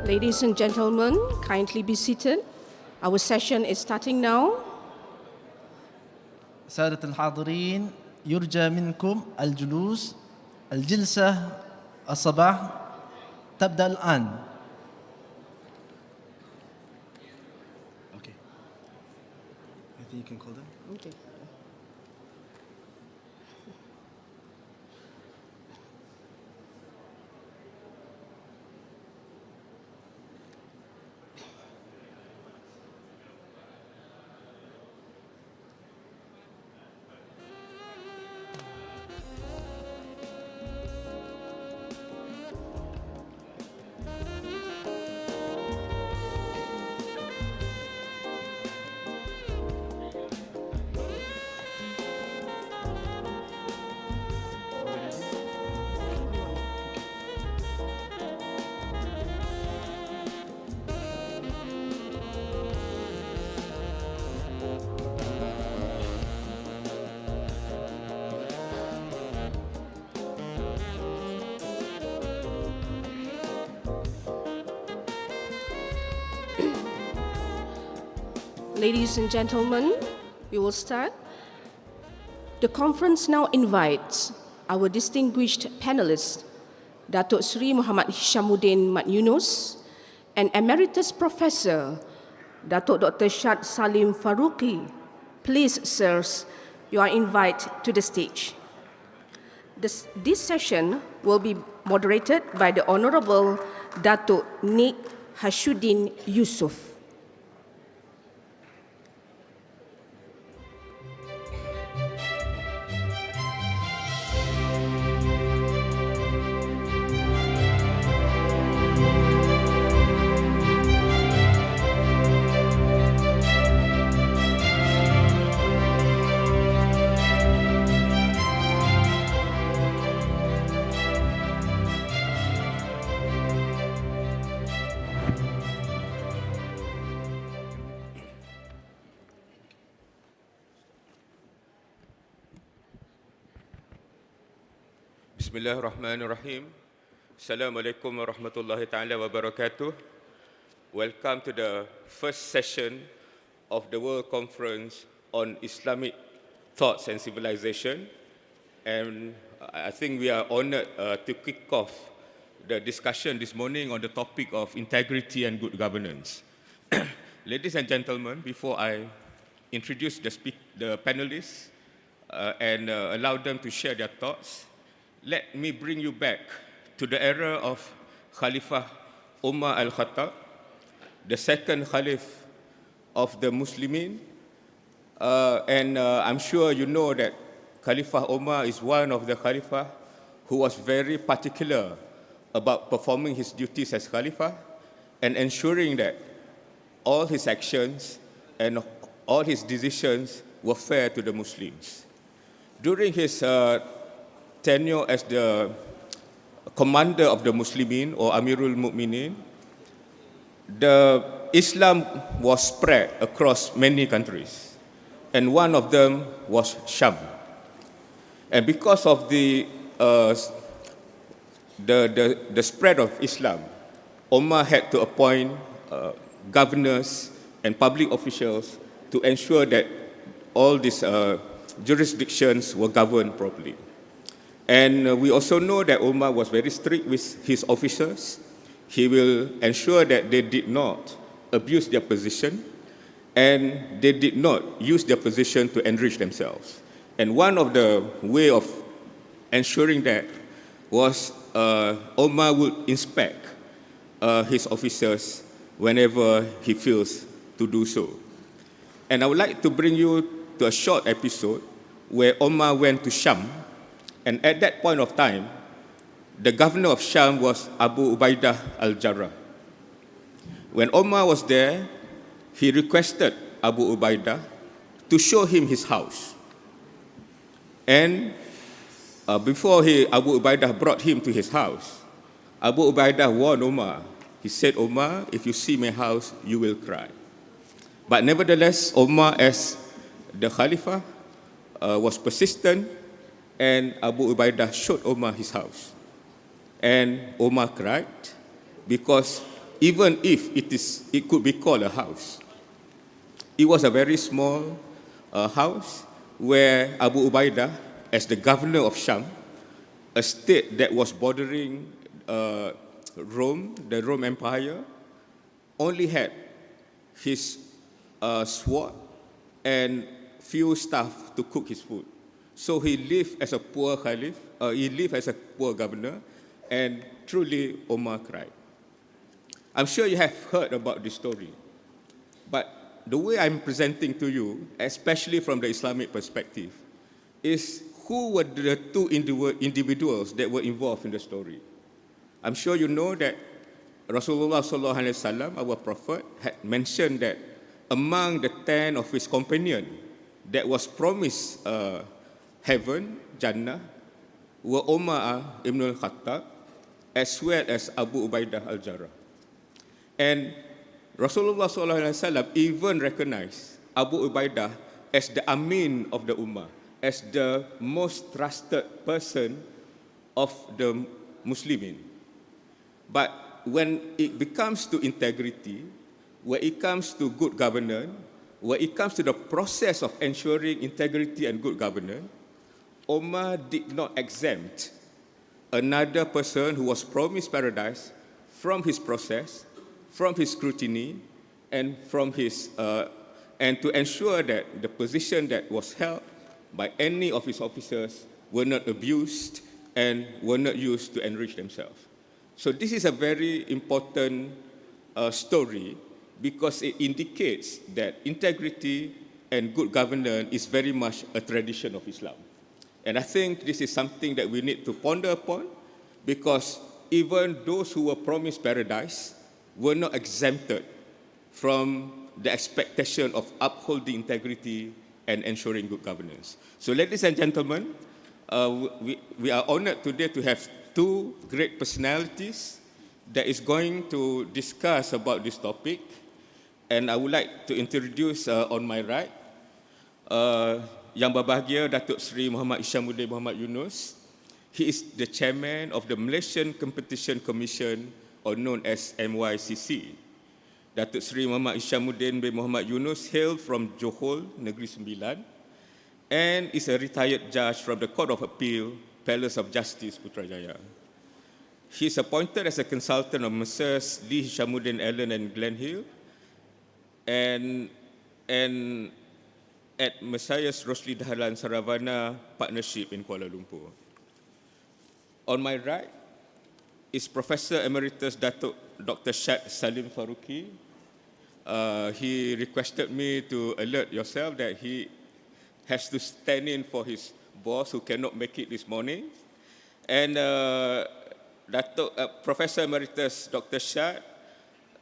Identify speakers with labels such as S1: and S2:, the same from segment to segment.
S1: Ladies and gentlemen, kindly be seated. Our session is starting now.
S2: سادة الحاضرين يرجى منكم الجلوس. الجلسة الصباح تبدأ الآن. Okay. I think you can call them.
S1: Okay. Ladies and gentlemen, we will start. The conference now invites our distinguished panelists, Datuk Sri Muhammad Hishamuddin Mat Yunus, and Emeritus Professor, Datuk Dr. Shad Salim Faruqi. Please, sirs, you are invited to the stage. This session will be moderated by the Honorable Datuk Nik Hashuddin Yusof.
S3: Bismillahirrahmanirrahim. Assalamualaikum warahmatullahi ta'ala wabarakatuh. Welcome to the first session of the World Conference on Islamic Thoughts and Civilization. And I think we are honored to kick off the discussion this morning on the topic of integrity and good governance. Ladies and gentlemen, before I introduce the panelists and allow them to share their thoughts, let me bring you back to the era of Khalifah Umar al-Khattab, the second Khalif of the Muslimin. I'm sure you know that Khalifah Umar is one of the Khalifah who was very particular about performing his duties as Khalifah and ensuring that all his actions and all his decisions were fair to the Muslims. During his tenure as the commander of the Muslimin or Amirul Mu'minin, the Islam was spread across many countries, and one of them was Sham. And because of the spread of Islam, Omar had to appoint governors and public officials to ensure that all these jurisdictions were governed properly. And we also know that Omar was very strict with his officers. He will ensure that they did not abuse their position and they did not use their position to enrich themselves. And one of the way of ensuring that was Omar would inspect his officers whenever he feels to do so. And I would like to bring you to a short episode where Omar went to Sham. And at that point of time, the governor of Sham was Abu Ubaidah al-Jarrah. When Omar was there, he requested Abu Ubaidah to show him his house. And before Abu Ubaidah brought him to his house, Abu Ubaidah warned Omar. He said, Omar, if you see my house, you will cry. But nevertheless, Omar, as the Khalifah, was persistent, and Abu Ubaidah showed Omar his house. And Omar cried because even if it could be called a house. It was a very small house where Abu Ubaidah, as the governor of Sham, a state that was bordering Rome, the Rome Empire, only had his sword and few staff to cook his food. So he lived as a poor caliph, he lived as a poor governor, and truly Omar cried. I'm sure you have heard about this story, but the way I'm presenting to you, especially from the Islamic perspective, is who were the two individuals that were involved in the story. I'm sure you know that Rasulullah SAW, our prophet, had mentioned that among the 10 of his companions that was promised heaven, Jannah, were Umar ibn al-Khattab, as well as Abu Ubaidah al-Jarrah. And Rasulullah SAW even recognized Abu Ubaidah as the Amin of the Ummah, as the most trusted person of the Muslimin. But when it comes to integrity, when it comes to good governance, when it comes to the process of ensuring integrity and good governance, Omar did not exempt another person who was promised paradise from his process, from his scrutiny, and from his and to ensure that the position that was held by any of his officers were not abused and were not used to enrich themselves. So this is a very important story because it indicates that integrity and good governance is very much a tradition of Islam. And I think this is something that we need to ponder upon because even those who were promised paradise were not exempted from the expectation of upholding integrity and ensuring good governance. So ladies and gentlemen, we are honored today to have two great personalities that is going to discuss about this topic. And I would like to introduce on my right, Yang Berbahagia Datuk Seri Muhammad Hishamuddin Muhammad Yunus. He is the chairman of the Malaysian Competition Commission, or known as MYCC. Datuk Seri Muhammad Hishamuddin bin Muhammad Yunus hailed from Johor, Negeri Sembilan, and is a retired judge from the Court of Appeal, Palace of Justice, Putrajaya. He is appointed as a consultant of Messrs. Lee Hishamuddin Allen and Glen Hill, and at Messiah's Rosli Dahlan Saravana Partnership in Kuala Lumpur. On my right is Professor Emeritus Dr. Shad Salim Faruqi. He requested me to alert yourself that he has to stand in for his boss who cannot make it this morning. And Professor Emeritus Dr. Shad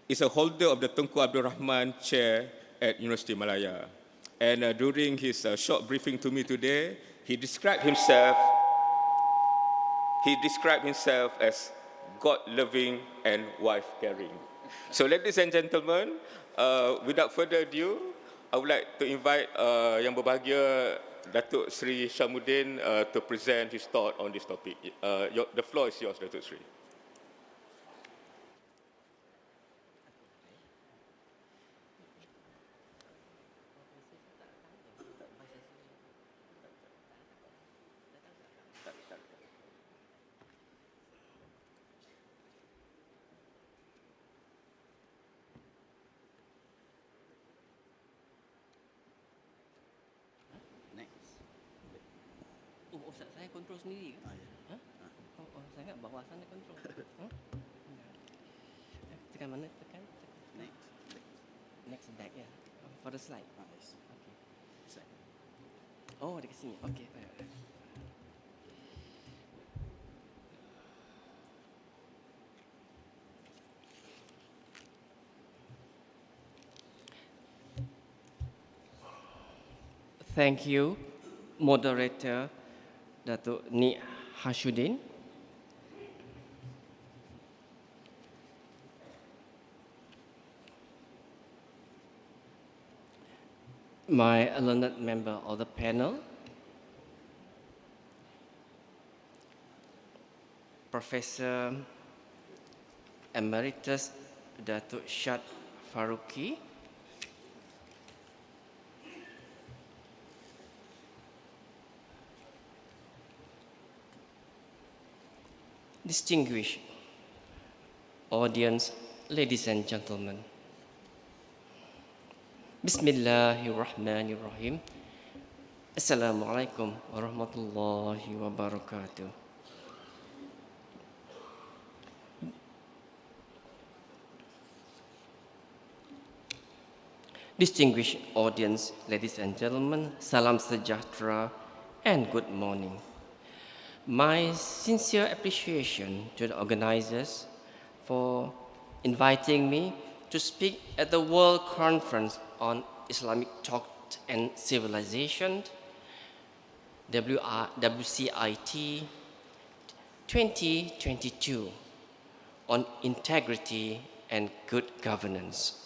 S3: is a holder of the Tunku Abdul Rahman Chair at University Malaya. And during his short briefing to me today, he described himself as God-loving and wife-caring. So ladies and gentlemen, without further ado, I would like to invite Yang Berbahagia Datuk Seri Hishamuddin to present his thought on this topic. The floor is yours, Datuk Seri.
S4: Oh, Ustaz, saya kontrol sendiri ke? Ha? Saya ingat bawah sana kontrol. Tekan mana? Tekan. Next back, ya. For the slide. Okay. Oh, dekat sini. Okay, baik. Thank you, moderator Datuk Ni Hashuddin. My learned member of the panel, Professor Emeritus Datuk Syad Faruqi, distinguished audience, ladies and gentlemen. Bismillahirrahmanirrahim. Assalamualaikum warahmatullahi wabarakatuh. Distinguished audience, ladies and gentlemen, salam sejahtera and good morning. My sincere appreciation to the organizers for inviting me to speak at the World Conference on Islamic Thought and Civilization, WCIT 2022, on integrity and good governance.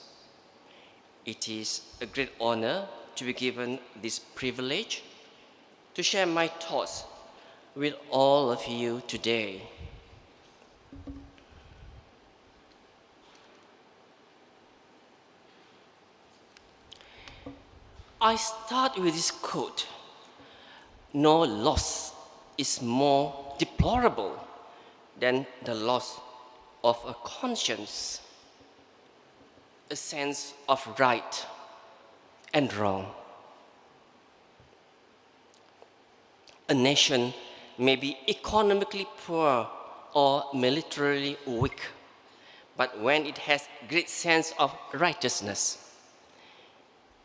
S4: It is a great honor to be given this privilege to share my thoughts with all of you today. I start with this quote: "No loss is more deplorable than the loss of a conscience, a sense of right and wrong." A nation may be economically poor or militarily weak, but when it has great sense of righteousness,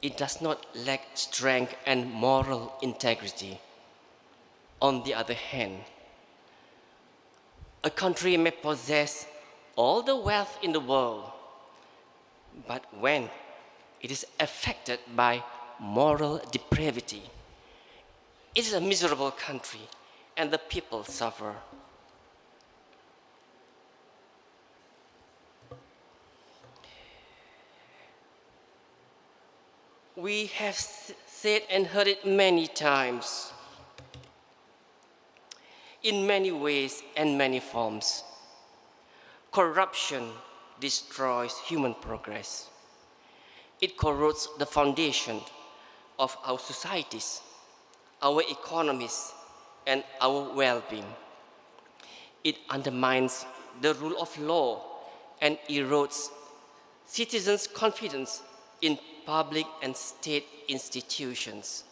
S4: it does not lack strength and moral integrity. On the other hand, a country may possess all the wealth in the world, but when it is affected by moral depravity, it is a miserable country and the people suffer. We have said and heard it many times, in many ways and many forms. Corruption destroys human progress. It corrodes the foundation of our societies, our economies, and our well-being. It undermines the rule of law and erodes citizens' confidence in public and state institutions.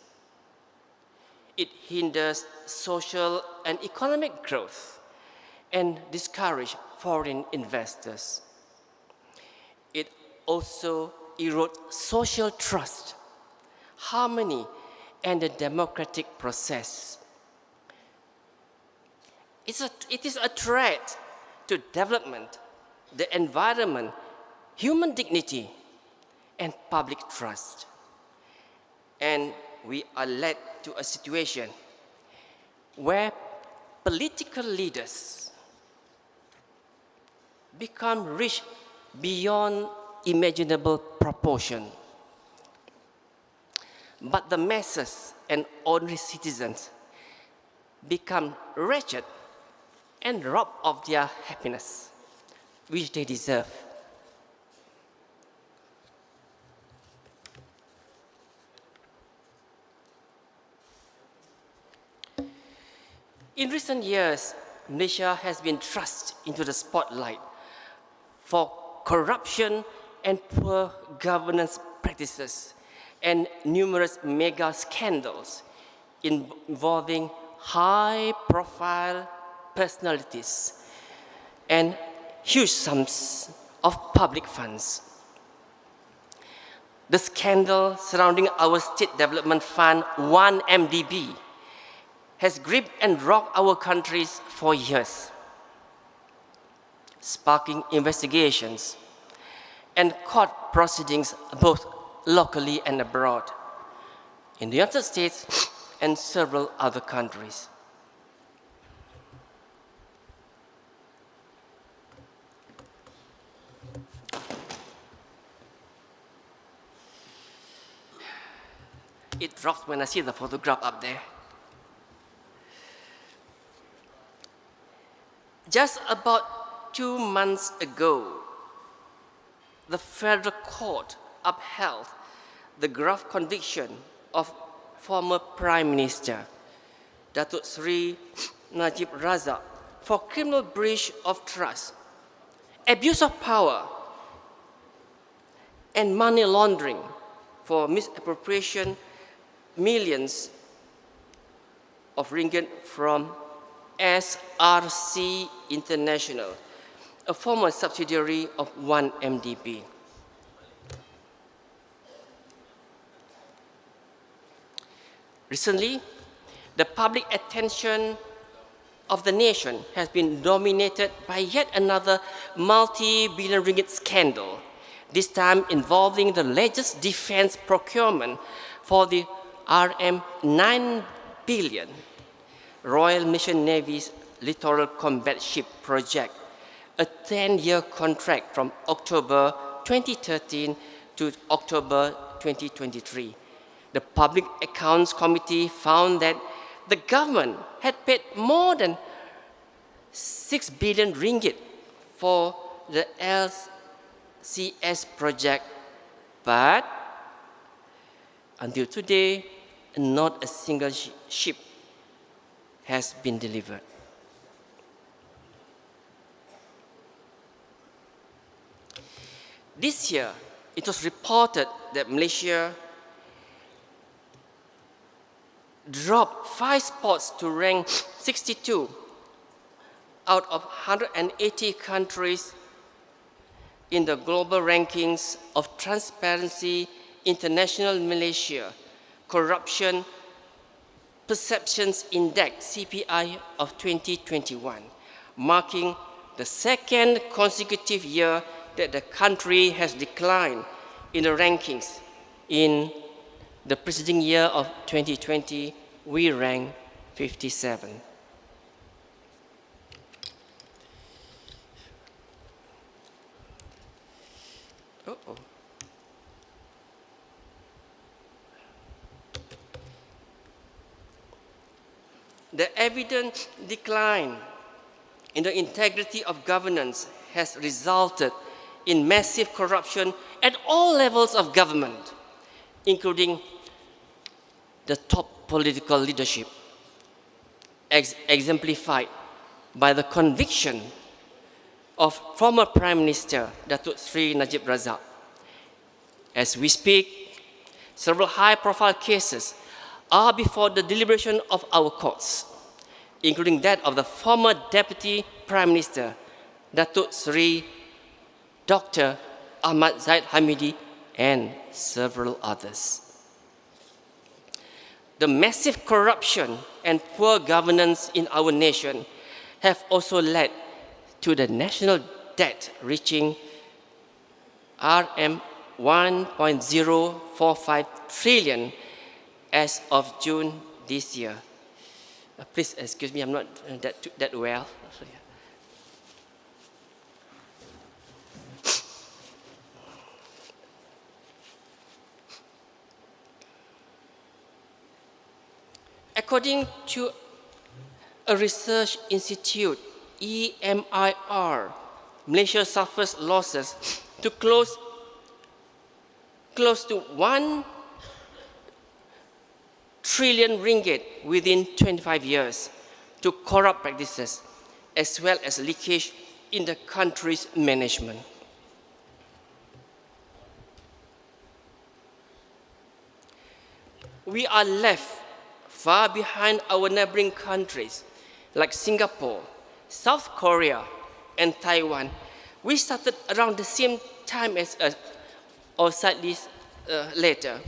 S4: It hinders social and economic growth and discourages foreign investors. It also erodes social trust, harmony, and the democratic process. It is a threat to development, the environment, human dignity, and public trust. And we are led to a situation where political leaders become rich beyond imaginable proportion. But the masses and ordinary citizens become wretched and robbed of their happiness, which they deserve. In recent years, Malaysia has been thrust into the spotlight for corruption and poor governance practices and numerous mega scandals involving high-profile personalities and huge sums of public funds. The scandal surrounding our State Development Fund 1MDB has gripped and rocked our countries for years, sparking investigations and court proceedings both locally and abroad, in the United States and several other countries. It drops when I see the photograph up there. Just about 2 months ago, the federal court upheld the grave conviction of former Prime Minister Datuk Sri Najib Razak for criminal breach of trust, abuse of power, and money laundering for misappropriation millions of ringgit from SRC International, a former subsidiary of 1MDB. Recently, the public attention of the nation has been dominated by yet another multi-billion ringgit scandal, this time involving the latest defense procurement for the RM 9 billion Royal Mission Navy's Littoral Combat Ship project, a 10-year contract from October 2013 to October 2023. The Public Accounts Committee found that the government had paid more than 6 billion ringgit for the LCS project, but until today, not a single ship has been delivered. This year, it was reported that Malaysia dropped 5 spots to rank 62 out of 180 countries in the global rankings of Transparency International Malaysia Corruption Perceptions Index (CPI) of 2021, marking the second consecutive year that the country has declined in the rankings. In the preceding year of 2020, we ranked 57. Uh-oh. The evident decline in the integrity of governance has resulted in massive corruption at all levels of government, including the top political leadership, exemplified by the conviction of former Prime Minister Datuk Sri Najib Razak. As we speak, several high-profile cases are before the deliberation of our courts, including that of the former Deputy Prime Minister Datuk Sri Dr. Ahmad Zahid Hamidi and several others. The massive corruption and poor governance in our nation have also led to the national debt reaching RM 1.045 trillion as of June this year. Please excuse me, I'm not that well. According to a research institute, EMIR, Malaysia suffers losses to close to 1 trillion ringgit within 25 years to corrupt practices, as well as leakage in the country's management. We are left far behind our neighboring countries like Singapore, South Korea, and Taiwan. We started around the same time as us, or slightly later.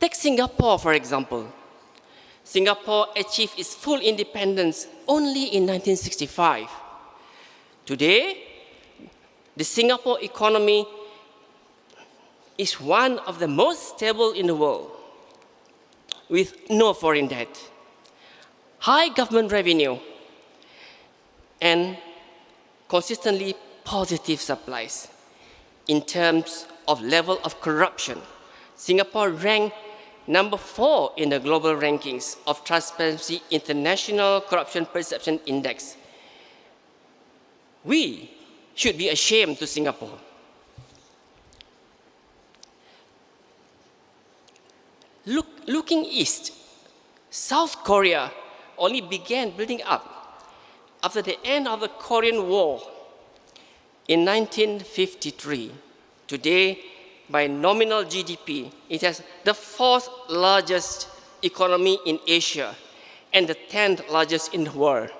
S4: Take Singapore, for example. Singapore achieved its full independence only in 1965. Today, the Singapore economy is one of the most stable in the world, with no foreign debt, high government revenue, and consistently positive supplies. In terms of level of corruption, Singapore ranked number 4 in the global rankings of Transparency International Corruption Perception Index. We should be a shame to Singapore. Looking east, South Korea only began building up after the end of the Korean War in 1953. Today, by nominal GDP, it has the 4th largest economy in Asia and the 10th largest in the world.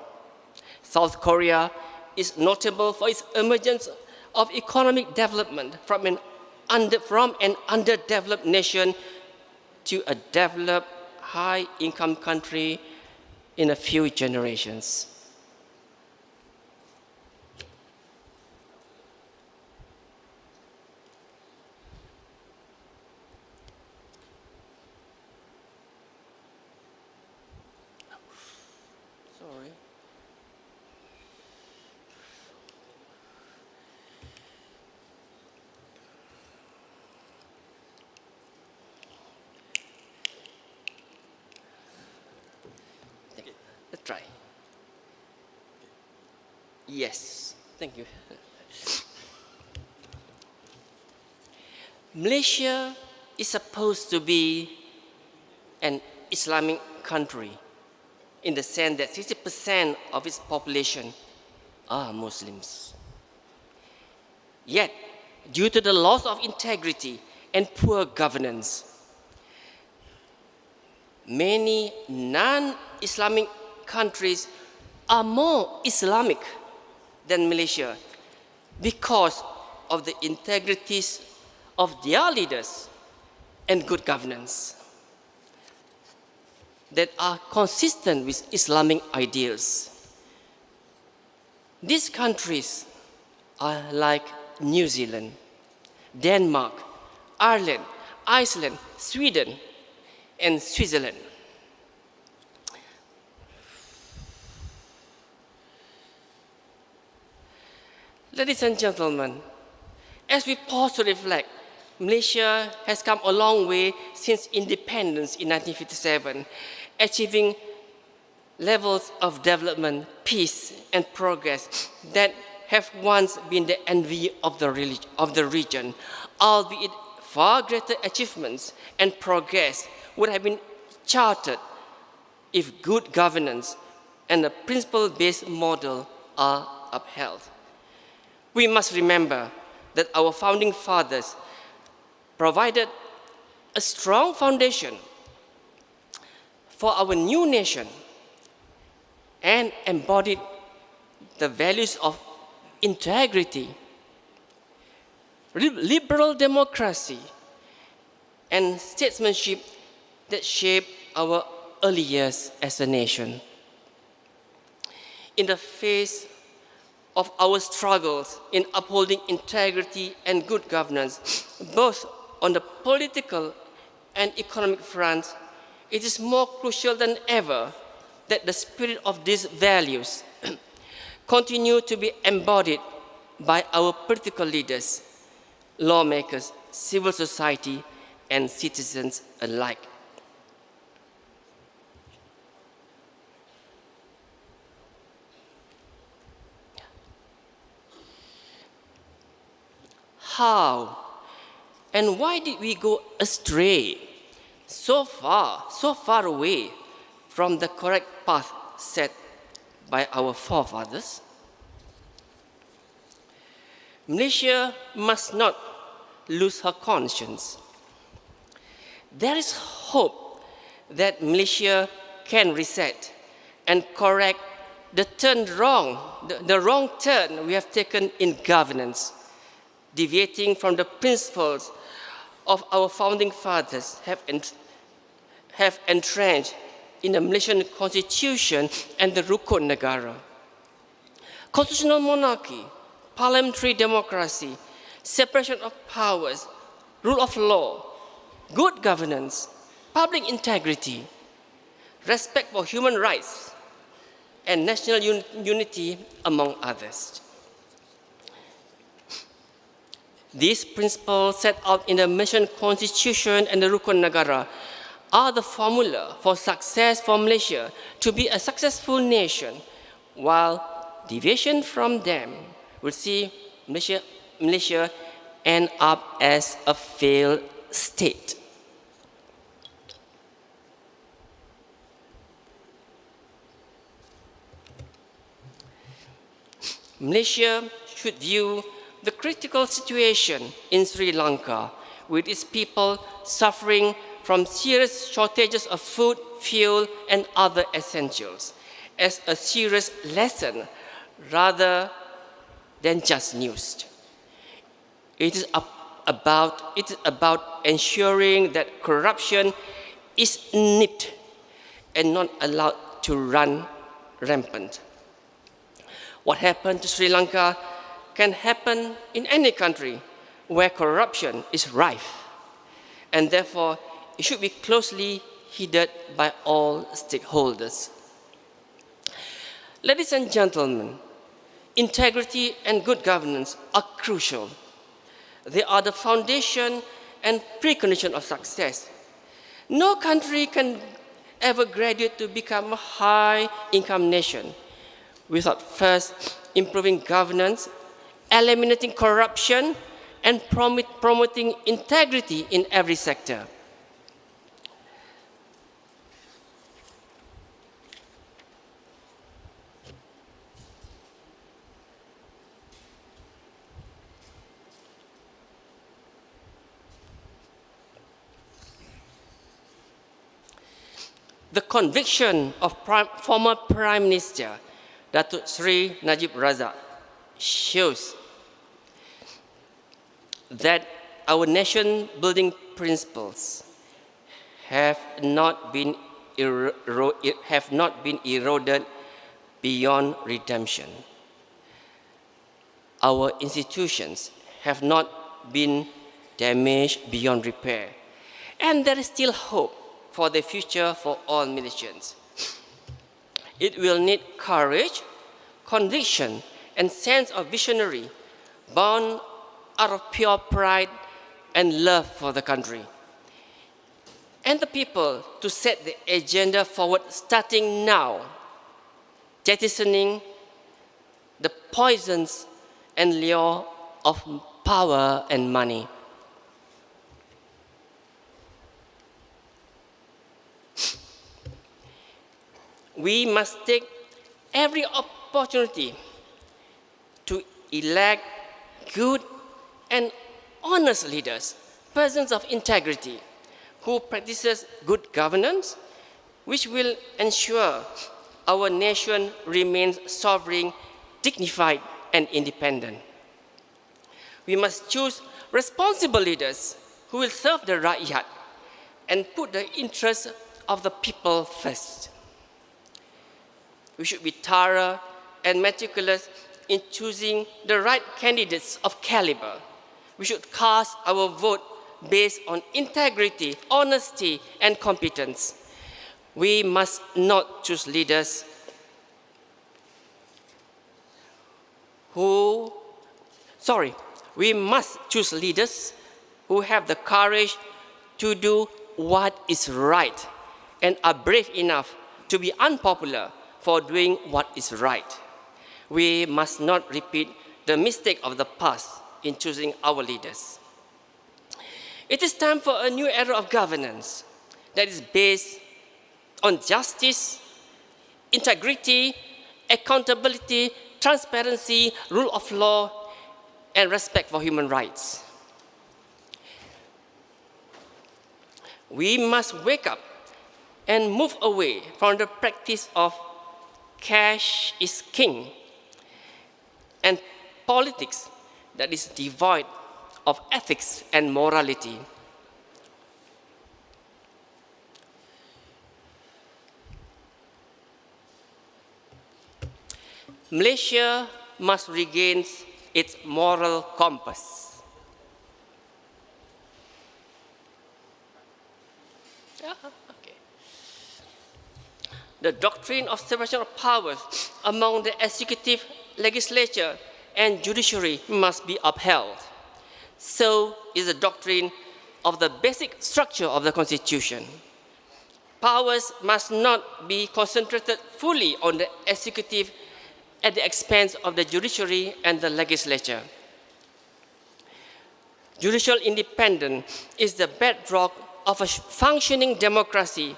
S4: South Korea is notable for its emergence of economic development from an underdeveloped nation to a developed, high-income country in a few generations. Sorry. Let's try. Yes, thank you. Malaysia is supposed to be an Islamic country in the sense that 60% of its population are Muslims. Yet, due to the loss of integrity and poor governance, many non-Islamic countries are more Islamic than Malaysia because of the integrities of their leaders and good governance that are consistent with Islamic ideals. These countries are like New Zealand, Denmark, Ireland, Iceland, Sweden, and Switzerland. Ladies and gentlemen, as we pause to reflect, Malaysia has come a long way since independence in 1957, achieving levels of development, peace, and progress that have once been the envy of the region, albeit far greater achievements and progress would have been charted if good governance and a principle-based model are upheld. We must remember that our founding fathers provided a strong foundation for our new nation and embodied the values of integrity, liberal democracy, and statesmanship that shaped our early years as a nation. In the face of our struggles in upholding integrity and good governance, both on the political and economic front, it is more crucial than ever that the spirit of these values continue to be embodied by our political leaders, lawmakers, civil society, and citizens alike. How and why did we go astray so far away from the correct path set by our forefathers? Malaysia must not lose her conscience. There is hope that Malaysia can reset and correct the wrong turn we have taken in governance, deviating from the principles of our founding fathers have entrenched in the Malaysian Constitution and the Rukun Negara. Constitutional monarchy, parliamentary democracy, separation of powers, rule of law, good governance, public integrity, respect for human rights, and national unity, among others. These principles set out in the Malaysian Constitution and the Rukun Negara are the formula for success for Malaysia to be a successful nation, while deviation from them will see Malaysia end up as a failed state. Malaysia should view the critical situation in Sri Lanka, with its people suffering from serious shortages of food, fuel, and other essentials, as a serious lesson rather than just news. It is about ensuring that corruption is nipped and not allowed to run rampant. What happened to Sri Lanka can happen in any country where corruption is rife, and therefore it should be closely heeded by all stakeholders. Ladies and gentlemen, integrity and good governance are crucial. They are the foundation and precondition of success. No country can ever graduate to become a high-income nation without first improving governance, eliminating corruption, and promoting integrity in every sector. The conviction of former Prime Minister Datuk Sri Najib Razak shows that our nation-building principles have not been eroded beyond redemption. Our institutions have not been damaged beyond repair, and there is still hope for the future for all Malaysians. It will need courage, conviction, and sense of visionary, born out of pure pride and love for the country, and the people to set the agenda forward starting now, jettisoning the poisons and lure of power and money. We must take every opportunity to elect good and honest leaders, persons of integrity, who practices good governance, which will ensure our nation remains sovereign, dignified, and independent. We must choose responsible leaders who will serve the rakyat and put the interests of the people first. We should be thorough and meticulous in choosing the right candidates of caliber. We should cast our vote based on integrity, honesty, and competence. We must not choose leaders we must choose leaders who have the courage to do what is right and are brave enough to be unpopular for doing what is right. We must not repeat the mistake of the past in choosing our leaders. It is time for a new era of governance that is based on justice, integrity, accountability, transparency, rule of law, and respect for human rights. We must wake up and move away from the practice of cash is king and politics that is devoid of ethics and morality. Malaysia must regain its moral compass. Okay. The doctrine of separation of powers among the executive, legislature, and judiciary must be upheld. So is the doctrine of the basic structure of the Constitution. Powers must not be concentrated fully on the executive at the expense of the judiciary and the legislature. Judicial independence is the bedrock of a functioning democracy,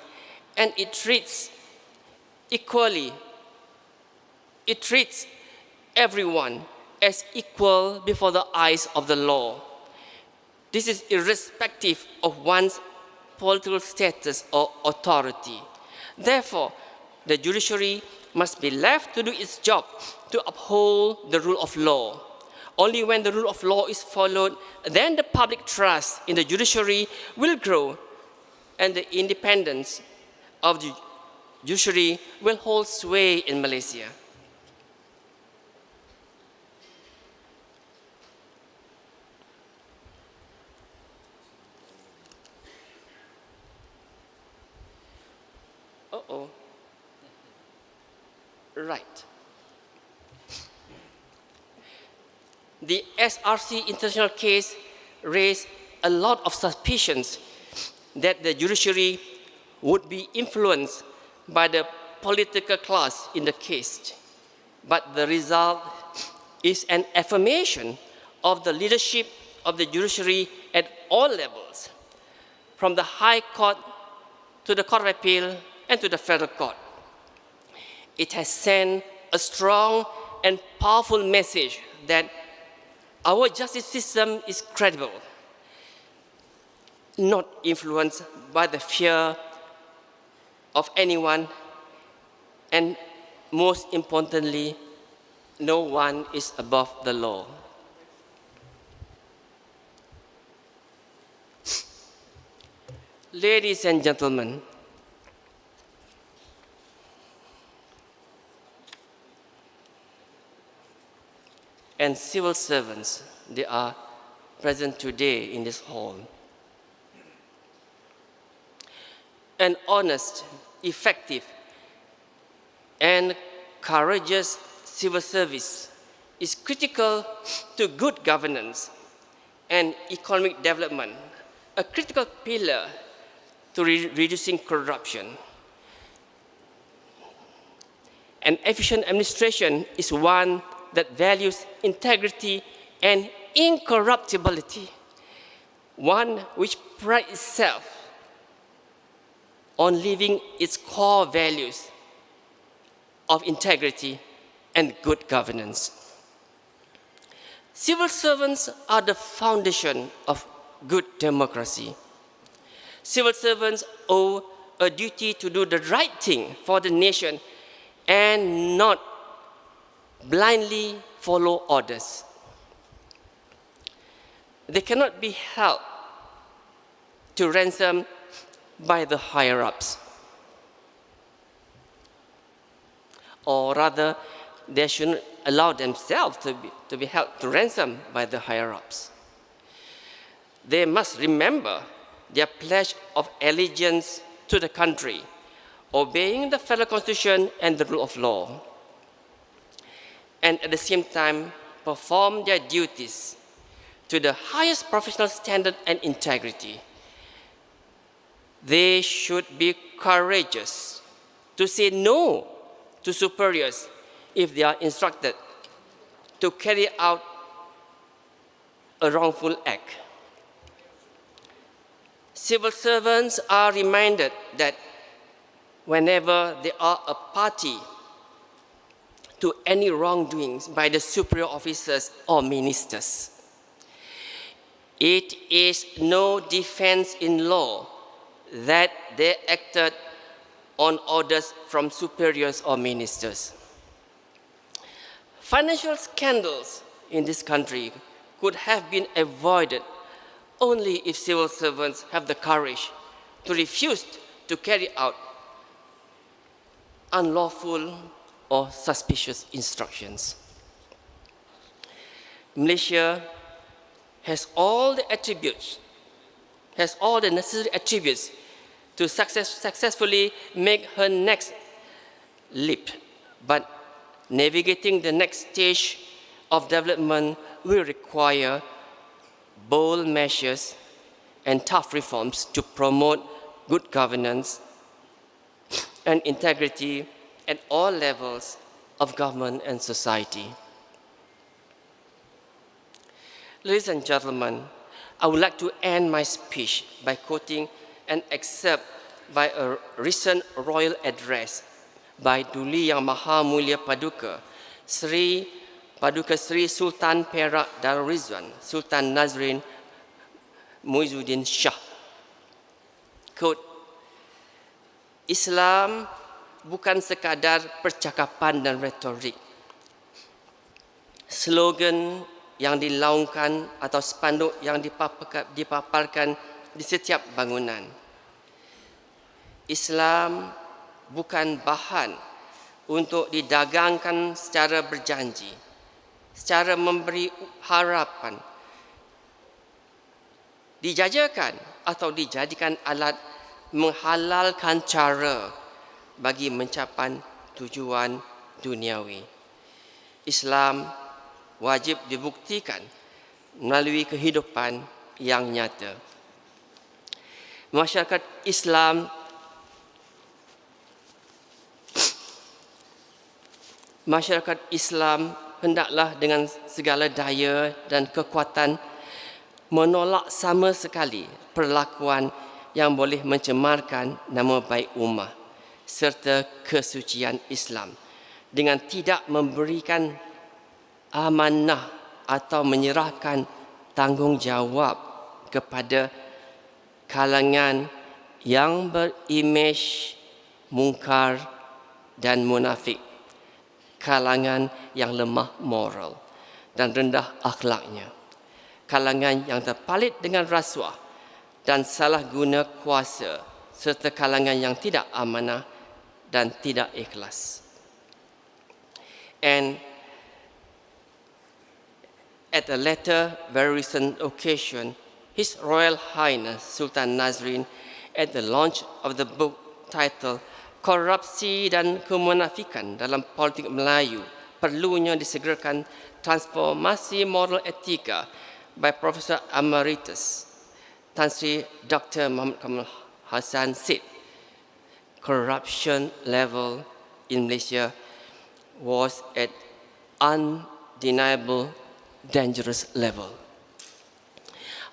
S4: and it treats everyone as equal before the eyes of the law. This is irrespective of one's political status or authority. Therefore, the judiciary must be left to do its job to uphold the rule of law. Only when the rule of law is followed, then the public trust in the judiciary will grow, and the independence of the judiciary will hold sway in Malaysia. Right. The SRC international case raised a lot of suspicions that the judiciary would be influenced by the political class in the case. But the result is an affirmation of the leadership of the judiciary at all levels, from the High Court to the Court of Appeal and to the Federal Court. It has sent a strong and powerful message that our justice system is credible, not influenced by the fear of anyone, and most importantly, no one is above the law. Ladies and gentlemen, and civil servants, they are present today in this hall. An honest, effective, and courageous civil service is critical to good governance and economic development, a critical pillar to reducing corruption. An efficient administration is one that values integrity and incorruptibility, one which prides itself on living its core values of integrity and good governance. Civil servants are the foundation of good democracy. Civil servants owe a duty to do the right thing for the nation and not blindly follow orders. They cannot be held to ransom by the higher-ups. Or rather, they shouldn't allow themselves to be held to ransom by the higher-ups. They must remember their pledge of allegiance to the country, obeying the federal constitution and the rule of law, and at the same time perform their duties to the highest professional standard and integrity. They should be courageous to say no to superiors if they are instructed to carry out a wrongful act. Civil servants are reminded that whenever they are a party to any wrongdoings by the superior officers or ministers, it is no defense in law that they acted on orders from superiors or ministers. Financial scandals in this country could have been avoided only if civil servants have the courage to refuse to carry out unlawful or suspicious instructions. Malaysia has all the necessary attributes to successfully make her next leap. But navigating the next stage of development will require bold measures and tough reforms to promote good governance and integrity at all levels of government and society. Ladies and gentlemen, I would like to end my speech by quoting an excerpt by a recent royal address by Duli Yang Maha Mulia Paduka Sri Sultan Perak Darul Rizwan Sultan Nazrin Muizuddin Shah. Quote, Islam bukan sekadar percakapan dan retorik. Slogan yang dilaungkan atau spanduk yang dipaparkan di setiap bangunan. Islam bukan bahan untuk didagangkan secara berjanji, secara memberi harapan, dijajakan atau dijadikan alat menghalalkan cara bagi mencapai tujuan duniawi. Islam wajib dibuktikan melalui kehidupan yang nyata. Masyarakat Islam hendaklah dengan segala daya dan kekuatan menolak sama sekali perlakuan yang boleh mencemarkan nama baik ummah serta kesucian Islam dengan tidak memberikan amanah atau menyerahkan tanggungjawab kepada kalangan yang berimej mungkar dan munafik, kalangan yang lemah moral dan rendah akhlaknya, kalangan yang terpalit dengan rasuah dan salah guna kuasa, serta kalangan yang tidak amanah dan tidak ikhlas. And at a later, very recent occasion, His Royal Highness Sultan Nazrin, at the launch of the book titled Korupsi dan Kemunafikan dalam Politik Melayu, perlunya disegerakan transformasi moral etika by Professor Emeritus Tan Sri Dr. Muhammad Kamal Hassan said, corruption level in Malaysia was at undeniable dangerous level.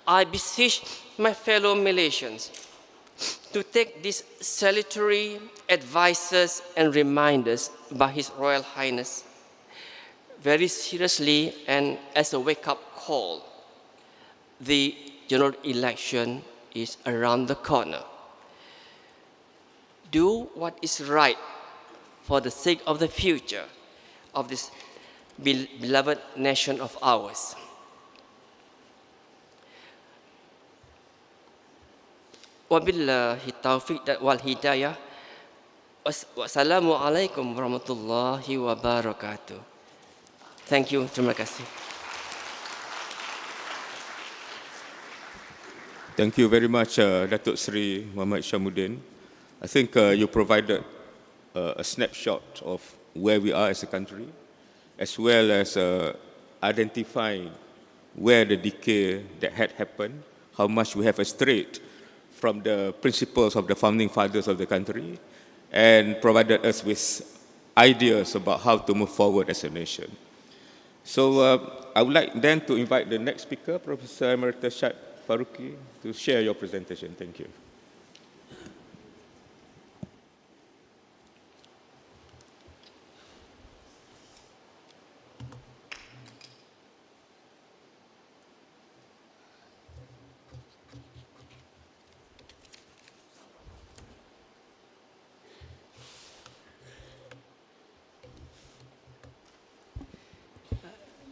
S4: I beseech my fellow Malaysians to take these salutary advices and reminders by His Royal Highness very seriously and as a wake-up call. The general election is around the corner. Do what is right for the sake of the future of this beloved nation of ours. Wabillahi taufiq wal hidayah. Wassalamualaikum warahmatullahi wabarakatuh. Thank you. Terima kasih.
S3: Thank you very much, Datuk Seri Muhammad Syamuddin. I think you provided a snapshot of where we are as a country, as well as identifying where the decay that had happened, how much we have strayed from the principles of the founding fathers of the country, and provided us with ideas about how to move forward as a nation. So I would like then to invite the next speaker, Professor Emeritus Shad Faruqi, to share your presentation. Thank you.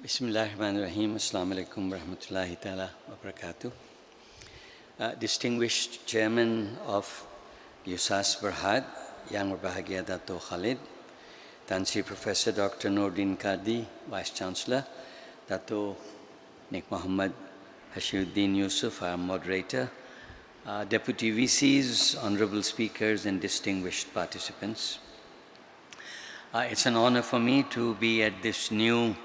S5: Bismillahirrahmanirrahim. Assalamualaikum warahmatullahi ta'ala wabarakatuh. Distinguished Chairman of USAS Berhad, Yang Berbahagia Dato' Khalid, Tan Sri Professor Dr. Nordin Kardi, Vice Chancellor, Dato' Nik Muhammad Hashiruddin Yusuf, our moderator, Deputy VCs, Honorable Speakers and distinguished participants. It's an honor for me to be at this new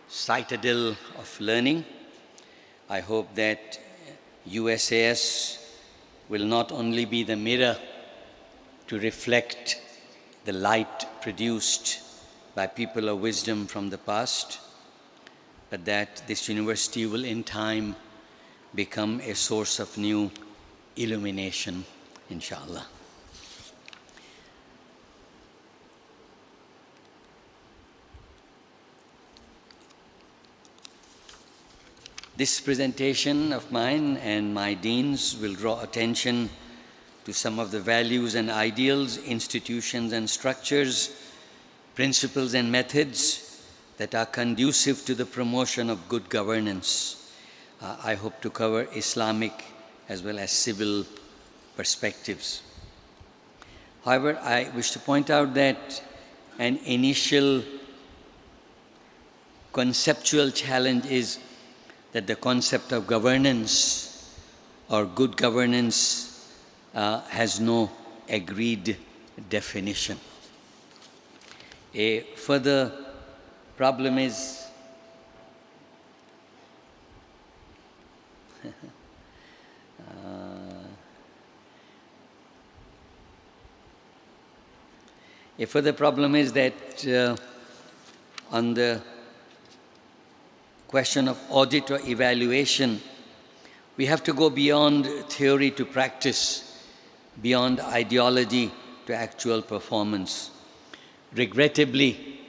S5: citadel of learning. I hope that USAS will not only be the mirror to reflect the light produced by people of wisdom from the past, but that this university will in time become a source of new illumination, inshallah. This presentation of mine and my deans will draw attention to some of the values and ideals, institutions and structures, principles and methods that are conducive to the promotion of good governance. I hope to cover Islamic as well as civil perspectives. However, I wish to point out that an initial conceptual challenge is that the concept of governance or good governance has no agreed definition. A further problem is that on the question of audit or evaluation, we have to go beyond theory to practice, beyond ideology to actual performance. Regrettably,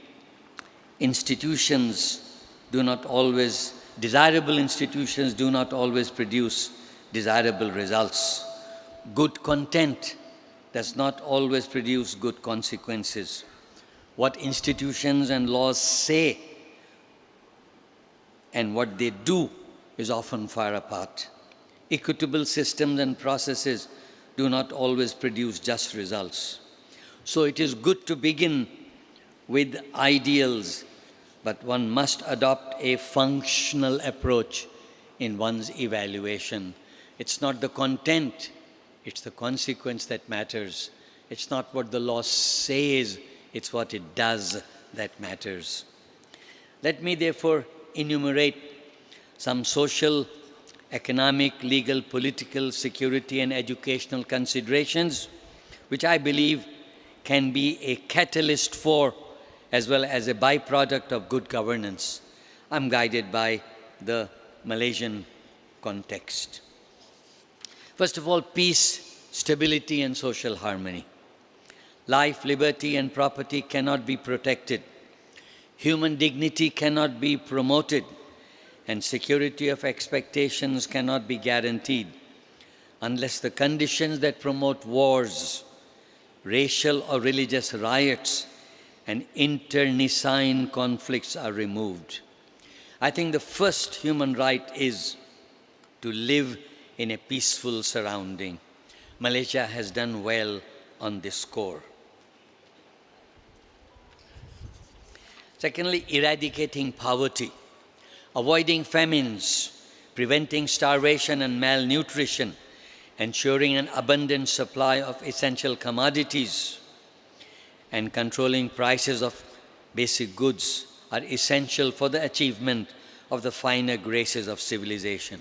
S5: desirable institutions do not always produce desirable results. Good content does not always produce good consequences. What institutions and laws say and what they do is often far apart. Equitable systems and processes do not always produce just results. So it is good to begin with ideals, but one must adopt a functional approach in one's evaluation. It's not the content, it's the consequence that matters. It's not what the law says, it's what it does that matters. Let me therefore enumerate some social, economic, legal, political, security, and educational considerations, which I believe can be a catalyst for, as well as a byproduct of good governance. I'm guided by the Malaysian context. First of all, peace, stability, and social harmony. Life, liberty, and property cannot be protected. Human dignity cannot be promoted, and security of expectations cannot be guaranteed unless the conditions that promote wars, racial or religious riots, and internecine conflicts are removed. I think the first human right is to live in a peaceful surrounding. Malaysia has done well on this score. Secondly, eradicating poverty, avoiding famines, preventing starvation and malnutrition, ensuring an abundant supply of essential commodities, and controlling prices of basic goods are essential for the achievement of the finer graces of civilization.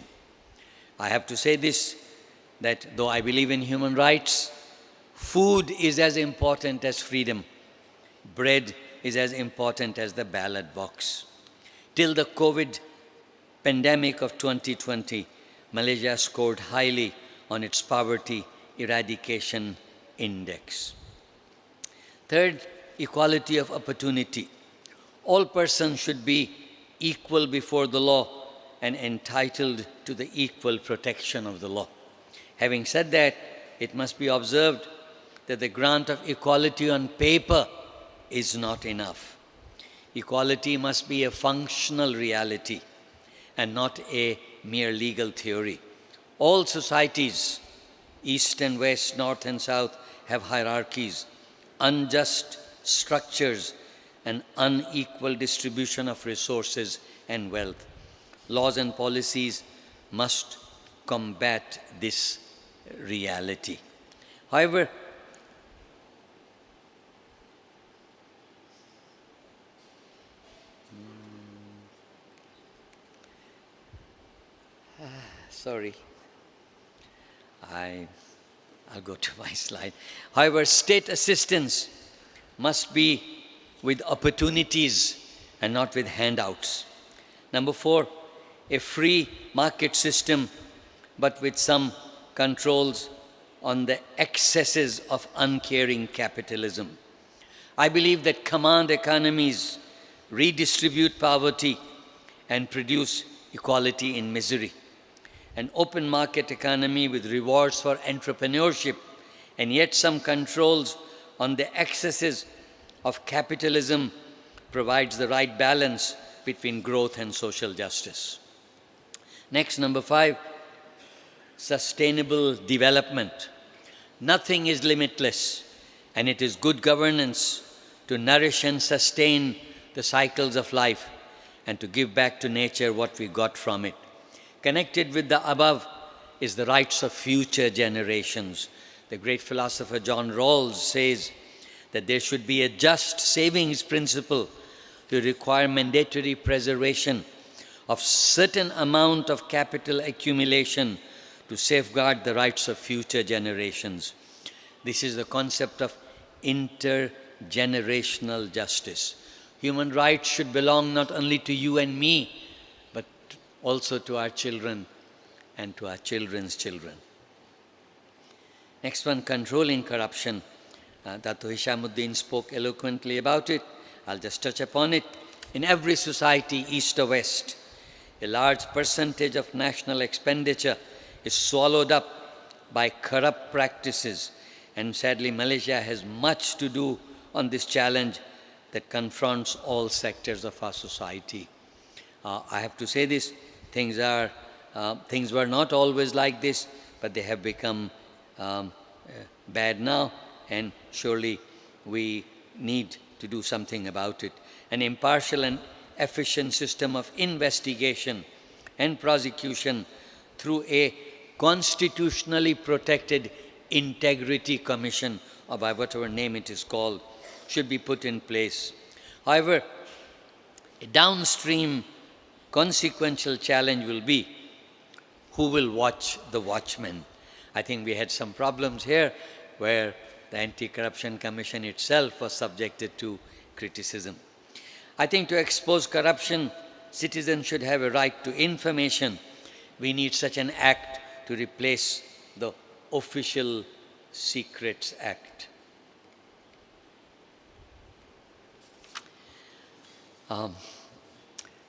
S5: I have to say this, that though I believe in human rights, food is as important as freedom. Bread is as important as the ballot box. Till the COVID pandemic of 2020, Malaysia scored highly on its poverty eradication index. Third, equality of opportunity. All persons should be equal before the law and entitled to the equal protection of the law. Having said that, it must be observed that the grant of equality on paper is not enough. Equality must be a functional reality and not a mere legal theory. All societies, East and West, North and South, have hierarchies, unjust structures, and unequal distribution of resources and wealth. Laws and policies must combat this reality. However, I'll go to my slide. However, state assistance must be with opportunities and not with handouts. Number 4, a free market system but with some controls on the excesses of uncaring capitalism. I believe that command economies redistribute poverty and produce equality in misery. An open market economy with rewards for entrepreneurship and yet some controls on the excesses of capitalism provides the right balance between growth and social justice. Next, number 5, sustainable development. Nothing is limitless, and it is good governance to nourish and sustain the cycles of life and to give back to nature what we got from it. Connected with the above is the rights of future generations. The great philosopher John Rawls says that there should be a just savings principle to require mandatory preservation of certain amount of capital accumulation to safeguard the rights of future generations. This is the concept of intergenerational justice. Human rights should belong not only to you and me, but also to our children and to our children's children. Next one, controlling corruption. Dr. Hishamuddin spoke eloquently about it. I'll just touch upon it. In every society, east or west, a large percentage of national expenditure is swallowed up by corrupt practices. And sadly, Malaysia has much to do on this challenge that confronts all sectors of our society. I have to say this, things were not always like this, but they have become bad now, and surely we need to do something about it. An impartial and efficient system of investigation and prosecution through a constitutionally protected integrity commission, or by whatever name it is called, should be put in place. However, a downstream consequential challenge will be who will watch the watchmen. I think we had some problems here where the Anti-Corruption Commission itself was subjected to criticism. I think to expose corruption, citizens should have a right to information. We need such an act to replace the Official Secrets Act.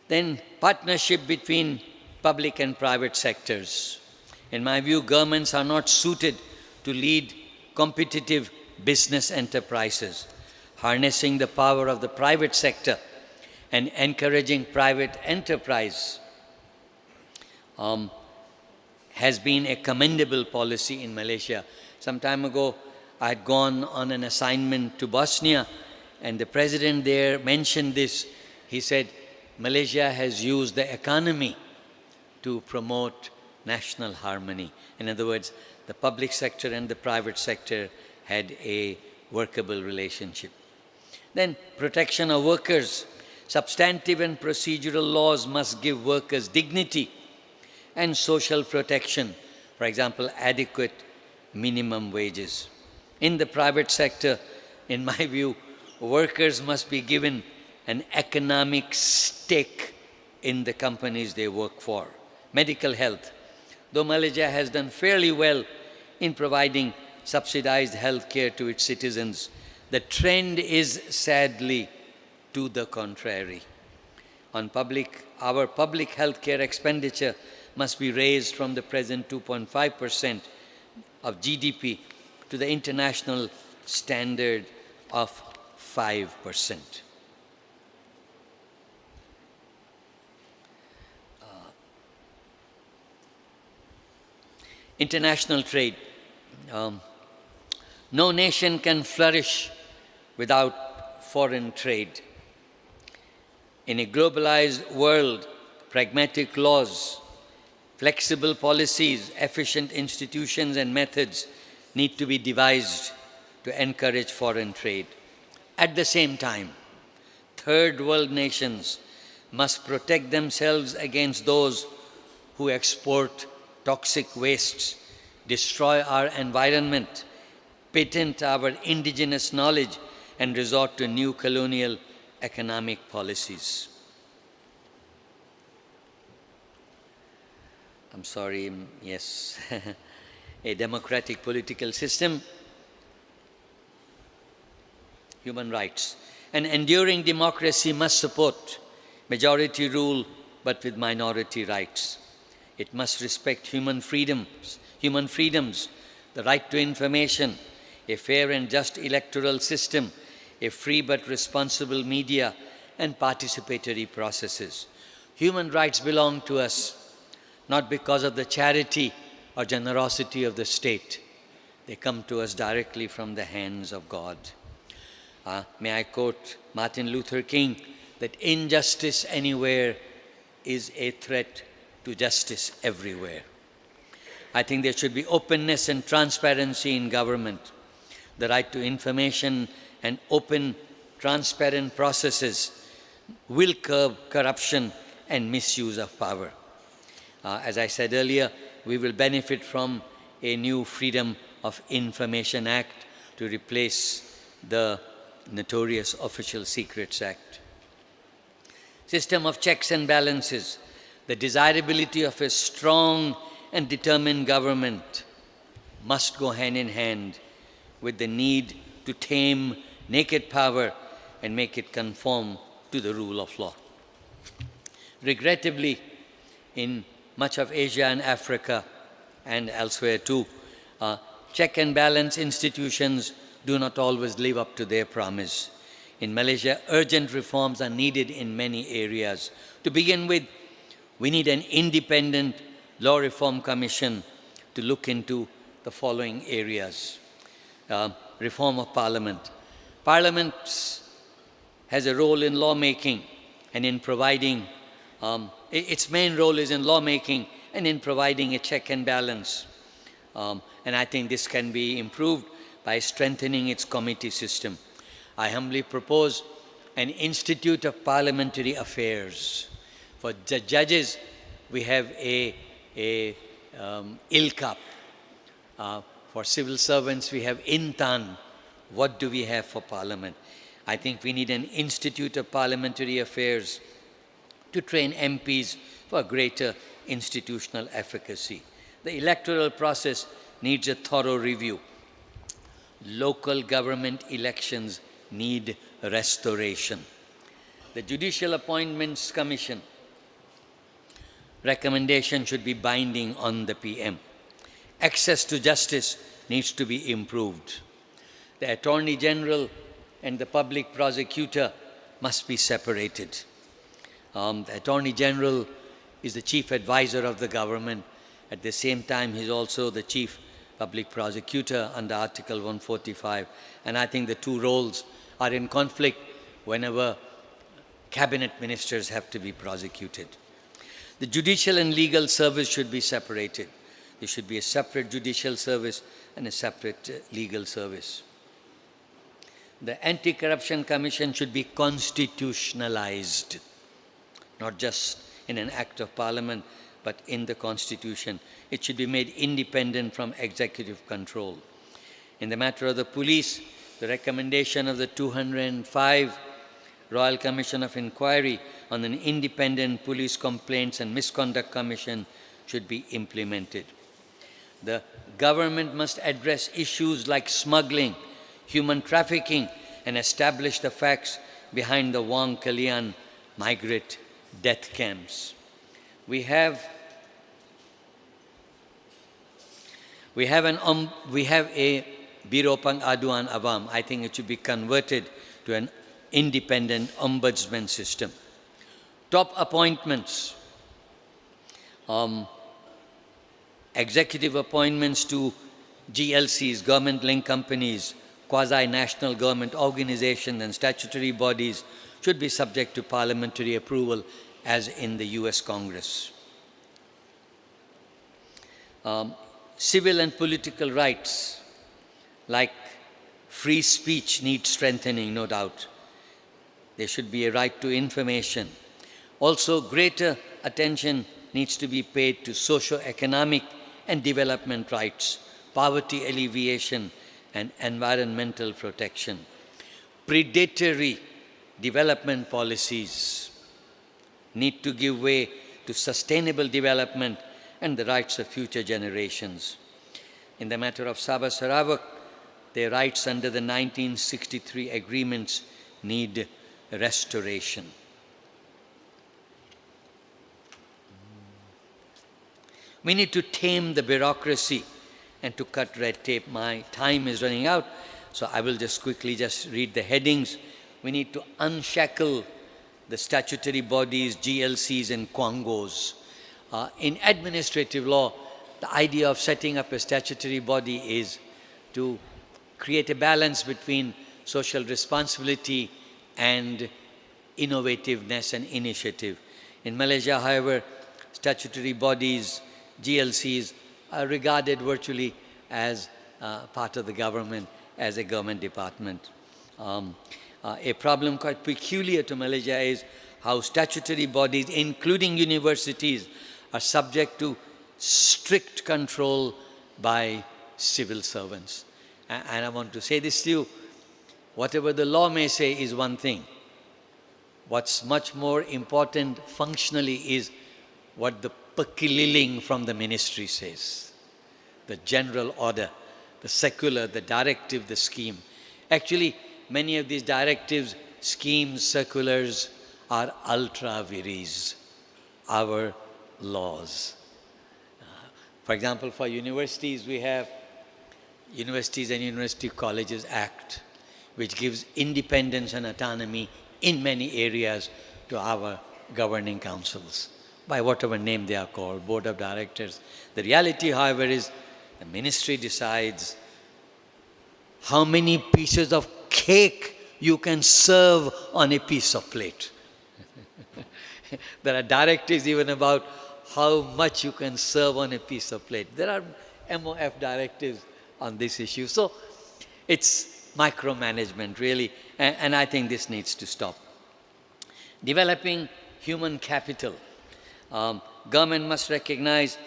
S5: Then partnership between public and private sectors. In my view, governments are not suited to lead competitive business enterprises. Harnessing the power of the private sector and encouraging private enterprise has been a commendable policy in Malaysia. Some time ago, I had gone on an assignment to Bosnia, and the president there mentioned this. He said, Malaysia has used the economy to promote national harmony. In other words, the public sector and the private sector had a workable relationship. Then, protection of workers. Substantive and procedural laws must give workers dignity and social protection. For example, adequate minimum wages. In the private sector, in my view, workers must be given an economic stake in the companies they work for. Medical health. Though Malaysia has done fairly well in providing subsidized health care to its citizens, the trend is sadly to the contrary. Our public health care expenditure must be raised from the present 2.5% of GDP to the international standard of 5%. International trade. No nation can flourish without foreign trade. In a globalized world, pragmatic laws, flexible policies, efficient institutions and methods need to be devised to encourage foreign trade. At the same time, third world nations must protect themselves against those who export toxic wastes, destroy our environment, patent our indigenous knowledge, and resort to new colonial economic policies. I'm sorry, yes, a democratic political system, human rights. An enduring democracy must support majority rule, but with minority rights. It must respect human freedoms, the right to information, a fair and just electoral system, a free but responsible media, and participatory processes. Human rights belong to us, not because of the charity or generosity of the state. They come to us directly from the hands of God. May I quote Martin Luther King, that injustice anywhere is a threat to justice everywhere. I think there should be openness and transparency in government. The right to information and open, transparent processes will curb corruption and misuse of power. As I said earlier, we will benefit from a new Freedom of Information Act to replace the notorious Official Secrets Act. System of checks and balances. The desirability of a strong and determined government must go hand in hand with the need to tame naked power and make it conform to the rule of law. Regrettably, in much of Asia and Africa and elsewhere too, check and balance institutions do not always live up to their promise. In Malaysia, urgent reforms are needed in many areas. To begin with, we need an independent law reform commission to look into the following areas. Reform of Parliament. Parliament has a role in lawmaking and in providing, its main role is in lawmaking and in providing a check and balance. And I think this can be improved by strengthening its committee system. I humbly propose an Institute of Parliamentary Affairs. For judges, we have a ILCAP. For civil servants, we have INTAN. What do we have for Parliament? I think we need an Institute of Parliamentary Affairs to train MPs for greater institutional efficacy. The electoral process needs a thorough review. Local government elections need restoration. The Judicial Appointments Commission recommendation should be binding on the PM. Access to justice needs to be improved. The Attorney General and the Public Prosecutor must be separated. The Attorney General is the Chief Advisor of the government. At the same time, he is also the Chief Public Prosecutor under Article 145. And I think the two roles are in conflict whenever cabinet ministers have to be prosecuted. The judicial and legal service should be separated. There should be a separate judicial service and a separate legal service. The Anti-Corruption Commission should be constitutionalized, not just in an act of parliament, but in the Constitution. It should be made independent from executive control. In the matter of the police, the recommendation of the 205 Royal Commission of Inquiry on an independent police complaints and misconduct commission should be implemented. The government must address issues like smuggling, human trafficking, and establish the facts behind the Wang Kalian migrant death camps. We have a Biro Pengaduan Awam. I think it should be converted to an independent ombudsman system. Top appointments, executive appointments to GLCs, government-linked companies, quasi-national government organizations and statutory bodies should be subject to parliamentary approval as in the US Congress. Civil and political rights like free speech need strengthening, no doubt. There should be a right to information. Also, greater attention needs to be paid to socio-economic and development rights, poverty alleviation, and environmental protection. Predatory development policies need to give way to sustainable development and the rights of future generations. In the matter of Sabah Sarawak, their rights under the 1963 agreements need restoration. We need to tame the bureaucracy and to cut red tape. My time is running out, so I will just quickly read the headings. We need to unshackle the statutory bodies, GLCs and Quangos. In administrative law, the idea of setting up a statutory body is to create a balance between social responsibility and innovativeness and initiative. In Malaysia, however, statutory bodies, GLCs, are regarded virtually as part of the government, as a government department. A problem quite peculiar to Malaysia is how statutory bodies, including universities, are subject to strict control by civil servants. And I want to say this to you, whatever the law may say is one thing. What's much more important functionally is what the pakililing from the ministry says. The general order, the circular, the directive, the scheme. Actually, many of these directives, schemes, circulars are ultra viris, our laws. For example, for universities, we have Universities and University Colleges Act, which gives independence and autonomy in many areas to our governing councils, by whatever name they are called, board of directors. The reality, however, is the ministry decides how many pieces of cake you can serve on a piece of plate. There are directives even about how much you can serve on a piece of plate. There are MOF directives on this issue. So it's micromanagement, really, and I think this needs to stop. Developing human capital. Government must recognize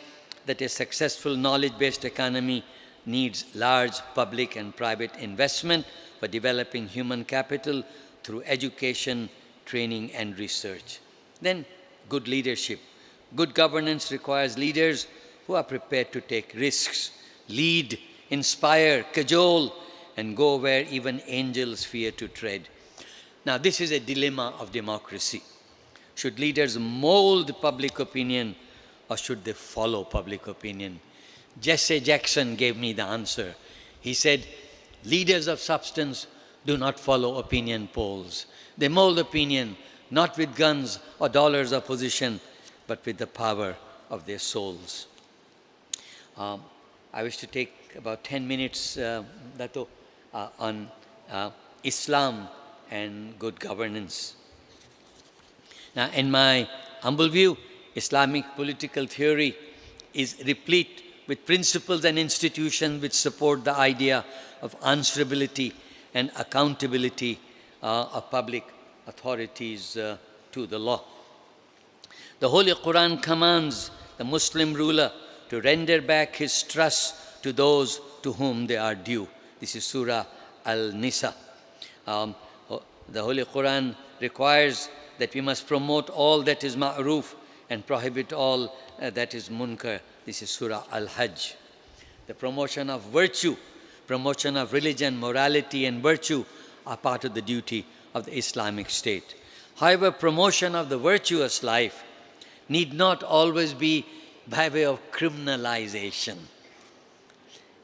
S5: that a successful knowledge-based economy needs large public and private investment for developing human capital through education, training, and research. Then, good leadership. Good governance requires leaders who are prepared to take risks, lead, inspire, cajole, and go where even angels fear to tread. Now, this is a dilemma of democracy. Should leaders mold public opinion or should they follow public opinion? Jesse Jackson gave me the answer. He said, leaders of substance do not follow opinion polls. They mold opinion not with guns or dollars or position, but with the power of their souls. I wish to take about 10 minutes, Dato, on Islam and good governance. Now, in my humble view, Islamic political theory is replete with principles and institutions which support the idea of answerability and accountability of public authorities to the law. The Holy Quran commands the Muslim ruler to render back his trust to those to whom they are due. This is Surah Al-Nisa. The Holy Quran requires that we must promote all that is ma'roof and prohibit all that is munkar. This is Surah Al-Hajj. The promotion of virtue, promotion of religion, morality and virtue are part of the duty of the Islamic State. However, promotion of the virtuous life need not always be by way of criminalization,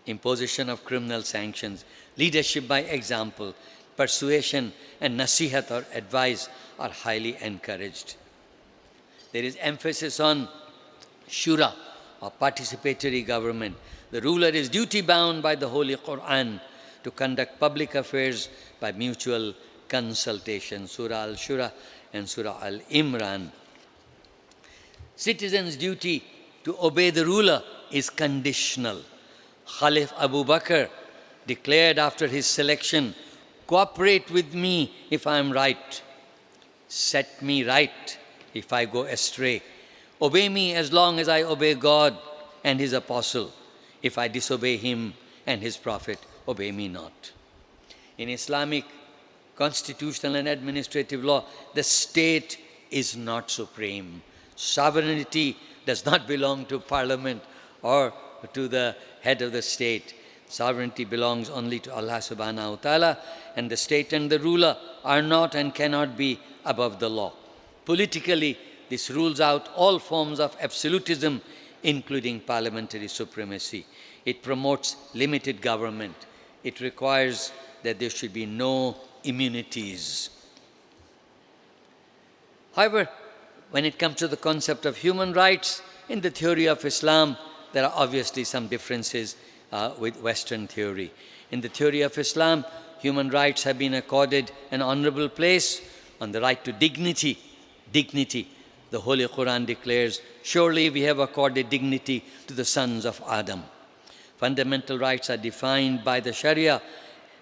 S5: imposition of criminal sanctions, leadership by example, persuasion and nasihat or advice are highly encouraged. There is emphasis on shura or participatory government. The ruler is duty-bound by the Holy Quran to conduct public affairs by mutual consultation. Surah Al-Shura and Surah Al-Imran. Citizens' duty to obey the ruler is conditional. Khalif Abu Bakr declared after his selection, "Cooperate with me if I am right. Set me right if I go astray. Obey me as long as I obey God and His apostle. If I disobey Him and His prophet, obey me not." In Islamic constitutional and administrative law, the state is not supreme. Sovereignty does not belong to parliament or to the head of the state. Sovereignty belongs only to Allah subhanahu wa ta'ala, and the state and the ruler are not and cannot be above the law. Politically, this rules out all forms of absolutism, including parliamentary supremacy. It promotes limited government. It requires that there should be no immunities. However, when it comes to the concept of human rights, in the theory of Islam, there are obviously some differences with Western theory. In the theory of Islam, human rights have been accorded an honorable place on the right to dignity. Dignity. The Holy Quran declares, surely we have accorded dignity to the sons of Adam. Fundamental rights are defined by the Sharia.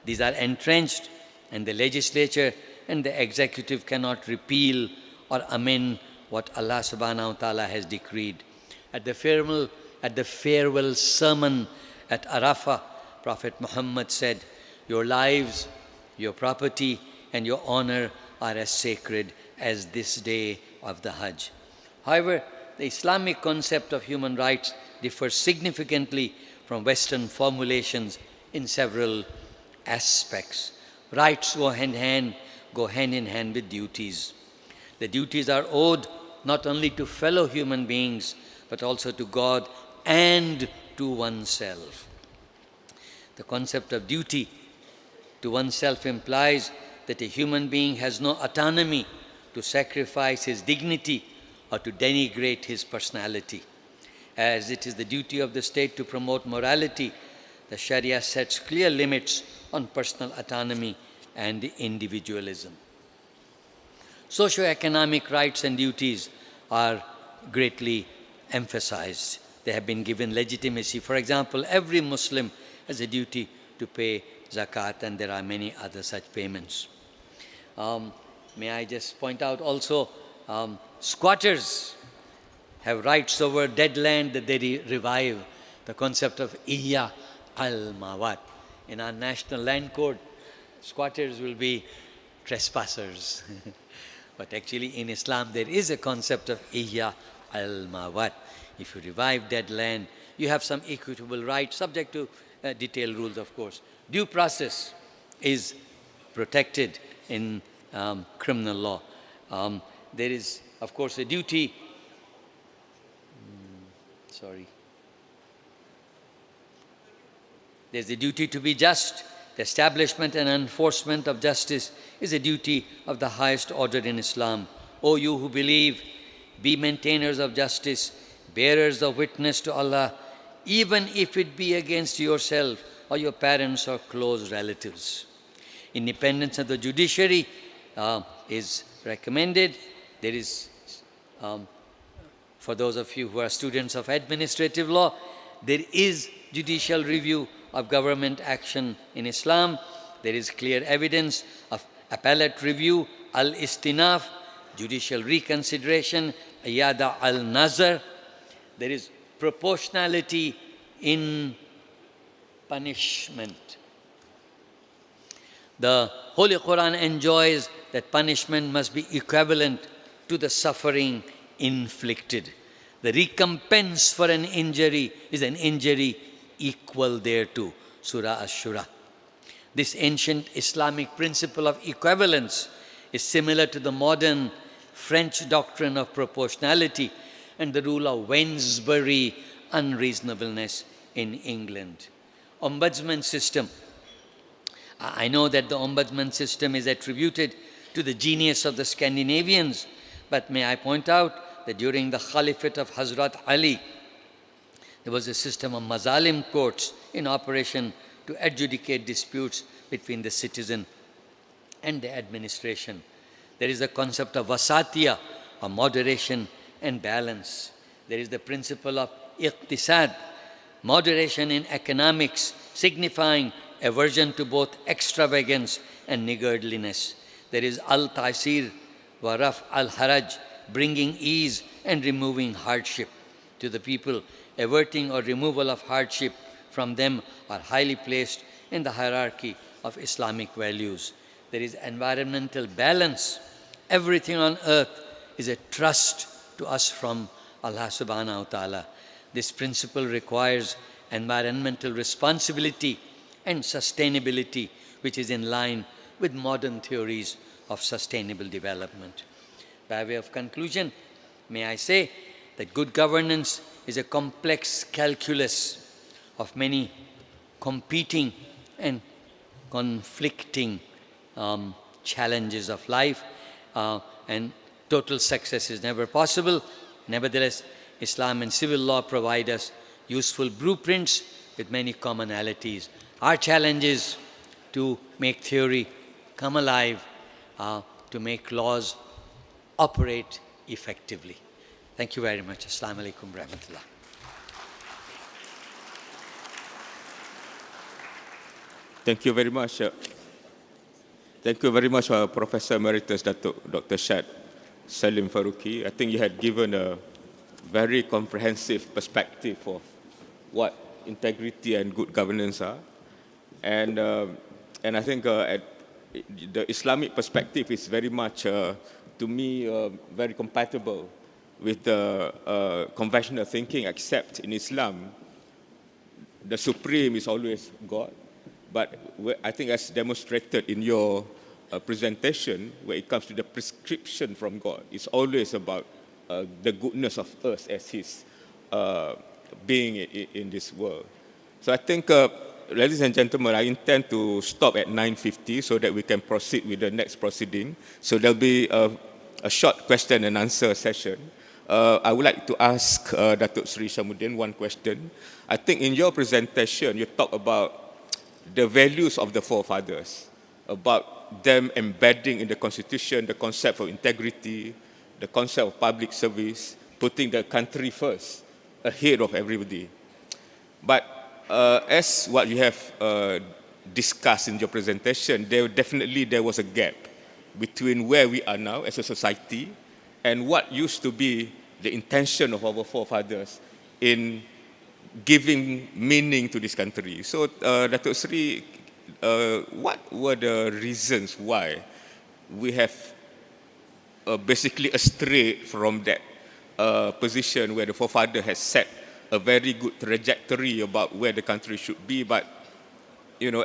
S5: These are entrenched, and the legislature and the executive cannot repeal or amend what Allah subhanahu wa ta'ala has decreed. At the farewell sermon at Arafah, Prophet Muhammad said, your lives, your property, and your honor are as sacred as this day of the Hajj. However, the Islamic concept of human rights differs significantly from Western formulations in several aspects. Rights go hand in hand with duties. The duties are owed not only to fellow human beings, but also to God and to oneself. The concept of duty to oneself implies that a human being has no autonomy to sacrifice his dignity or to denigrate his personality. As it is the duty of the state to promote morality, the Sharia sets clear limits on personal autonomy and individualism. Socio-economic rights and duties are greatly emphasized. They have been given legitimacy. For example, every Muslim has a duty to pay zakat, and there are many other such payments. May I just point out also, squatters have rights over dead land that they revive. The concept of ihya al-mawat. In our national land code, squatters will be trespassers. But actually in Islam there is a concept of ihya al-mawat. If you revive dead land, you have some equitable rights, subject to detailed rules, of course. Due process is protected in criminal law. There is, of course, a duty. There's a duty to be just. The establishment and enforcement of justice is a duty of the highest order in Islam. O you who believe, be maintainers of justice, bearers of witness to Allah, even if it be against yourself or your parents or close relatives. Independence of the judiciary is recommended. There is, for those of you who are students of administrative law, there is judicial review of government action in Islam. There is clear evidence of appellate review, al-istinaf, judicial reconsideration, iyada al-nazar. There is proportionality in punishment. The Holy Quran enjoins that punishment must be equivalent to the suffering inflicted. The recompense for an injury is an injury equal thereto. Surah Ash-Shura. This ancient Islamic principle of equivalence is similar to the modern French doctrine of proportionality and the rule of Wednesbury unreasonableness in England. Ombudsman system. I know that the ombudsman system is attributed to the genius of the Scandinavians, but may I point out that during the Caliphate of Hazrat Ali, there was a system of mazalim courts in operation to adjudicate disputes between the citizen and the administration. There is the concept of wasatiya, or moderation and balance. There is the principle of iqtisad, moderation in economics, signifying aversion to both extravagance and niggardliness. There is al-taisir wa raf al-haraj, bringing ease and removing hardship to the people. Averting or removal of hardship from them are highly placed in the hierarchy of Islamic values. There is environmental balance. Everything on earth is a trust to us from Allah subhanahu wa ta'ala. This principle requires environmental responsibility and sustainability, which is in line with modern theories of sustainable development. By way of conclusion, may I say that good governance is a complex calculus of many competing and conflicting challenges of life, and total success is never possible. Nevertheless, Islam and civil law provide us useful blueprints with many commonalities. Our challenge is to make theory come alive, to make laws operate effectively. Thank you very much. Assalamu alaikum warahmatullah.
S3: Thank you very much. Thank you very much, Professor Emeritus Dr. Shad Salim Faruqi. I think you had given a very comprehensive perspective of what integrity and good governance are. And I think the Islamic perspective is very much, to me, very compatible with the conventional thinking, except in Islam, the supreme is always God. But I think as demonstrated in your presentation, when it comes to the prescription from God, it's always about the goodness of us as His being in this world. So I think, ladies and gentlemen, I intend to stop at 9:50 so that we can proceed with the next proceeding. So there'll be a short question and answer session. I would like to ask Datuk Sri Syamuddin one question. I think in your presentation, you talk about the values of the forefathers, about them embedding in the Constitution the concept of integrity, the concept of public service, putting the country first, ahead of everybody. But as what you have discussed in your presentation, there was a gap between where we are now as a society and what used to be the intention of our forefathers in giving meaning to this country. So, Datuk Sri, what were the reasons why we have basically astray from that position where the forefather has set a very good trajectory about where the country should be, but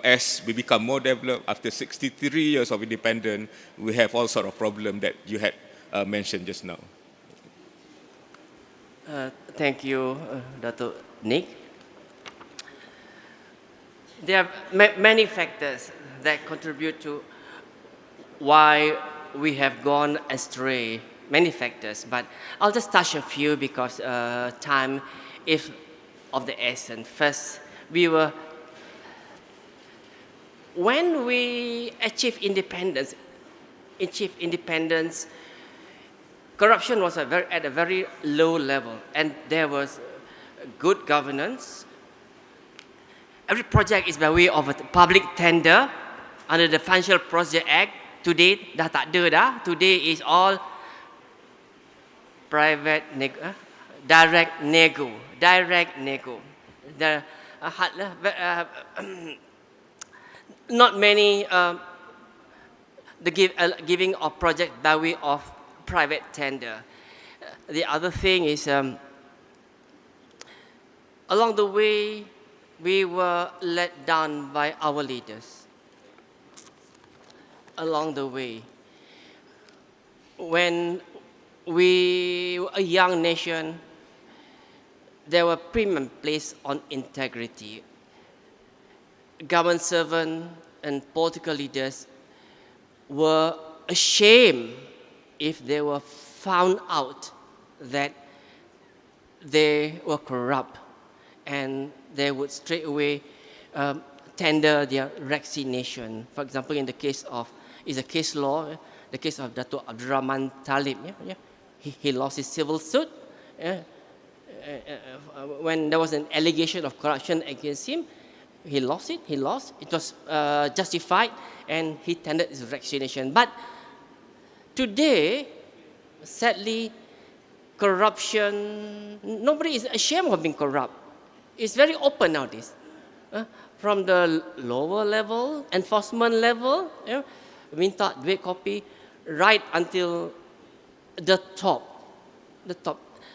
S3: as we become more developed, after 63 years of independence, we have all sort of problems that you had mentioned just now.
S4: Thank you, Dato' Nick. There are many factors that contribute to why we have gone astray, many factors, but I'll just touch a few because time is of the essence. First, when we achieved independence, corruption was at a very low level, and there was good governance. Every project is by way of a public tender under the Financial Project Act. Today dah tak ada dah. Today is all direct nego. Not many the giving of project by way of private tender. The other thing is along the way we were let down by our leaders. Along the way, when we were a young nation, there were premium placed on integrity. Government servants and political leaders were ashamed if they were found out that they were corrupt, and they would straight away tender their resignation. For example, in the case of, is a case law, the case of Dato' Abdul Rahman Talib. He lost his civil suit when there was an allegation of corruption against him. He lost it. It was justified, and he tendered his resignation. But today, sadly, corruption, nobody is ashamed of being corrupt. It's very open nowadays. From the lower level, enforcement level, minta duit kopi, right until the top.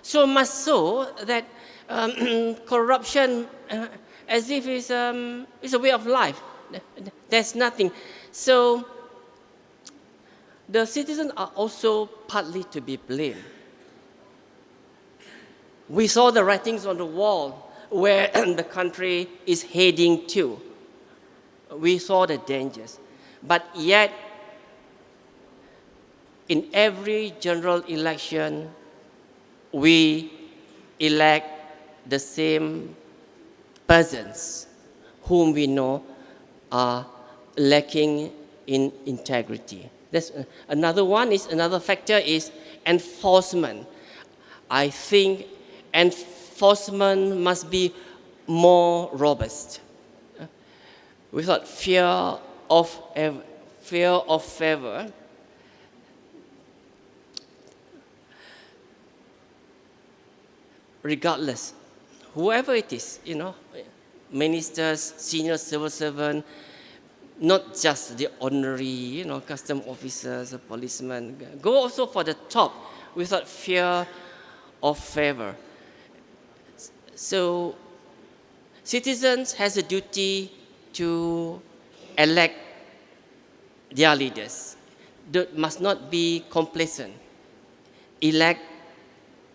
S4: So much so that corruption, as if it's a way of life. There's nothing. So the citizens are also partly to be blamed. We saw the writings on the wall where the country is heading to. We saw the dangers. But yet, in every general election, we elect the same persons whom we know are lacking in integrity. That's another factor is enforcement. I think enforcement must be more robust. Without fear of favor, regardless, whoever it is, ministers, senior civil servant, not just the ordinary, custom officers, policemen, go also for the top without fear of favor. So citizens has a duty to elect their leaders. They must not be complacent. Elect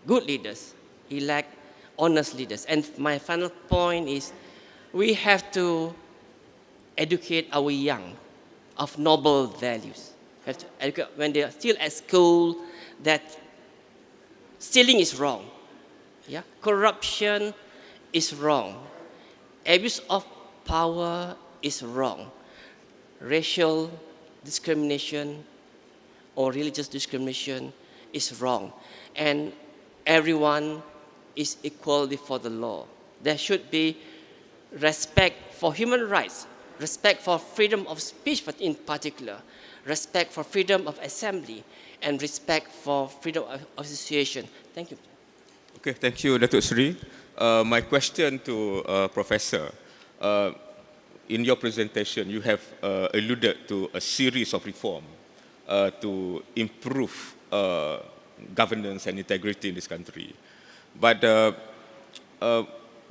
S4: good leaders, elect honest leaders. And my final point is we have to educate our young of noble values. Have to educate when they are still at school that stealing is wrong. Yeah? Corruption is wrong. Abuse of power is wrong. Racial discrimination or religious discrimination is wrong. And everyone is equal before the law. There should be respect for human rights, respect for freedom of speech in particular, respect for freedom of assembly, and respect for freedom of association. Thank you.
S3: Okay, thank you, Datuk Sri. My question to Professor, in your presentation, you have alluded to a series of reform to improve governance and integrity in this country. But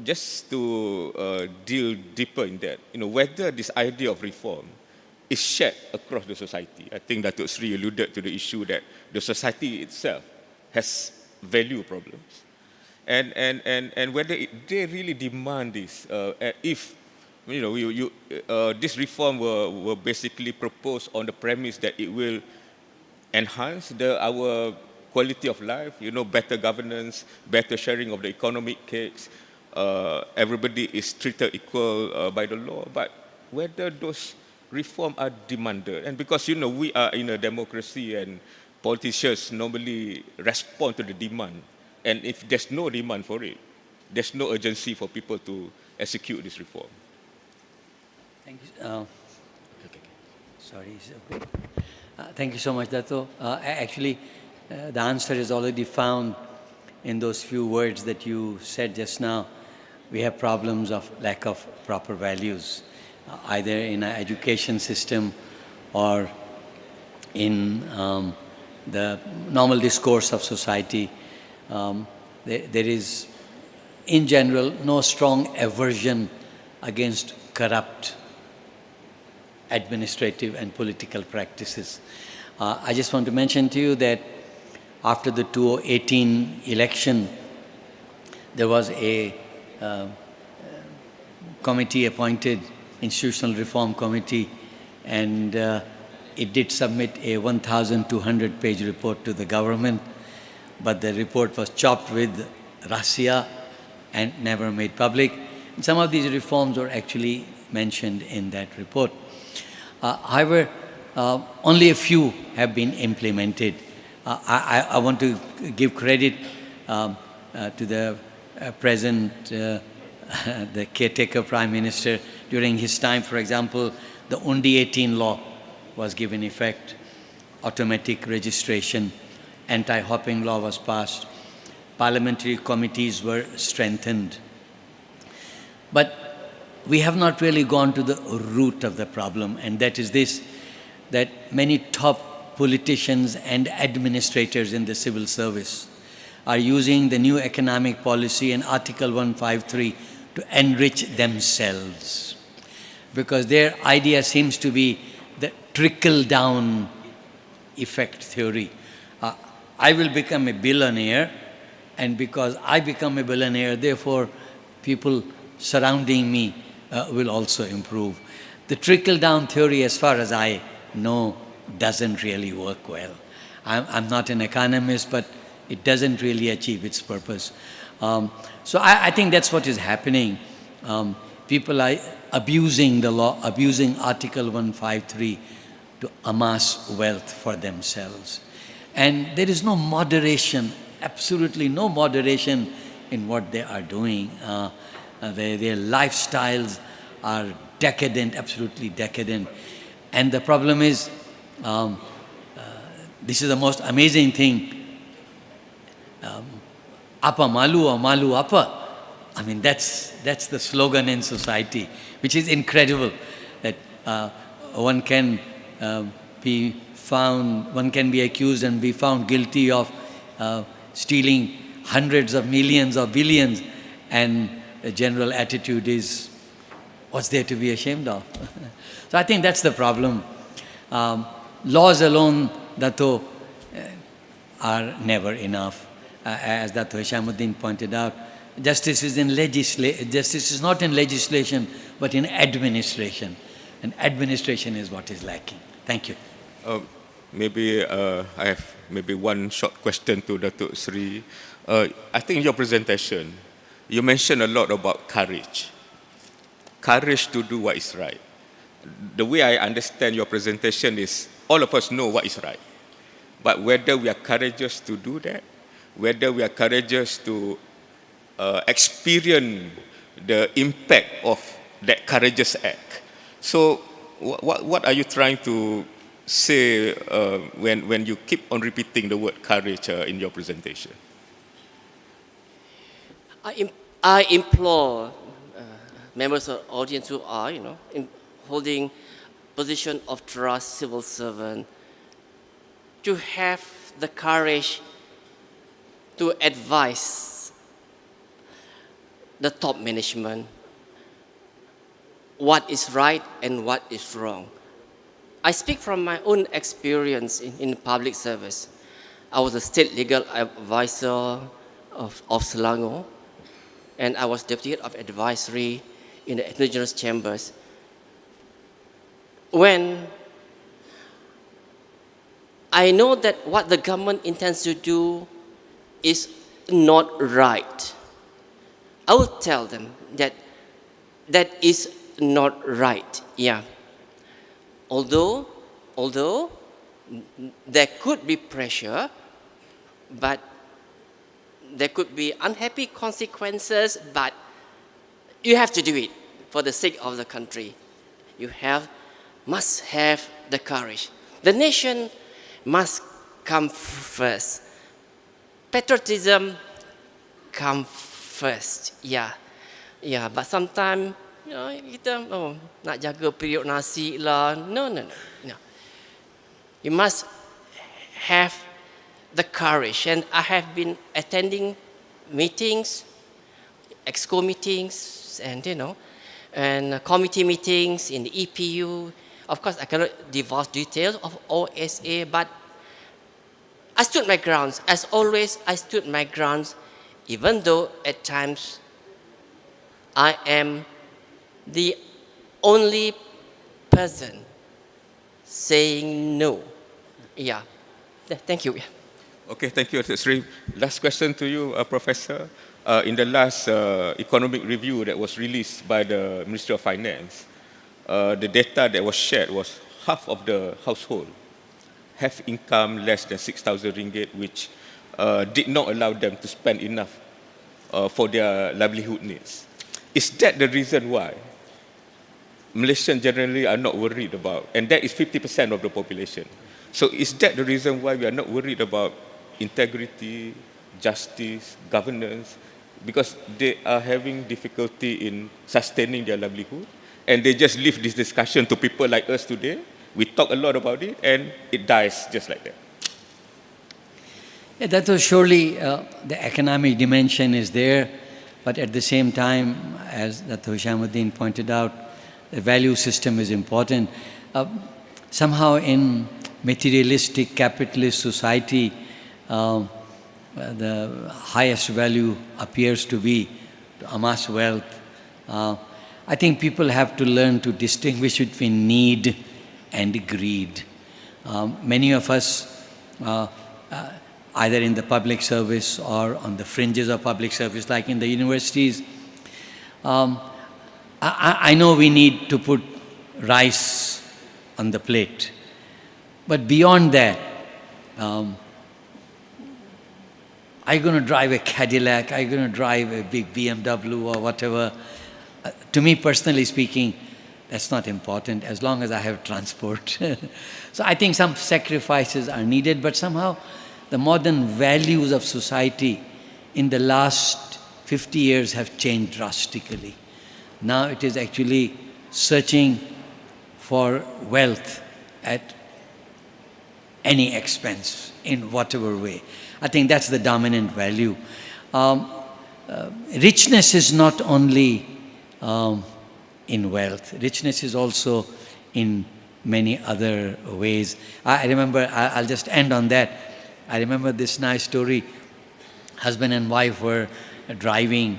S3: just to deal deeper in that, whether this idea of reform is shared across the society. I think Datuk Sri alluded to the issue that the society itself has value problems. And whether they really demand this, if this reform were basically proposed on the premise that it will enhance our quality of life, better governance, better sharing of the economic cakes, everybody is treated equal by the law, but whether those reforms are demanded, and because we are in a democracy and politicians normally respond to the demand. And if there's no demand for it, there's no urgency for people to execute this reform.
S5: Thank you. Sorry. Thank you so much, Dato. Actually, the answer is already found in those few words that you said just now. We have problems of lack of proper values, either in our education system or in the normal discourse of society. There is, in general, no strong aversion against corrupt administrative and political practices. I just want to mention to you that after the 2018 election, there was a committee appointed, Institutional Reform Committee, and it did submit a 1,200-page report to the government, but the report was chopped with razzia and never made public. And some of these reforms were actually mentioned in that report. However, only a few have been implemented. I want to give credit to the present, the caretaker Prime Minister. During his time, for example, the Undi 18 law was given effect, automatic registration, anti-hopping law was passed, parliamentary committees were strengthened. But we have not really gone to the root of the problem, and that is this, that many top politicians and administrators in the civil service are using the new economic policy and Article 153 to enrich themselves. Because their idea seems to be the trickle-down effect theory. I will become a billionaire, and because I become a billionaire, therefore people surrounding me will also improve. The trickle-down theory, as far as I know, doesn't really work well. I'm not an economist, but it doesn't really achieve its purpose. So I think that's what is happening. People are abusing the law, abusing Article 153 to amass wealth for themselves. And there is no moderation, absolutely no moderation in what they are doing. Their lifestyles are decadent, absolutely decadent. And the problem is, this is the most amazing thing, apa malu or malu apa. I mean, that's the slogan in society, which is incredible, that one can be accused and be found guilty of stealing hundreds of millions or billions, and the general attitude is, what's there to be ashamed of? So I think that's the problem. Laws alone, Dato, are never enough. As Dato Hishamuddin pointed out, justice is not in legislation, but in administration. And administration is what is lacking. Thank you.
S3: Maybe I have one short question to Datuk Sri. I think in your presentation, you mentioned a lot about courage. Courage to do what is right. The way I understand your presentation is, all of us know what is right. But whether we are courageous to do that, whether we are courageous to experience the impact of that courageous act. So what are you trying to say when you keep on repeating the word courage in your presentation?
S4: I implore members of the audience who are, holding position of trust, civil servant, to have the courage to advise the top management what is right and what is wrong. I speak from my own experience in public service. I was a state legal advisor of Selangor, and I was deputy head of advisory in the Attorney General's chambers. When I know that what the government intends to do is not right, I will tell them that that is not right. Yeah. Although there could be pressure, but there could be unhappy consequences, but you have to do it for the sake of the country. You must have the courage. The nation must come first. Patriotism come first. Yeah. But sometimes, kita nak jaga periuk nasi lah. No. You must have the courage. And I have been attending meetings, EXCO meetings, and and committee meetings in the EPU. Of course, I cannot divulge details of OSA, but I stood my grounds. As always, I stood my grounds, even though at times I am the only person saying no. Yeah. Thank you.
S3: Okay, thank you, Datuk Sri. Last question to you, Professor. In the last economic review that was released by the Ministry of Finance, the data that was shared was half of the household have income less than 6,000 ringgit, which did not allow them to spend enough for their livelihood needs. Is that the reason why Malaysians generally are not worried about, and that is 50% of the population. So is that the reason why we are not worried about integrity, justice, governance? Because they are having difficulty in sustaining their livelihood, and they just leave this discussion to people like us today. We talk a lot about it, and it dies just like that.
S5: Yeah, that was surely the economic dimension is there, but at the same time, as Dr. Hishamuddin pointed out, the value system is important. Somehow in materialistic capitalist society, the highest value appears to be to amass wealth. I think people have to learn to distinguish between need and greed. Many of us, either in the public service or on the fringes of public service, like in the universities, I know we need to put rice on the plate. But beyond that, are you going to drive a Cadillac? Are you going to drive a big BMW or whatever? To me, personally speaking, that's not important as long as I have transport. So I think some sacrifices are needed, but somehow the modern values of society in the last 50 years have changed drastically. Now it is actually searching for wealth at any expense, in whatever way. I think that's the dominant value. Richness is not only in wealth. Richness is also in many other ways. I remember, I'll just end on that. I remember this nice story. Husband and wife were driving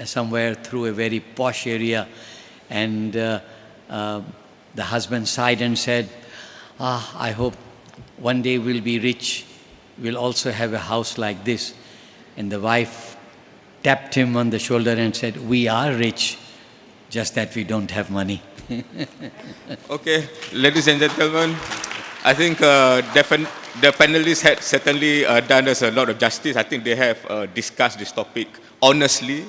S5: somewhere through a very posh area, and the husband sighed and said, I hope one day we'll be rich. We'll also have a house like this. And the wife tapped him on the shoulder and said, we are rich, just that we don't have money.
S3: Okay, ladies and gentlemen, I think the panelists had certainly done us a lot of justice. I think they have discussed this topic honestly,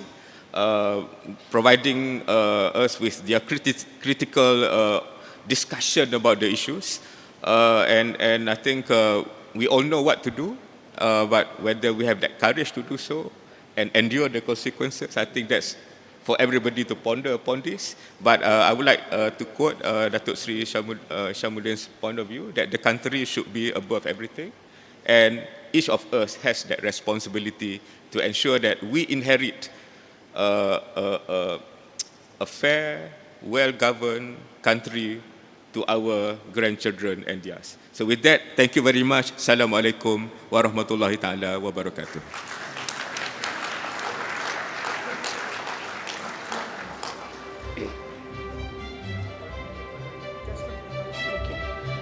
S3: providing us with their critical discussion about the issues. And I think we all know what to do, but whether we have that courage to do so and endure the consequences, I think that's for everybody to ponder upon this. But I would like to quote Datuk Sri Hishamuddin's point of view, that the country should be above everything, and each of us has that responsibility to ensure that we inherit a fair, well-governed country to our grandchildren and theirs. So with that, thank you very much. Assalamualaikum warahmatullahi ta'ala wabarakatuh.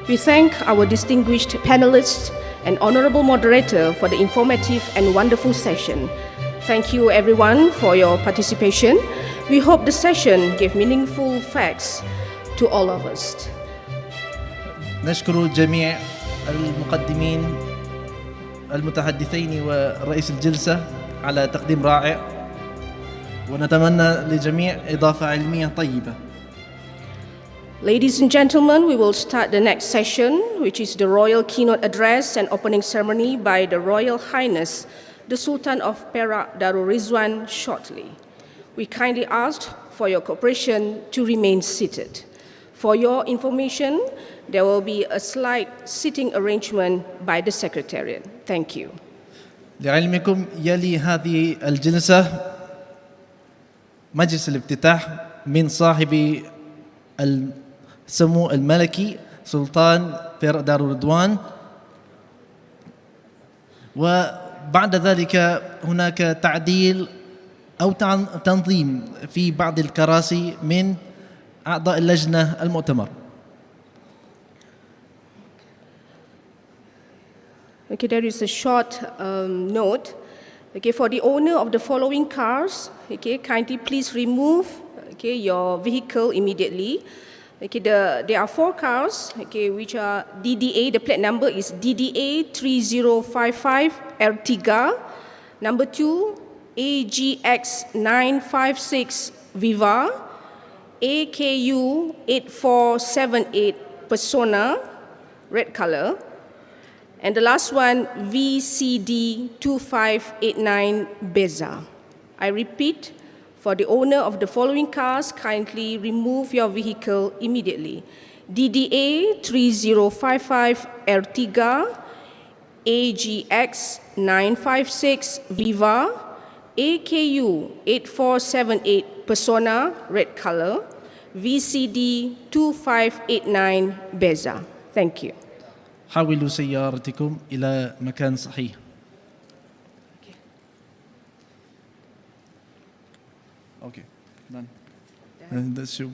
S1: We thank our distinguished panelists and honorable moderator for the informative and wonderful session. Thank you everyone for your participation. We hope the session gave meaningful facts to all of us.
S2: نشكر جميع المقدمين المتحدثين ورئيس الجلسة على تقديم رائع، ونتمنى لجميع إضافة علمية طيبة.
S1: Ladies and gentlemen, we will start the next session, which is the Royal Keynote Address and Opening Ceremony by the Royal Highness, the Sultan of Perak Darul Rizwan shortly. We kindly ask for your cooperation to remain seated. For your information, there will be a slight sitting arrangement by the Secretariat. Thank you.
S2: لعلمكم يلي هذه الجلسة مجلس الافتتاح من صاحب السمو الملكي سلطان بيرق دار الرضوان، وبعد ذلك هناك تعديل أو تنظيم في بعض الكراسي من أعضاء اللجنة المؤتمر.
S1: Okay, there is a short note. Okay, for the owner of the following cars, okay, kindly please remove your vehicle immediately. Okay, there are 4 cars, okay, which are DDA. The plate number is DDA 3055 Ertiga. Number 2, AGX 956 Viva. AKU 8478 Persona, red color. And the last one, VCD 2589 Beza. I repeat, for the owner of the following cars, kindly remove your vehicle immediately. DDA 3055 Ertiga, AGX 956 Viva, AKU 8478 Persona, red color, VCD 2589 Beza. Thank you.
S2: حاولوا سيارتكم إلى مكان صحيح. Okay, done. That's you.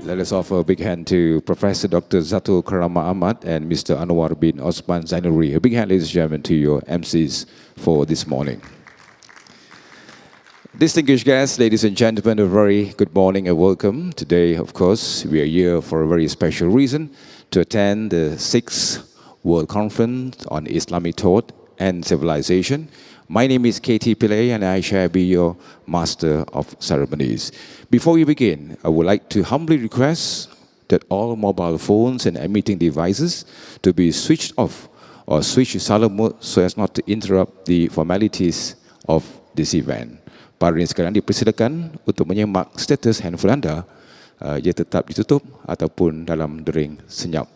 S6: Let us offer a big hand to Professor Dr. Zato Karama Ahmad and Mr. Anwar bin Osman Zainuri. A big hand, ladies and gentlemen, to your MCs for this morning. Distinguished guests, ladies and gentlemen, a very good morning and welcome. Today, of course, we are here for a very special reason, to attend the 6th World Conference on Islamic Thought and Civilization. My name is KT Pillay and I shall be your Master of Ceremonies. Before we begin, I would like to humbly request that all mobile phones and emitting devices to be switched off or switched to silent mode so as not to interrupt the formalities of this event. Para sekalian dipersilakan untuk menyemak status handphone anda, ia tetap ditutup ataupun dalam dering senyap.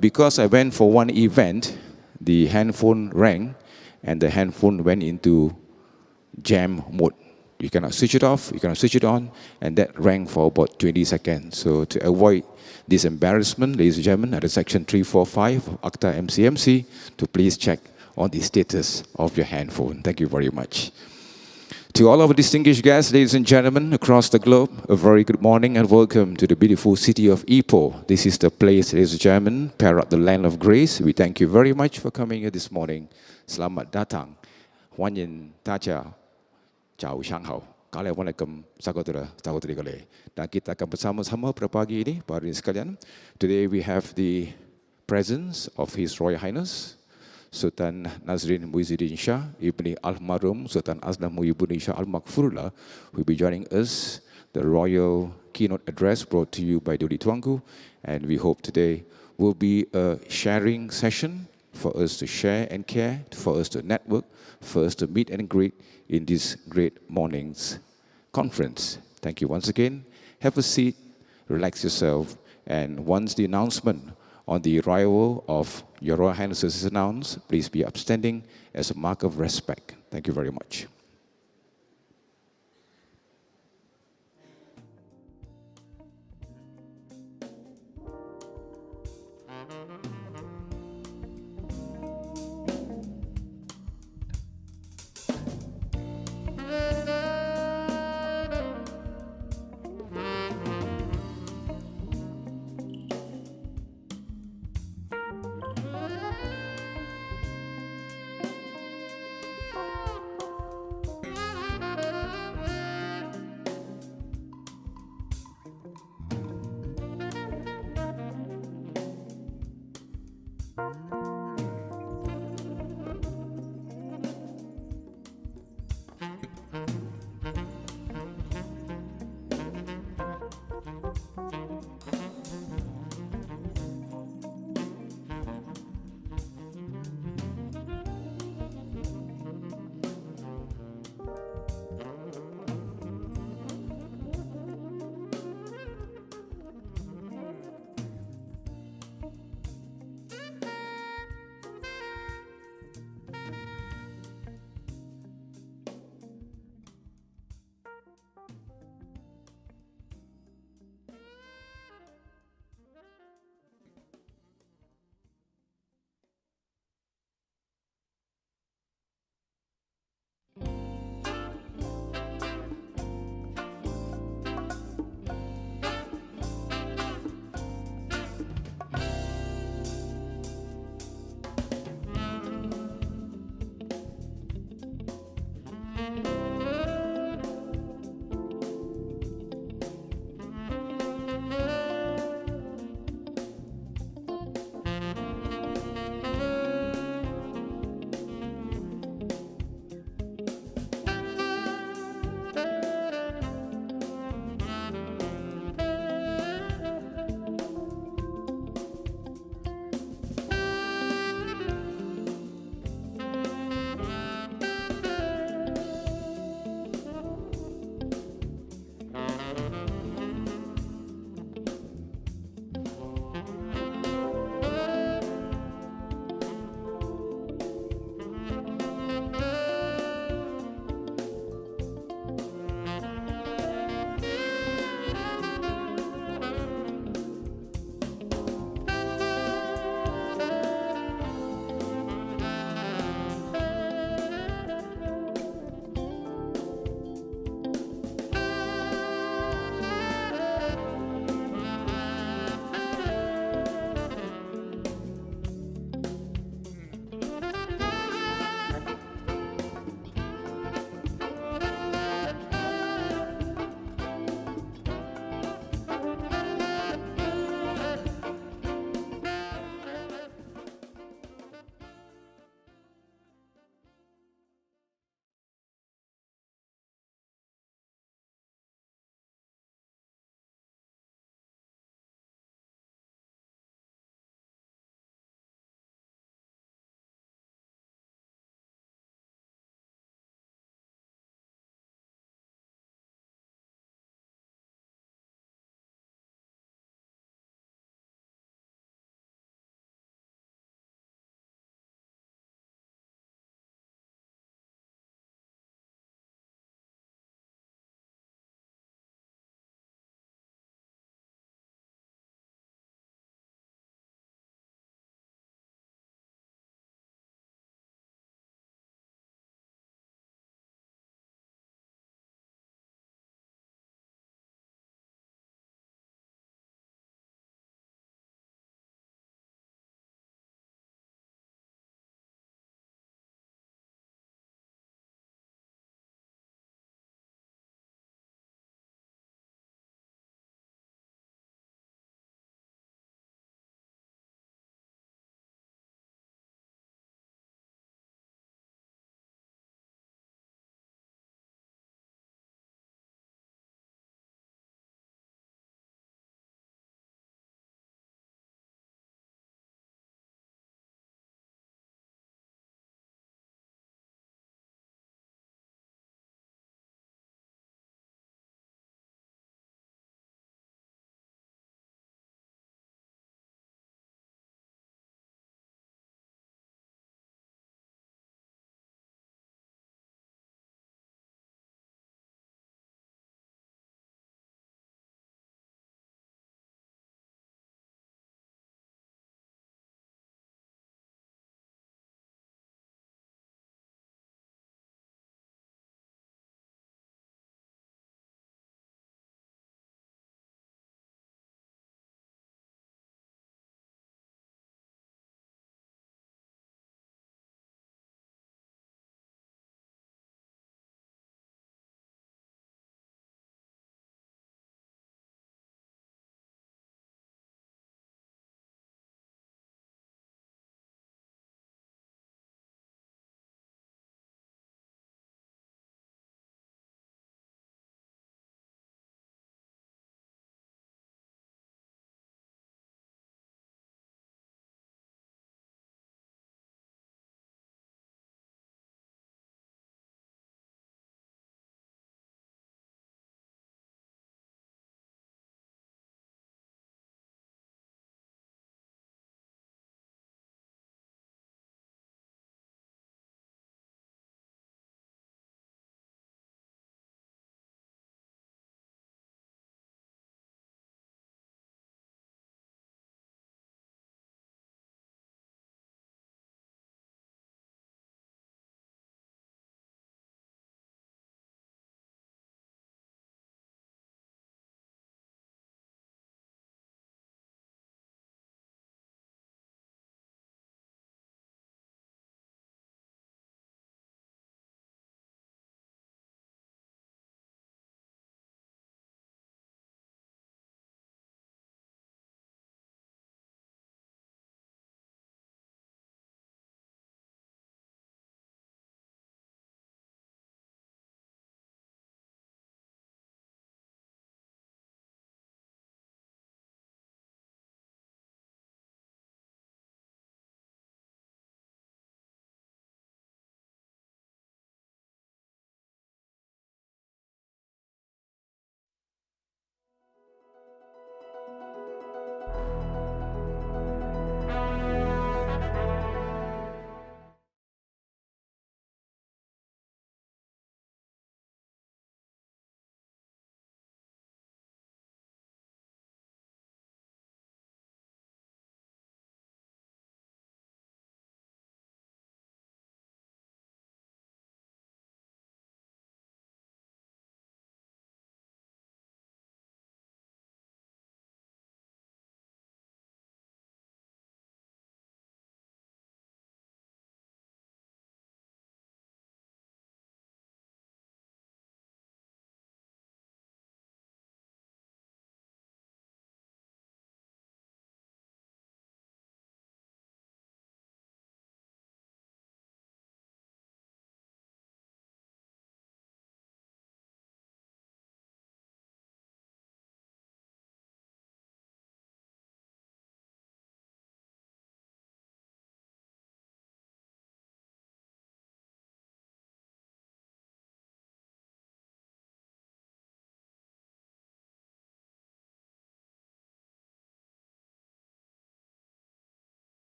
S6: Because I went for one event, the handphone rang and the handphone went into jam mode. You cannot switch it off, you cannot switch it on, and that rang for about 20 seconds. So to avoid this embarrassment, ladies and gentlemen, under section 345 of ACTA MCMC, to please check on the status of your handphone. Thank you very much. To all of our distinguished guests, ladies and gentlemen, across the globe, a very good morning and welcome to the beautiful city of Ipoh. This is the place, ladies and gentlemen, Perak, the land of grace. We thank you very much for coming here this morning. Selamat datang, 欢迎大家，早上好, Assalamualaikum saudara-saudari kalian. Dan kita akan bersama-sama pada pagi ini, para sekalian. Today we have the presence of His Royal Highness Sultan Nazrin Muhyiddin Shah Ibni Almarhum Sultan Azlam Muhyiddin Shah Al-Maghfurullah, who will be joining us, the royal keynote address brought to you by Duli Tuanku. And we hope today will be a sharing session for us to share and care, for us to network, for us to meet and greet in this great morning's conference. Thank you once again. Have a seat, relax yourself, and once the announcement on the arrival of Your Royal Highnesses is announced, please be upstanding as a mark of respect. Thank you very much.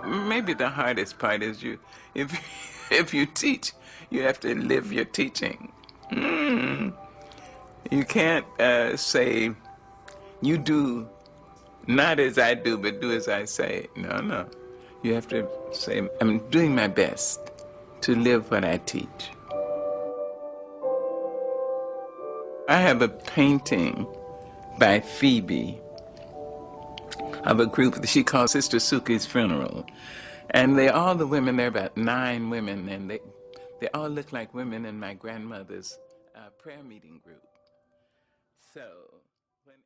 S7: maybe the hardest part is if if you teach, you have to live your teaching. You can't say you do not as I do, but do as I say. No. You have to say, I'm doing my best to live what I teach. I have a painting by Phoebe of a group that she calls Sister Suki's Funeral. And all the women, there are about 9 women, and they all look like women in my grandmother's prayer meeting group. So whenever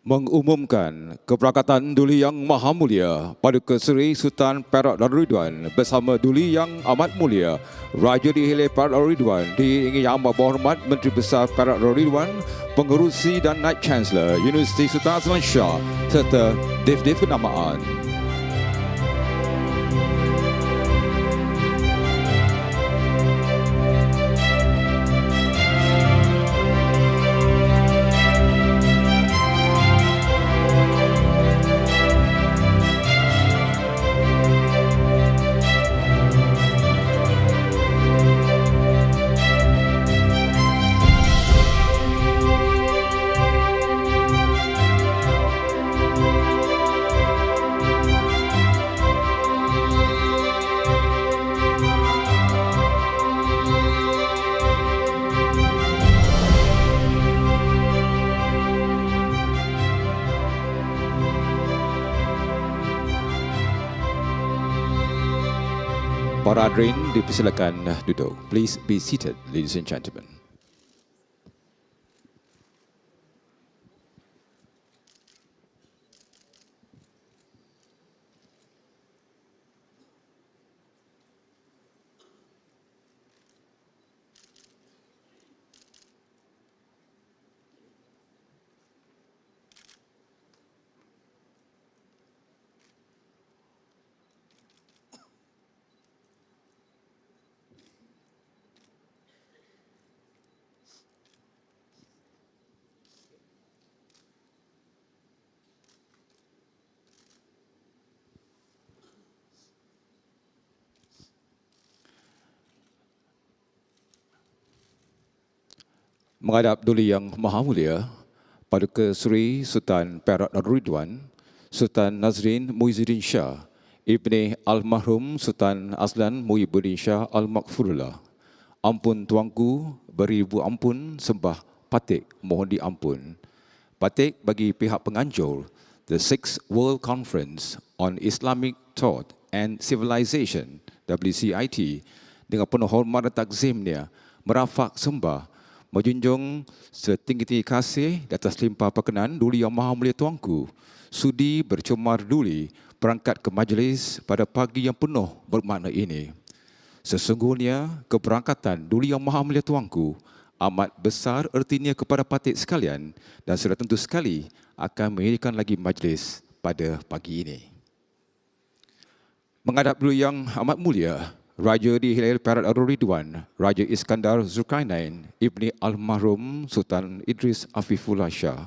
S6: mengumumkan keberangkatan Duli Yang Maha Mulia Paduka Seri Sultan Perak Darul Ridwan bersama Duli Yang Amat Mulia Raja Dihilir Perak Darul Ridwan diiringi Yang Amat Berhormat Menteri Besar Perak Darul Ridwan, Pengerusi dan Naib Chancellor Universiti Sultan Azlan Shah serta Dev-Dev kenamaan. Para hadirin dipersilakan duduk. Please be seated, ladies and gentlemen. Menghadap Duli Yang Maha Mulia Paduka Seri Sultan Perak Darul Ridwan, Sultan Nazrin Muhyiddin Shah, Ibni Almarhum Sultan Azlan Muhyiddin Shah Al-Maghfurullah. Ampun tuanku, beribu ampun, sembah patik mohon diampun. Patik bagi pihak penganjur, the 6th World Conference on Islamic Thought and Civilization, WCIT, dengan penuh hormat dan takzimnya, merafak sembah menjunjung setinggi-tinggi kasih di atas limpah perkenan Duli Yang Maha Mulia Tuanku, sudi bercemar Duli berangkat ke majlis pada pagi yang penuh bermakna ini. Sesungguhnya keberangkatan Duli Yang Maha Mulia Tuanku amat besar ertinya kepada patik sekalian dan sudah tentu sekali akan menghidupkan lagi majlis pada pagi ini. Menghadap Duli Yang Amat Mulia Raja Dihilir Perak Darul Ridwan, Raja Iskandar Zulkarnain, Ibni Almarhum Sultan Idris Afifullah Shah.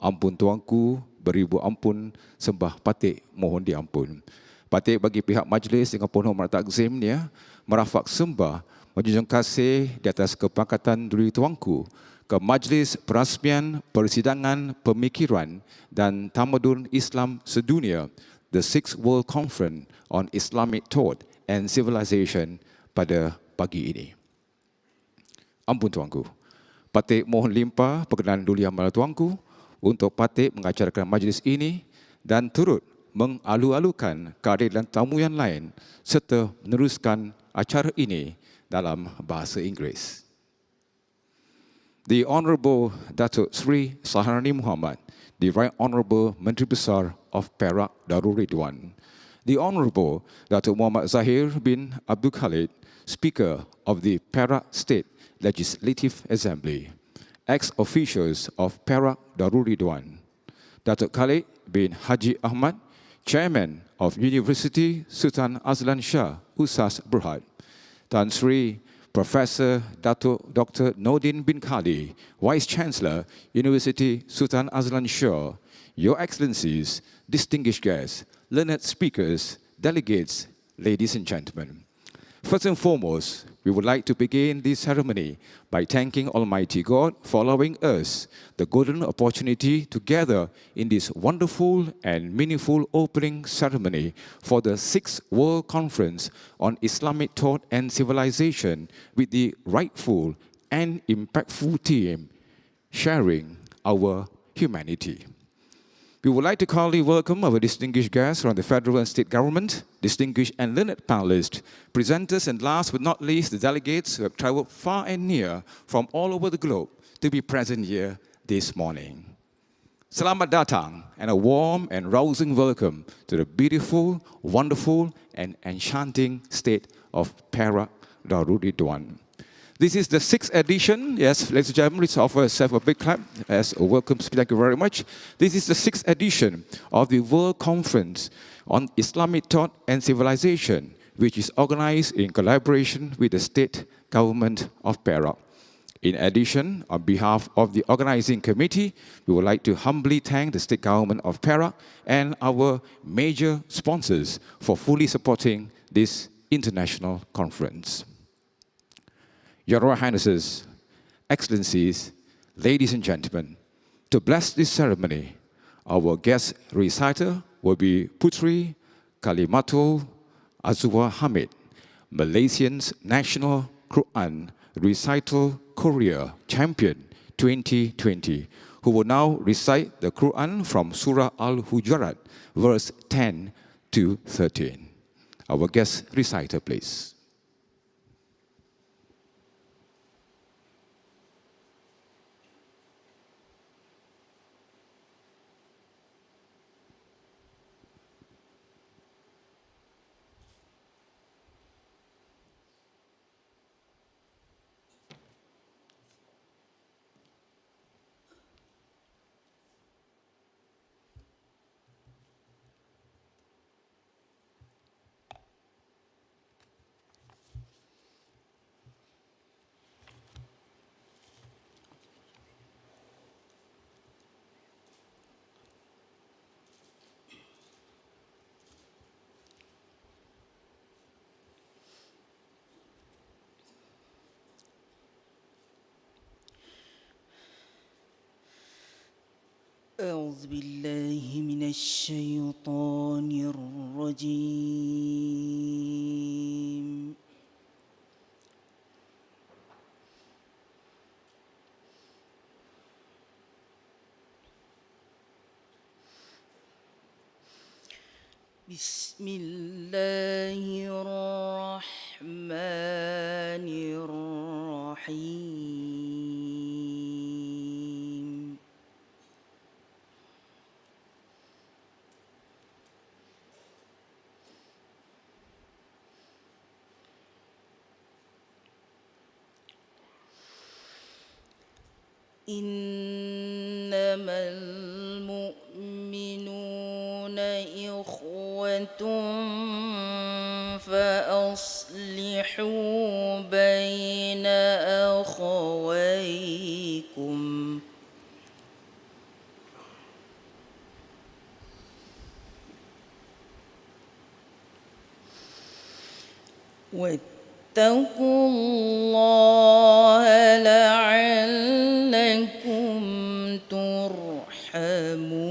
S6: Ampun tuanku, beribu ampun, sembah patik mohon diampun. Patik bagi pihak majlis dengan penuh hormat takzimnya, merafak sembah menjunjung kasih di atas kepangkatan Duli Tuanku ke Majlis Perasmian Persidangan Pemikiran dan Tamadun Islam Sedunia, the 6th World Conference on Islamic Thought and Civilization pada pagi ini. Ampun tuanku, patik mohon limpah perkenan Duli Yang Maha Tuanku untuk patik mengacarkan majlis ini dan turut mengalu-alukan kehadiran tamu yang lain serta meneruskan acara ini dalam bahasa Inggeris. The Honourable Datuk Seri Saharani Muhammad, the Right Honourable Menteri Besar of Perak Darul Ridwan, the Honourable Datuk Muhammad Zahir bin Abdul Khalid, Speaker of the Perak State Legislative Assembly, ex-officials of Perak Darul Ridwan, Datuk Khalid bin Haji Ahmad, Chairman of University Sultan Azlan Shah, Ustaz Berhad, Tan Sri Professor Datuk Dr. Nordin bin Kadi, Vice Chancellor, University Sultan Azlan Shah, Your Excellencies, distinguished guests, learned speakers, delegates, ladies and gentlemen. First and foremost, we would like to begin this ceremony by thanking Almighty God for allowing us the golden opportunity to gather in this wonderful and meaningful opening ceremony for the 6th World Conference on Islamic Thought and Civilization with the rightful and impactful theme, Sharing Our Humanity. We would like to cordially welcome our distinguished guests from the federal and state government, distinguished and learned panelists, presenters, and last but not least, the delegates who have traveled far and near from all over the globe to be present here this morning. Selamat datang and a warm and rousing welcome to the beautiful, wonderful and enchanting state of Perak, Darul Ridwan. This is the 6th edition. Yes, ladies and gentlemen, let's offer ourselves a big clap as a welcome speech. Thank you very much. This is the 6th edition of the World Conference on Islamic Thought and Civilization, which is organized in collaboration with the State Government of Perak. In addition, on behalf of the organizing committee, we would like to humbly thank the State Government of Perak and our major sponsors for fully supporting this international conference. Your Royal Highnesses, Excellencies, ladies and gentlemen, to bless this ceremony, our guest reciter will be Putri Kalimatul Azwa Hamid, Malaysian's National Quran Recital Korea Champion 2020, who will now recite the Quran from Surah Al-Hujurat, verse 10 to 13. Our guest reciter, please.
S8: أعوذ بالله من الشيطان الرجيم بسم الله الرحمن الرحيم إنما المؤمنون إخوة فأصلحوا بين أخويكم واتقوا الله لعلكم ترحمون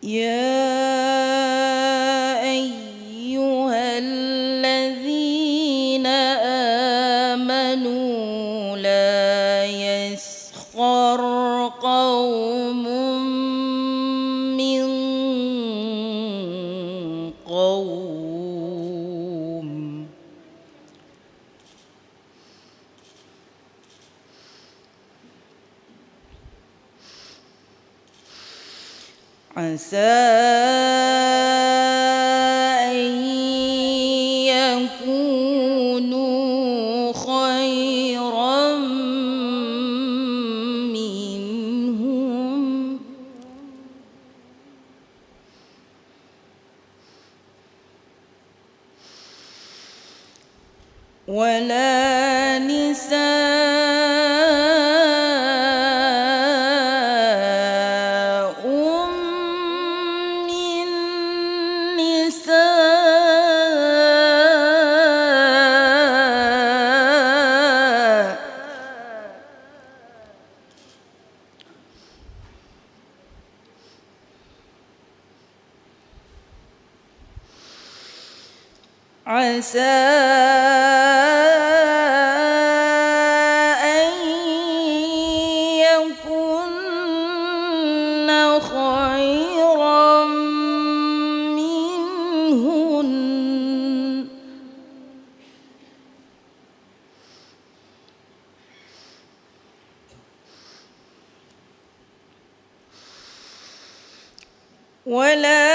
S8: يا أيها الذين آمنوا لا يسخر قوم من قوم عسى أن يكونوا خيرا منهم ولا نساء من نساء عسى أن يكن خيرا ولا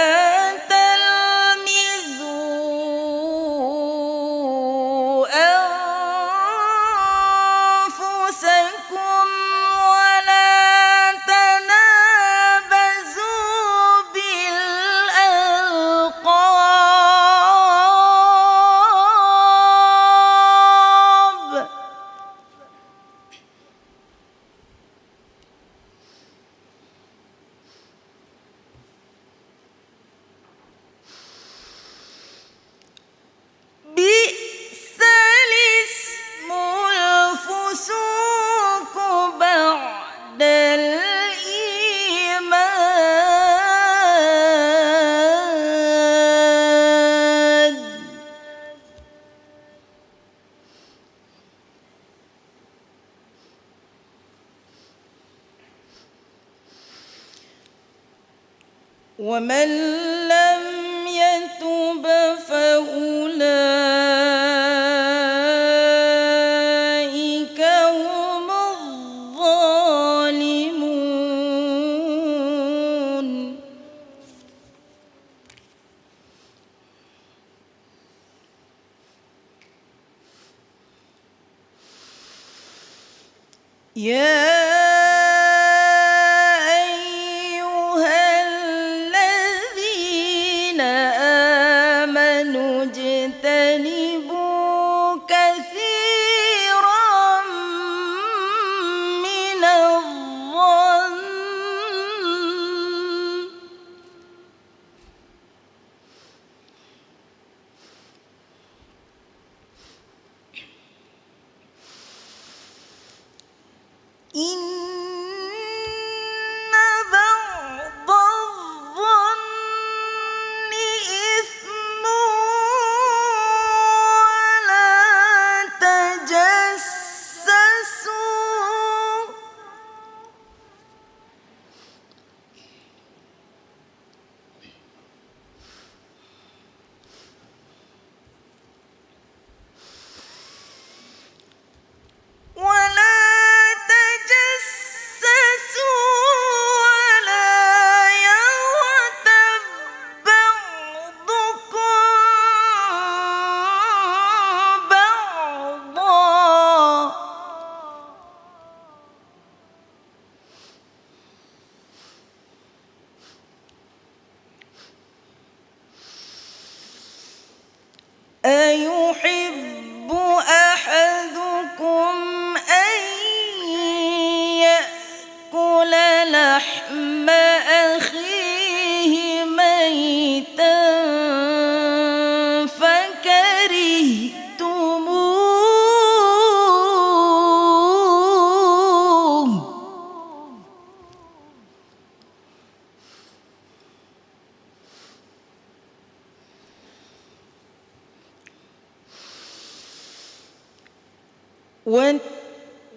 S8: تلمزوا أنفسكم ولا تنابزوا بالألقاب بئس الاسم الفسوق بعد الإيمان ومن لم يتب فأولئك هم الظالمون يا أيها الذين آمنوا اجتنبوا كثيرا من الظن إن بعض الظن إثم ولا تجسسوا ولا يغتب بعضكم بعضا أيحب أحدكم أن يأكل لحم أخيه ميتا فكرهتموه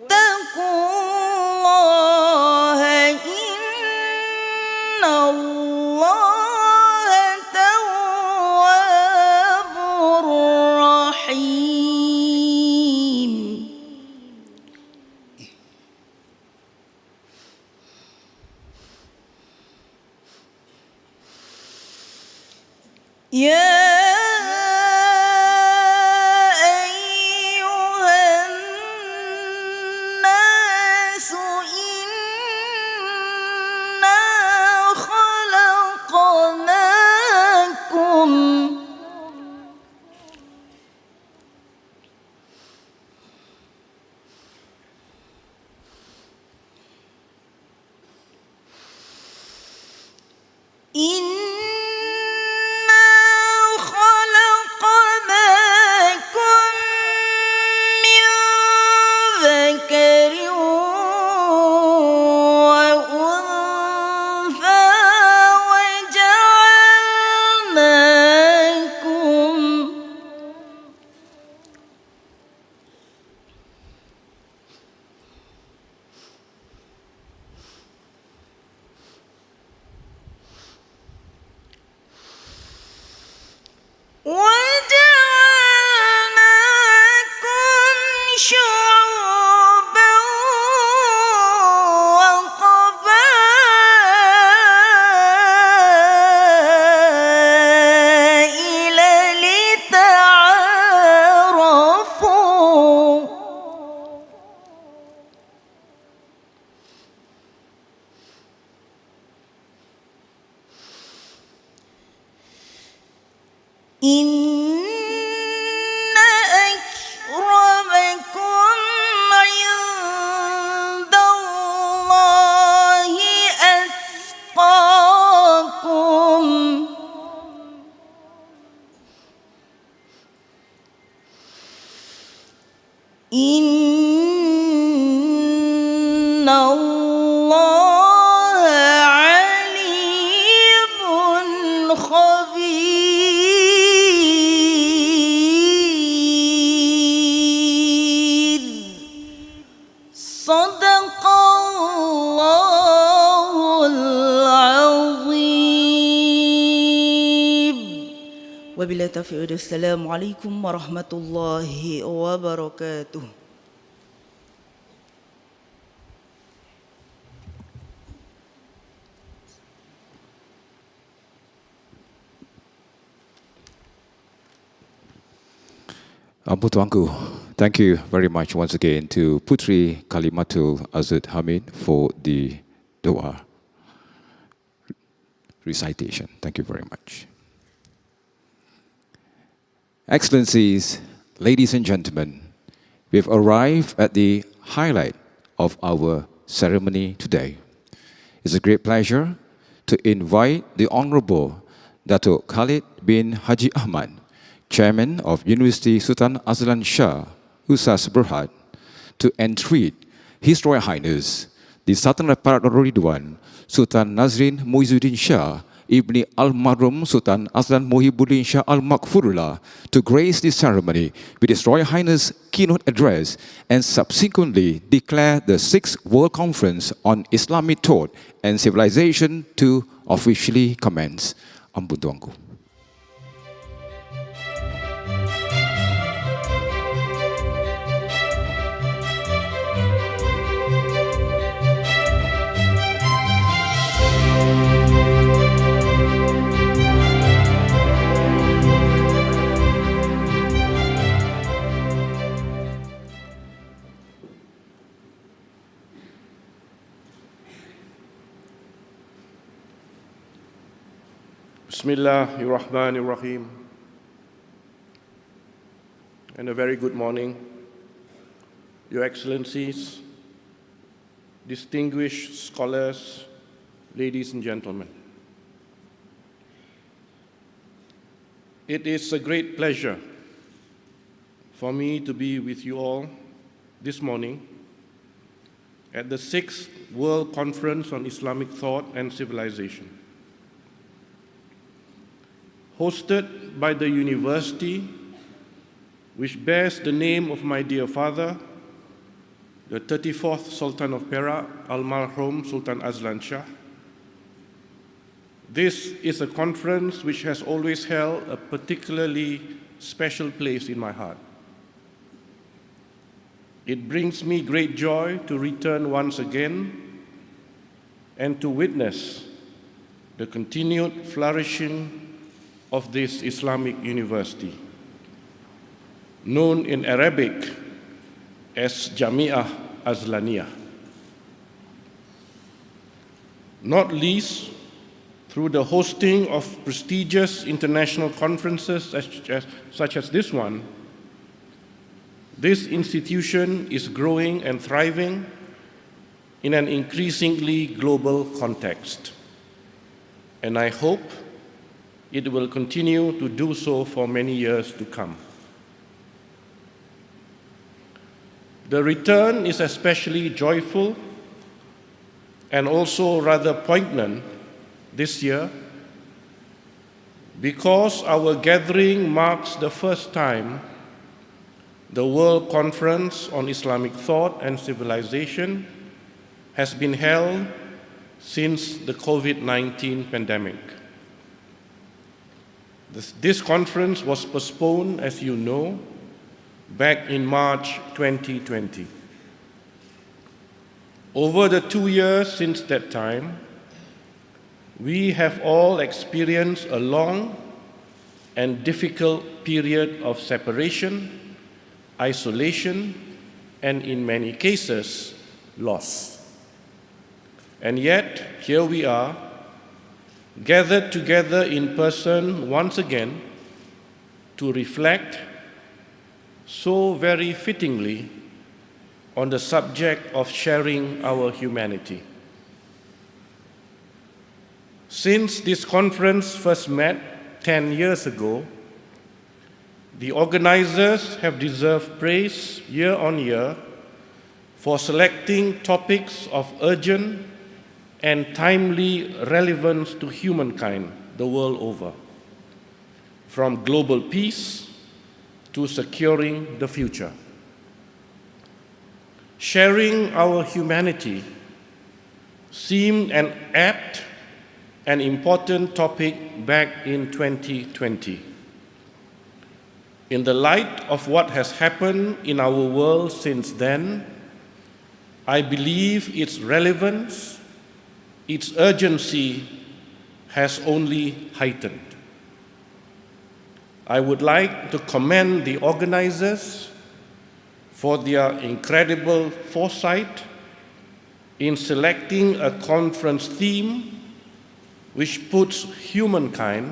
S8: واتقوا الله إن الله تواب رحيم يا أيها الناس إنا خلقناكم إنا إن أكرمكم عند الله أتقاكم إن الله عليم خبير صدق الله العظيم وبالله التوفيق السلام عليكم ورحمة الله وبركاته.
S6: Ampun Tuanku, thank you very much once again to Putri Kalimatul Azad Hamid for the Dua recitation. Thank you very much. Excellencies, ladies and gentlemen, we've arrived at the highlight of our ceremony today. It's a great pleasure to invite the Honorable Datuk Khalid bin Haji Ahmad, Chairman of University Sultan Azlan Shah, Ustaz Berhad, to entreat His Royal Highness, the Sultan Republic of Ridwan, Sultan Nazrin Muizuddin Shah, Ibni Al-Mahrum Sultan Azlan Muhibbuddin Shah Al-Maghfurullah, to grace this ceremony with His Royal Highness' keynote address and subsequently declare the 6th World Conference on Islamic Thought and Civilization to officially commence. Ampun Tuanku.
S9: Bismillahirrahmanirrahim. And a very good morning, Your Excellencies, distinguished scholars, ladies and gentlemen. It is a great pleasure for me to be with you all this morning at the 6th World Conference on Islamic Thought and Civilization, hosted by the university which bears the name of my dear father, the 34th Sultan of Perak, Al-Marhum Sultan Azlan Shah. This is a conference which has always held a particularly special place in my heart. It brings me great joy to return once again and to witness the continued flourishing of this Islamic university, known in Arabic as Jami'ah Azlaniyah. Not least through the hosting of prestigious international conferences such as this one, this institution is growing and thriving in an increasingly global context. And I hope it will continue to do so for many years to come. The return is especially joyful and also rather poignant this year because our gathering marks the first time the World Conference on Islamic Thought and Civilization has been held since the COVID-19 pandemic. This conference was postponed, as you know, back in March 2020. Over the 2 years since that time, we have all experienced a long and difficult period of separation, isolation, and in many cases, loss. And yet, here we are, gathered together in person once again to reflect so very fittingly on the subject of sharing our humanity. Since this conference first met 10 years ago, the organizers have deserved praise year on year for selecting topics of urgent and timely relevance to humankind the world over, from global peace to securing the future. Sharing our humanity seemed an apt and important topic back in 2020. In the light of what has happened in our world since then, I believe its relevance, its urgency has only heightened. I would like to commend the organizers for their incredible foresight in selecting a conference theme which puts humanity,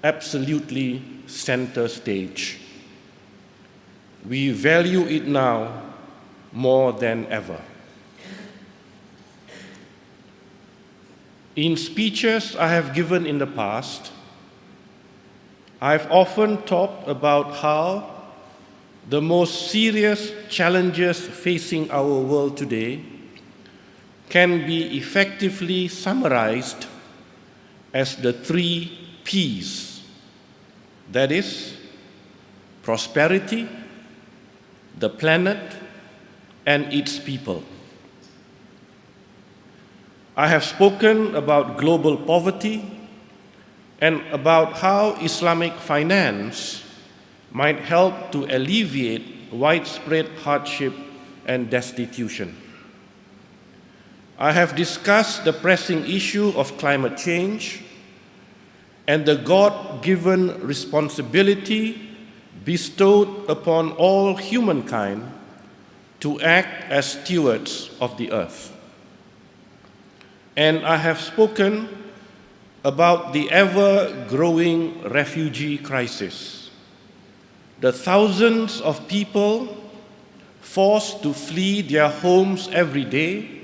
S9: absolutely center stage. We value it now more than ever. In speeches I have given in the past, I've often talked about how the most serious challenges facing our world today can be effectively summarized as the 3 P's. That is, prosperity, the planet, and its people. I have spoken about global poverty and about how Islamic finance might help to alleviate widespread hardship and destitution. I have discussed the pressing issue of climate change and the God-given responsibility bestowed upon all humankind to act as stewards of the earth. And I have spoken about the ever-growing refugee crisis, the thousands of people forced to flee their homes every day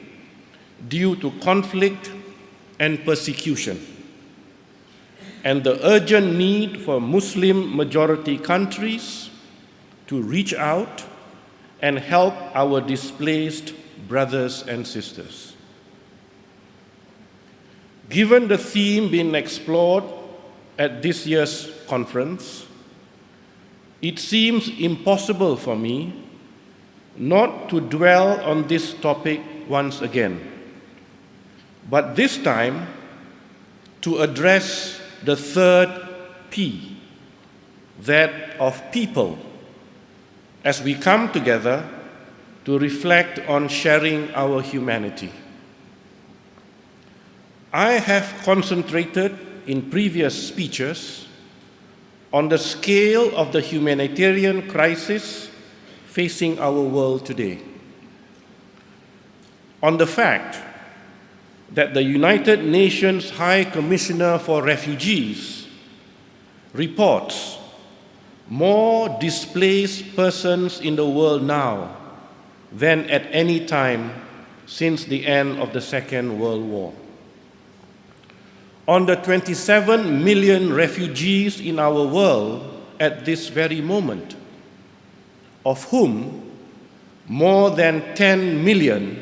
S9: due to conflict and persecution, and the urgent need for Muslim-majority countries to reach out and help our displaced brothers and sisters. Given the theme being explored at this year's conference, it seems impossible for me not to dwell on this topic once again, but this time to address the 3rd P, that of people, as we come together to reflect on sharing our humanity. I have concentrated in previous speeches on the scale of the humanitarian crisis facing our world today, on the fact that the United Nations High Commissioner for Refugees reports more displaced persons in the world now than at any time since the end of the Second World War. On the 27 million refugees in our world at this very moment, of whom more than 10 million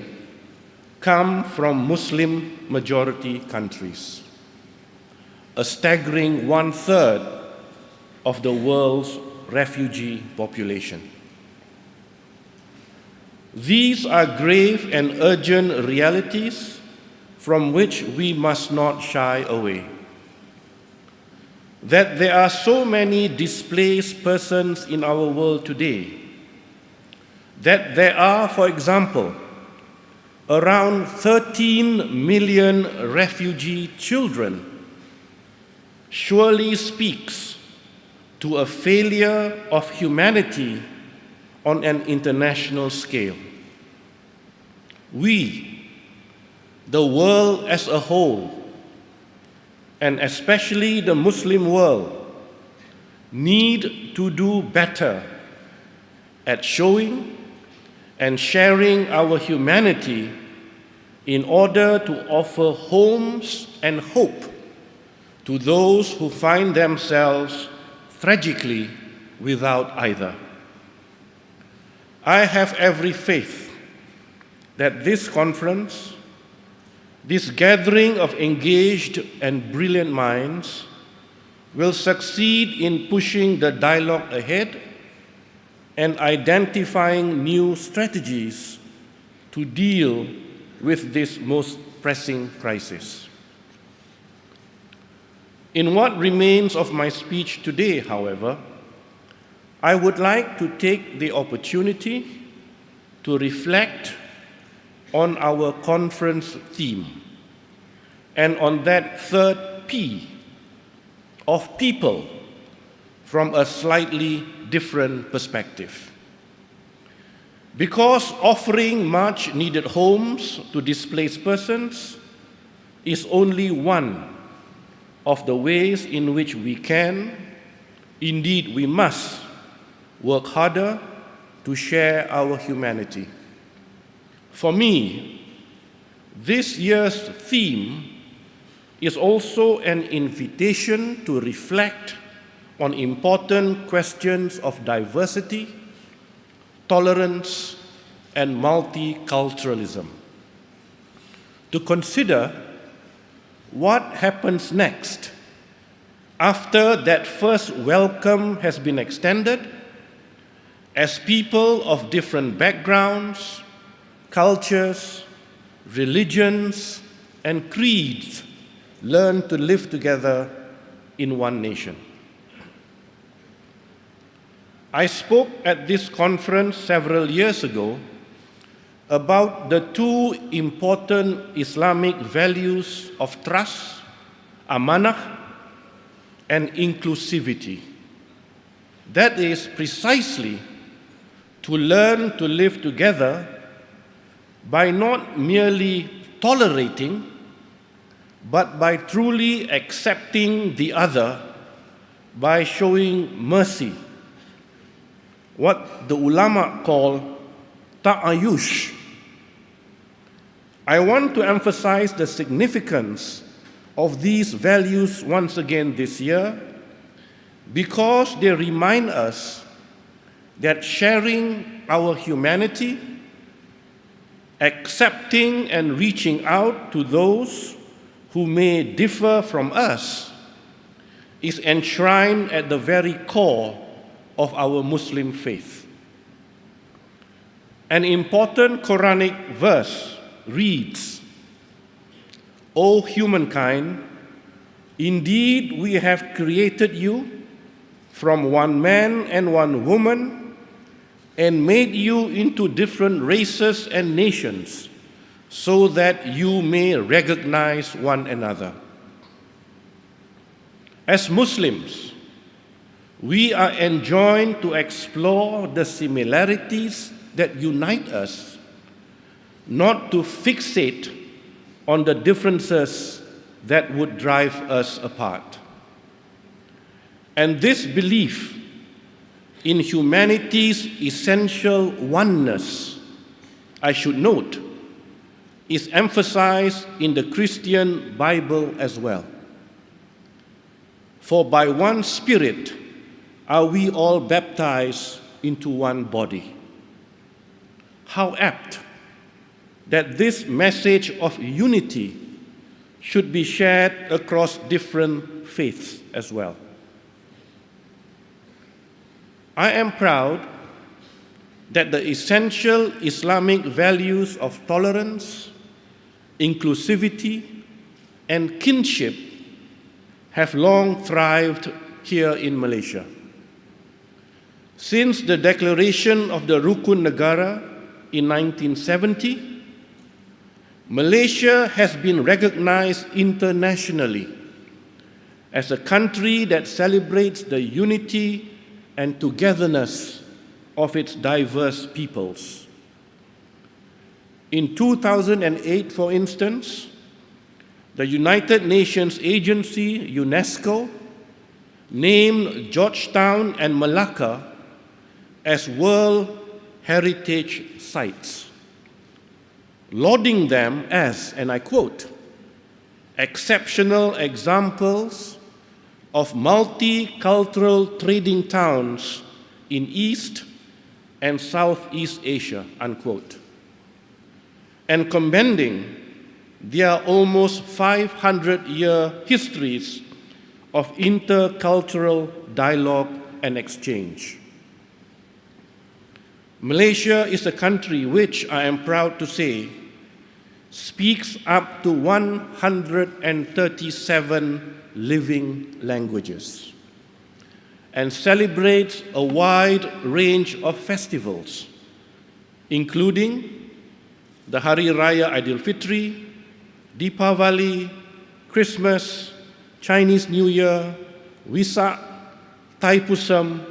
S9: come from Muslim-majority countries, a staggering 1/3 of the world's refugee population. These are grave and urgent realities from which we must not shy away. That there are so many displaced persons in our world today, that there are, for example, around 13 million refugee children, surely speaks to a failure of humanity on an international scale. We, the world as a whole, and especially the Muslim world, need to do better at showing and sharing our humanity in order to offer homes and hope to those who find themselves tragically without either. I have every faith that this conference, this gathering of engaged and brilliant minds, will succeed in pushing the dialogue ahead and identifying new strategies to deal with this most pressing crisis. In what remains of my speech today, however, I would like to take the opportunity to reflect on our conference theme and on that third P of people from a slightly different perspective. Because offering much needed homes to displaced persons is only one of the ways in which we can, indeed we must, work harder to share our humanity. For me, this year's theme is also an invitation to reflect on important questions of diversity, tolerance, and multiculturalism. To consider what happens next after that first welcome has been extended, as people of different backgrounds, cultures, religions, and creeds learn to live together in one nation. I spoke at this conference several years ago about the two important Islamic values of trust, amanah, and inclusivity. That is precisely to learn to live together by not merely tolerating, but by truly accepting the other, by showing mercy, what the ulama call ta'ayush. I want to emphasize the significance of these values once again this year because they remind us that sharing our humanity, accepting and reaching out to those who may differ from us is enshrined at the very core of our Muslim faith. An important Quranic verse reads, "O humankind, indeed we have created you from one man and one woman and made you into different races and nations so that you may recognize one another." As Muslims, we are enjoined to explore the similarities that unite us, not to fixate on the differences that would drive us apart. And this belief in humanity's essential oneness, I should note, is emphasized in the Christian Bible as well. For by one Spirit are we all baptized into one body. How apt that this message of unity should be shared across different faiths as well. I am proud that the essential Islamic values of tolerance, inclusivity, and kinship have long thrived here in Malaysia. Since the declaration of the Rukun Negara in 1970, Malaysia has been recognized internationally as a country that celebrates the unity and togetherness of its diverse peoples. In 2008, for instance, the United Nations agency, UNESCO, named Georgetown and Malacca as World Heritage Sites, lauding them as, and I quote, exceptional examples of multicultural trading towns in East and Southeast Asia, unquote, and commending their almost 500-year histories of intercultural dialogue and exchange. Malaysia is a country which, I am proud to say, speaks up to 137 living languages and celebrates a wide range of festivals, including the Hari Raya Aidilfitri, Deepavali, Christmas, Chinese New Year, Wesak, Thaipusam,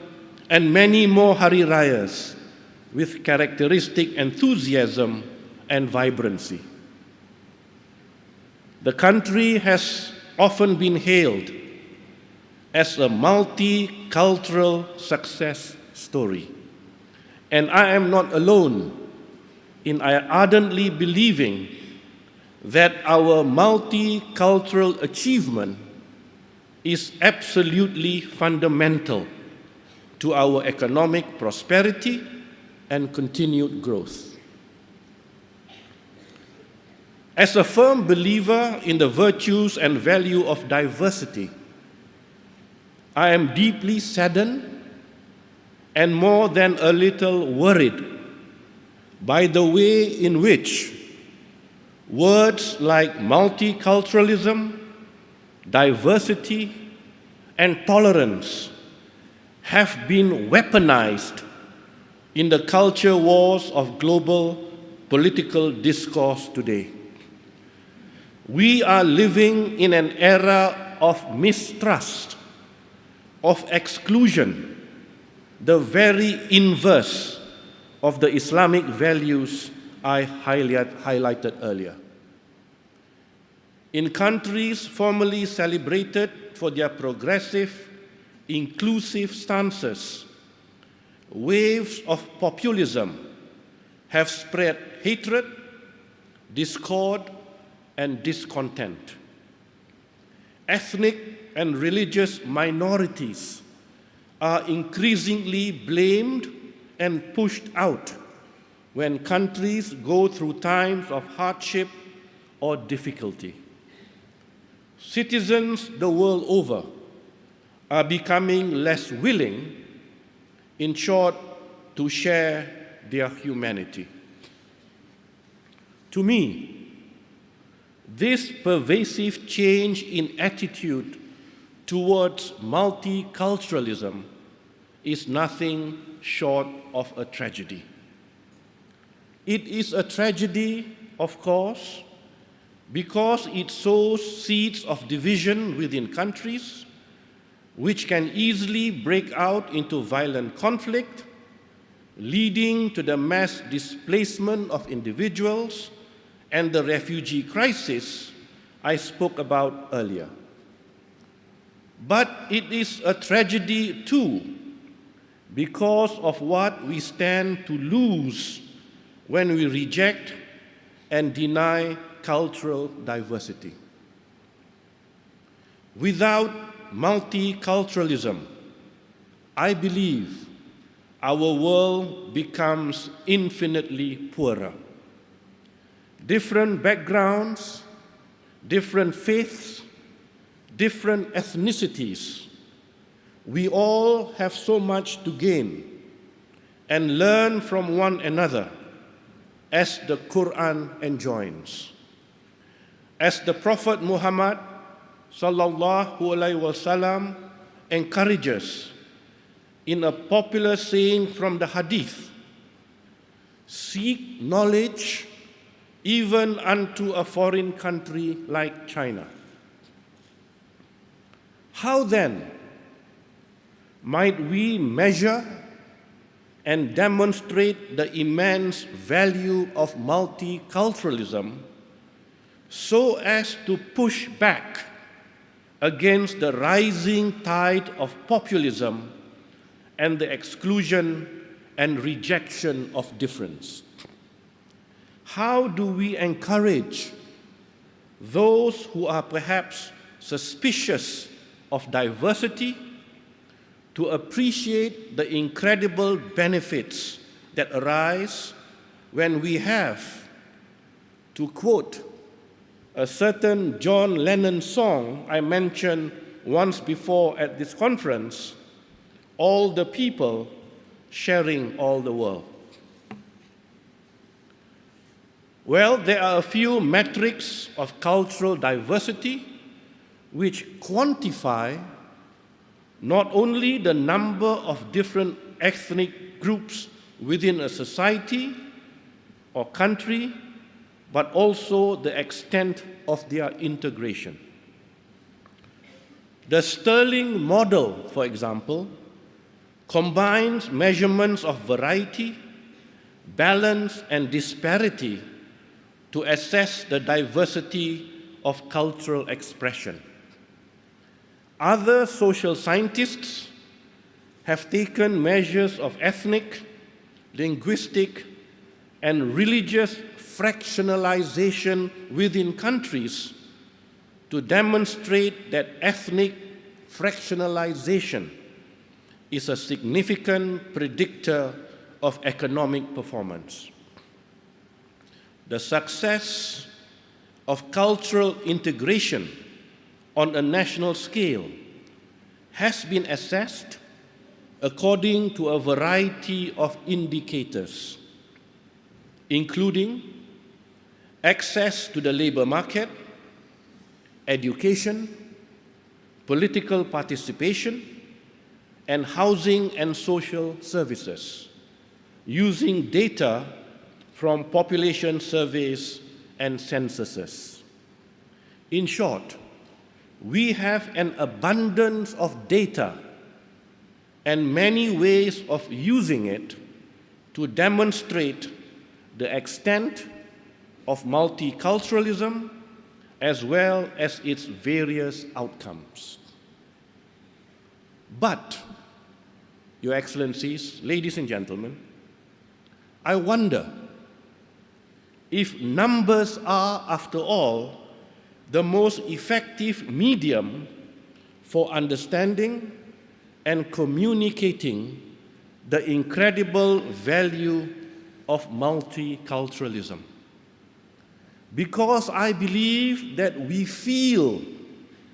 S9: and many more Hari Rayas with characteristic enthusiasm and vibrancy. The country has often been hailed as a multicultural success story. And I am not alone in ardently believing that our multicultural achievement is absolutely fundamental to our economic prosperity and continued growth. As a firm believer in the virtues and value of diversity, I am deeply saddened and more than a little worried by the way in which words like multiculturalism, diversity, and tolerance have been weaponized in the culture wars of global political discourse today. We are living in an era of mistrust, of exclusion, the very inverse of the Islamic values I highlighted earlier. In countries formerly celebrated for their progressive, inclusive stances, waves of populism have spread hatred, discord, and discontent. Ethnic and religious minorities are increasingly blamed and pushed out when countries go through times of hardship or difficulty. Citizens the world over are becoming less willing, in short, to share their humanity. To me, this pervasive change in attitude towards multiculturalism is nothing short of a tragedy. It is a tragedy, of course, because it sows seeds of division within countries, which can easily break out into violent conflict, leading to the mass displacement of individuals and the refugee crisis I spoke about earlier. But it is a tragedy too, because of what we stand to lose when we reject and deny cultural diversity. Without multiculturalism, I believe our world becomes infinitely poorer. Different backgrounds, different faiths, different ethnicities, we all have so much to gain and learn from one another, as the Quran enjoins. As the Prophet Muhammad sallallahu alaihi wasallam encourages in a popular saying from the Hadith, seek knowledge even unto a foreign country like China. How then might we measure and demonstrate the immense value of multiculturalism so as to push back against the rising tide of populism and the exclusion and rejection of difference? How do we encourage those who are perhaps suspicious of diversity to appreciate the incredible benefits that arise when we have, to quote a certain John Lennon song I mentioned once before at this conference, all the people sharing all the world? Well, there are a few metrics of cultural diversity which quantify not only the number of different ethnic groups within a society or country, but also the extent of their integration. The Sterling model, for example, combines measurements of variety, balance, and disparity to assess the diversity of cultural expression. Other social scientists have taken measures of ethnic, linguistic, and religious fractionalization within countries to demonstrate that ethnic fractionalization is a significant predictor of economic performance. The success of cultural integration on a national scale has been assessed according to a variety of indicators, including access to the labor market, education, political participation, and housing and social services, using data from population surveys and censuses. In short, we have an abundance of data and many ways of using it to demonstrate the extent of multiculturalism as well as its various outcomes. But, Your Excellencies, ladies and gentlemen, I wonder if numbers are, after all, the most effective medium for understanding and communicating the incredible value of multiculturalism. Because I believe that we feel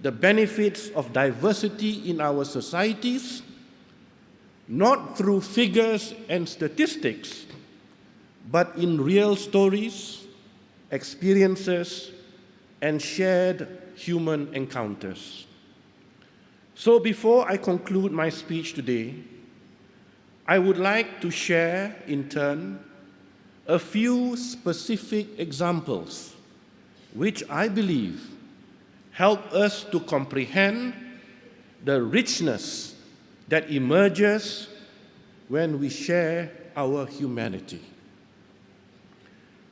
S9: the benefits of diversity in our societies, not through figures and statistics, but in real stories, experiences, and shared human encounters. So before I conclude my speech today, I would like to share, in turn, a few specific examples which I believe help us to comprehend the richness that emerges when we share our humanity.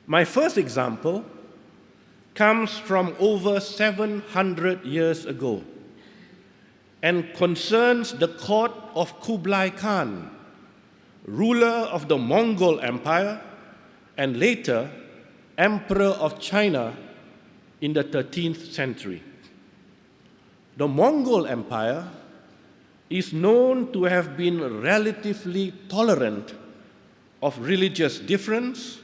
S9: My first example comes from over 700 years ago and concerns the court of Kublai Khan, ruler of the Mongol Empire and later Emperor of China in the 13th century. The Mongol Empire is known to have been relatively tolerant of religious difference,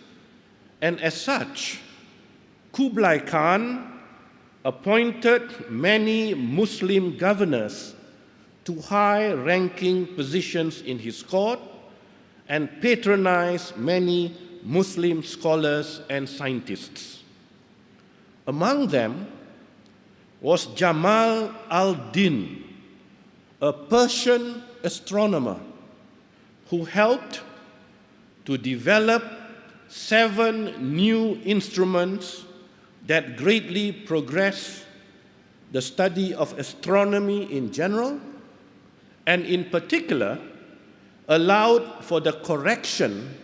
S9: and as such, Kublai Khan appointed many Muslim governors to high-ranking positions in his court and patronized many Muslim scholars and scientists. Among them was Jamal al-Din, a Persian astronomer who helped to develop 7 new instruments that greatly progressed the study of astronomy in general, and in particular, allowed for the correction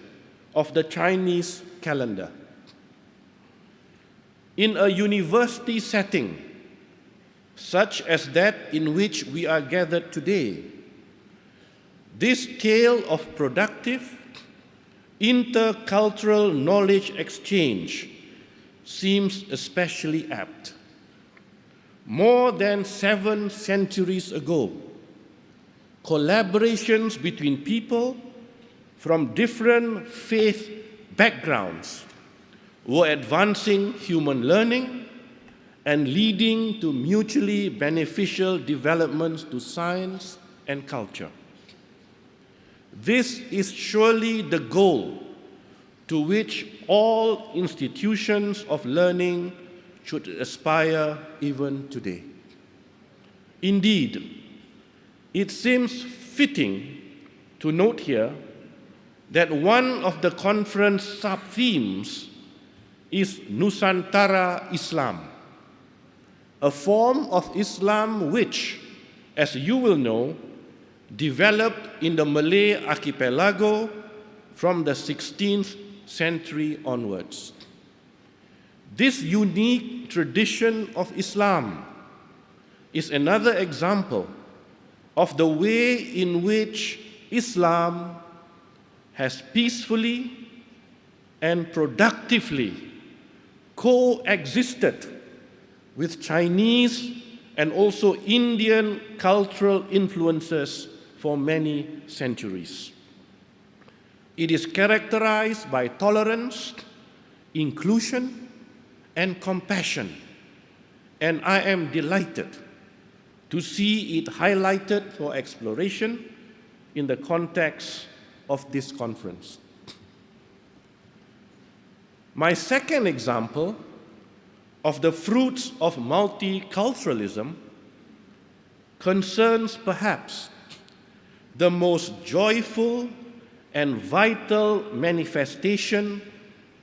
S9: of the Chinese calendar. in a university setting, such as that in which we are gathered today, this tale of productive, intercultural knowledge exchange seems especially apt. More than 7 centuries ago, collaborations between people from different faith backgrounds were advancing human learning and leading to mutually beneficial developments to science and culture. This is surely the goal to which all institutions of learning should aspire even today. Indeed, it seems fitting to note here that one of the conference sub-themes is Nusantara Islam, a form of Islam which, as you will know, developed in the Malay archipelago from the 16th century onwards. This unique tradition of Islam is another example of the way in which Islam has peacefully and productively coexisted with Chinese and also Indian cultural influences for many centuries. It is characterized by tolerance, inclusion, and compassion, and I am delighted to see it highlighted for exploration in the context of this conference. My second example of the fruits of multiculturalism concerns perhaps the most joyful and vital manifestation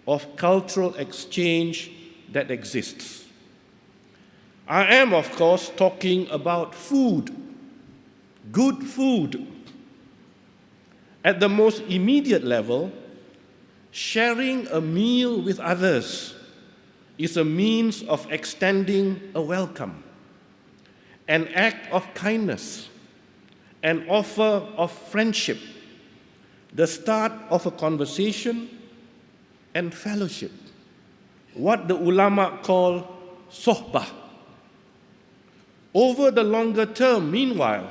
S9: of cultural exchange that exists. I am, of course, talking about food, good food. At the most immediate level, sharing a meal with others is a means of extending a welcome, an act of kindness, an offer of friendship, the start of a conversation and fellowship, what the ulama call sohbah. Over the longer term, meanwhile,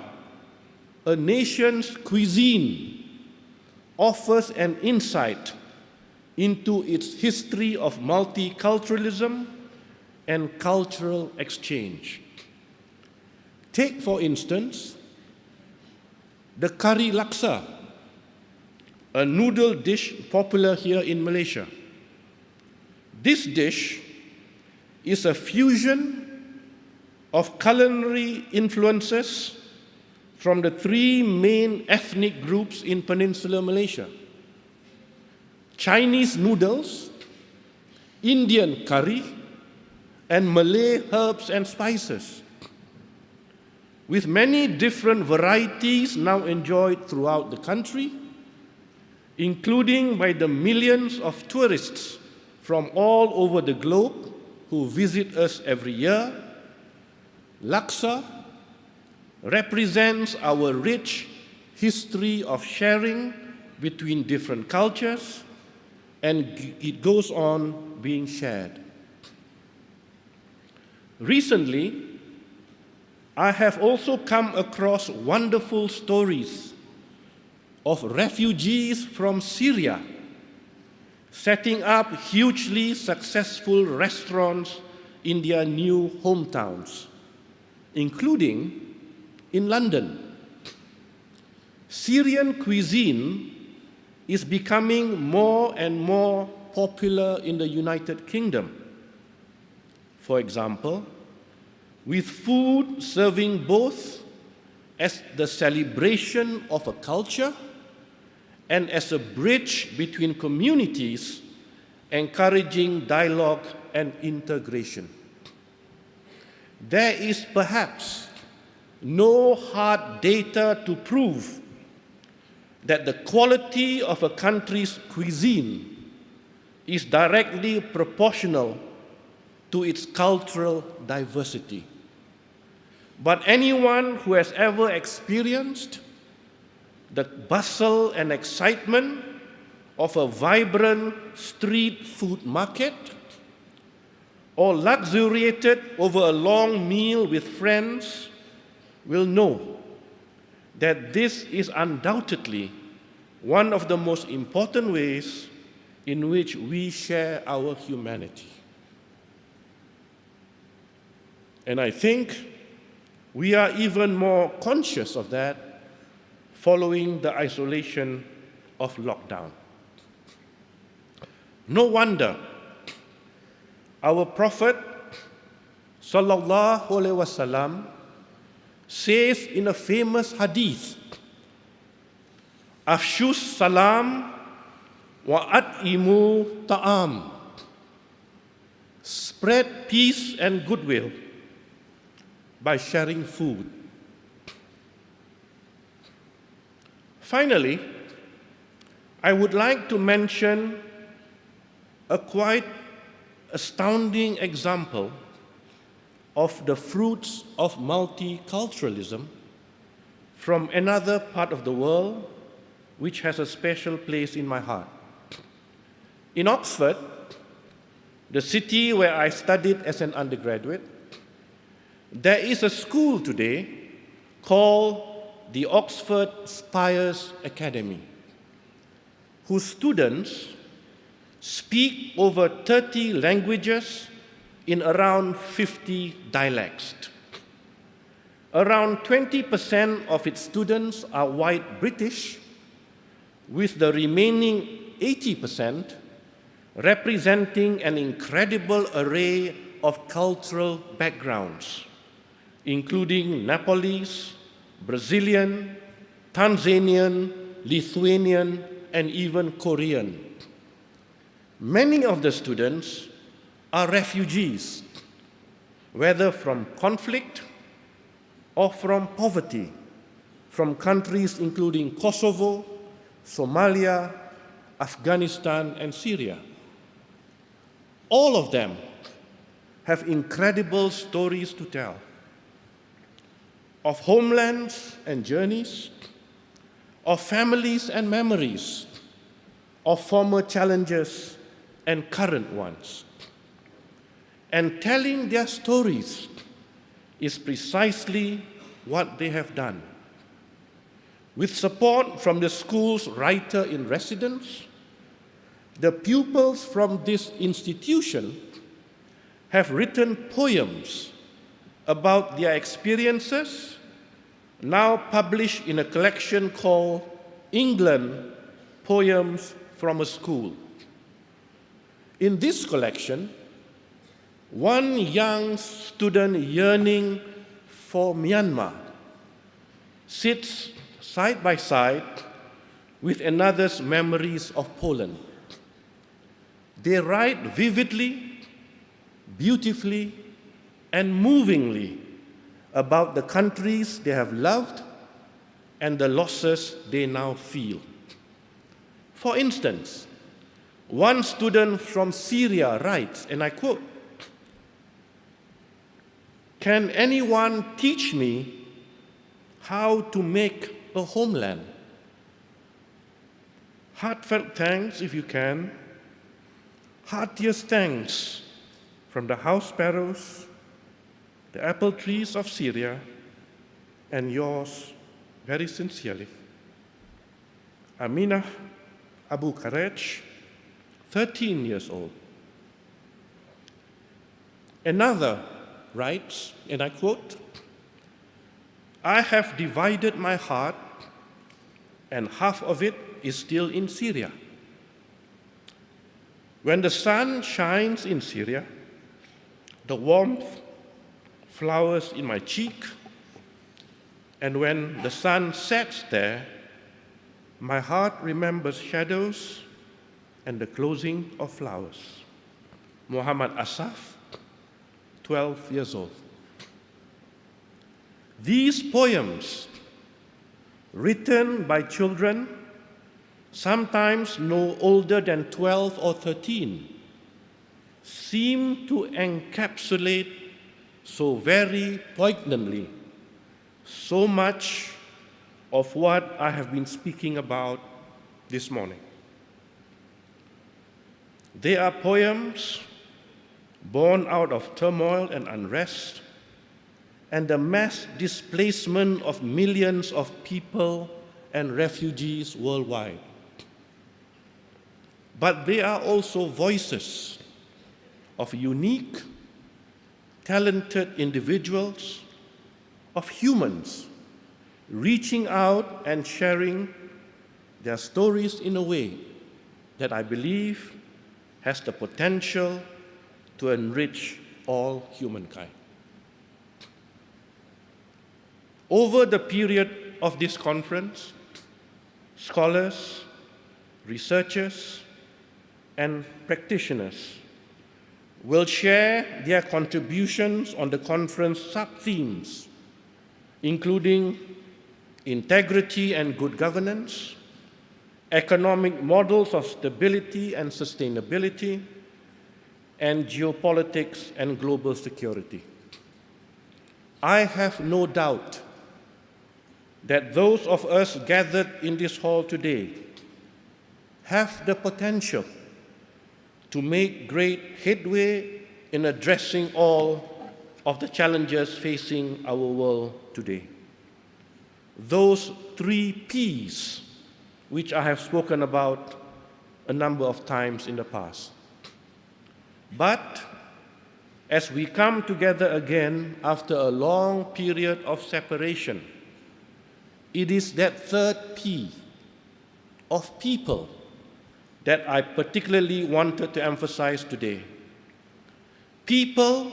S9: a nation's cuisine offers an insight into its history of multiculturalism and cultural exchange. Take, for instance, the curry laksa, a noodle dish popular here in Malaysia. This dish is a fusion of culinary influences from the 3 main ethnic groups in Peninsular Malaysia: Chinese noodles, Indian curry, and Malay herbs and spices. With many different varieties now enjoyed throughout the country, including by the millions of tourists from all over the globe who visit us every year, laksa represents our rich history of sharing between different cultures, and it goes on being shared. Recently, I have also come across wonderful stories of refugees from Syria setting up hugely successful restaurants in their new hometowns, including in London. Syrian cuisine is becoming more and more popular in the United Kingdom. For example, with food serving both as the celebration of a culture and as a bridge between communities, encouraging dialogue and integration. There is perhaps no hard data to prove that the quality of a country's cuisine is directly proportional to its cultural diversity. But anyone who has ever experienced the bustle and excitement of a vibrant street food market, or luxuriated over a long meal with friends, will know that this is undoubtedly one of the most important ways in which we share our humanity. And I think we are even more conscious of that following the isolation of lockdown. No wonder our Prophet sallallahu alaihi wasallam says in a famous hadith, "Afshus salam wa at'imu ta'am." Spread peace and goodwill by sharing food. Finally, I would like to mention a quite astounding example of the fruits of multiculturalism from another part of the world which has a special place in my heart. In Oxford, the city where I studied as an undergraduate, there is a school today called the Oxford Spires Academy, whose students speak over 30 languages in around 50 dialects. Around 20% of its students are white British, with the remaining 80% representing an incredible array of cultural backgrounds, including Nepalese, Brazilian, Tanzanian, Lithuanian, and even Korean. Many of the students are refugees, whether from conflict or from poverty, from countries including Kosovo, Somalia, Afghanistan, and Syria. All of them have incredible stories to tell of homelands and journeys, of families and memories, of former challenges and current ones. And telling their stories is precisely what they have done. With support from the school's writer-in-residence, the pupils from this institution have written poems about their experiences, now published in a collection called England, Poems from a School. In this collection, one young student yearning for Myanmar sits side by side with another's memories of Poland. They write vividly, beautifully, and movingly about the countries they have loved and the losses they now feel. For instance, one student from Syria writes, and I quote, "Can anyone teach me how to make a homeland? Heartfelt thanks, if you can. Heartiest thanks from the house sparrows, the apple trees of Syria, and yours very sincerely, Aminah Abu Karej, 13 years old." Another writes, and I quote, "I have divided my heart, and half of it is still in Syria. When the sun shines in Syria, the warmth flowers in my cheek, and when the sun sets there, my heart remembers shadows and the closing of flowers." Muhammad Asaf, 12 years old. These poems, written by children sometimes no older than 12 or 13, seem to encapsulate so very poignantly so much of what I have been speaking about this morning. They are poems born out of turmoil and unrest and the mass displacement of millions of people and refugees worldwide. But they are also voices of unique, talented individuals, of humans reaching out and sharing their stories in a way that I believe has the potential to enrich all humankind. Over the period of this conference, scholars, researchers, and practitioners will share their contributions on the conference sub-themes, including integrity and good governance, economic models of stability and sustainability, and geopolitics and global security. I have no doubt that those of us gathered in this hall today have the potential to make great headway in addressing all of the challenges facing our world today. Those 3 Ps, which I have spoken about a number of times in the past. But as we come together again after a long period of separation, it is that 3rd P of people that I particularly wanted to emphasize today. People,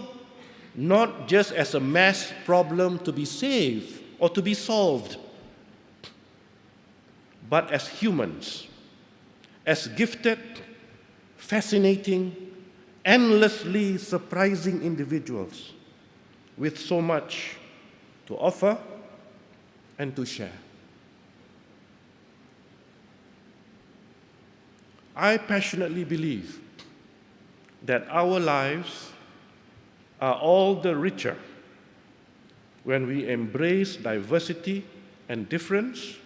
S9: not just as a mass problem to be saved or to be solved, but as humans, as gifted, fascinating, endlessly surprising individuals with so much to offer and to share. I passionately believe that our lives are all the richer when we embrace diversity and difference,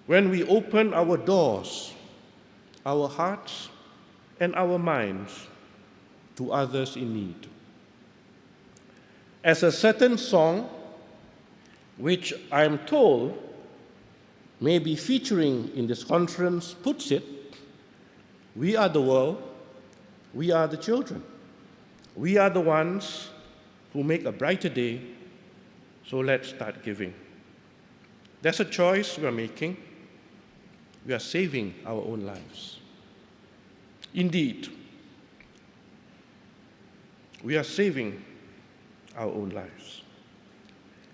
S9: when we open our doors, our hearts, and our minds to others in need. As a certain song, which I am told may be featuring in this conference puts it, we are the world, we are the children. We are the ones who make a brighter day, so let's start giving. That's a choice we are making. We are saving our own lives. Indeed, we are saving our own lives,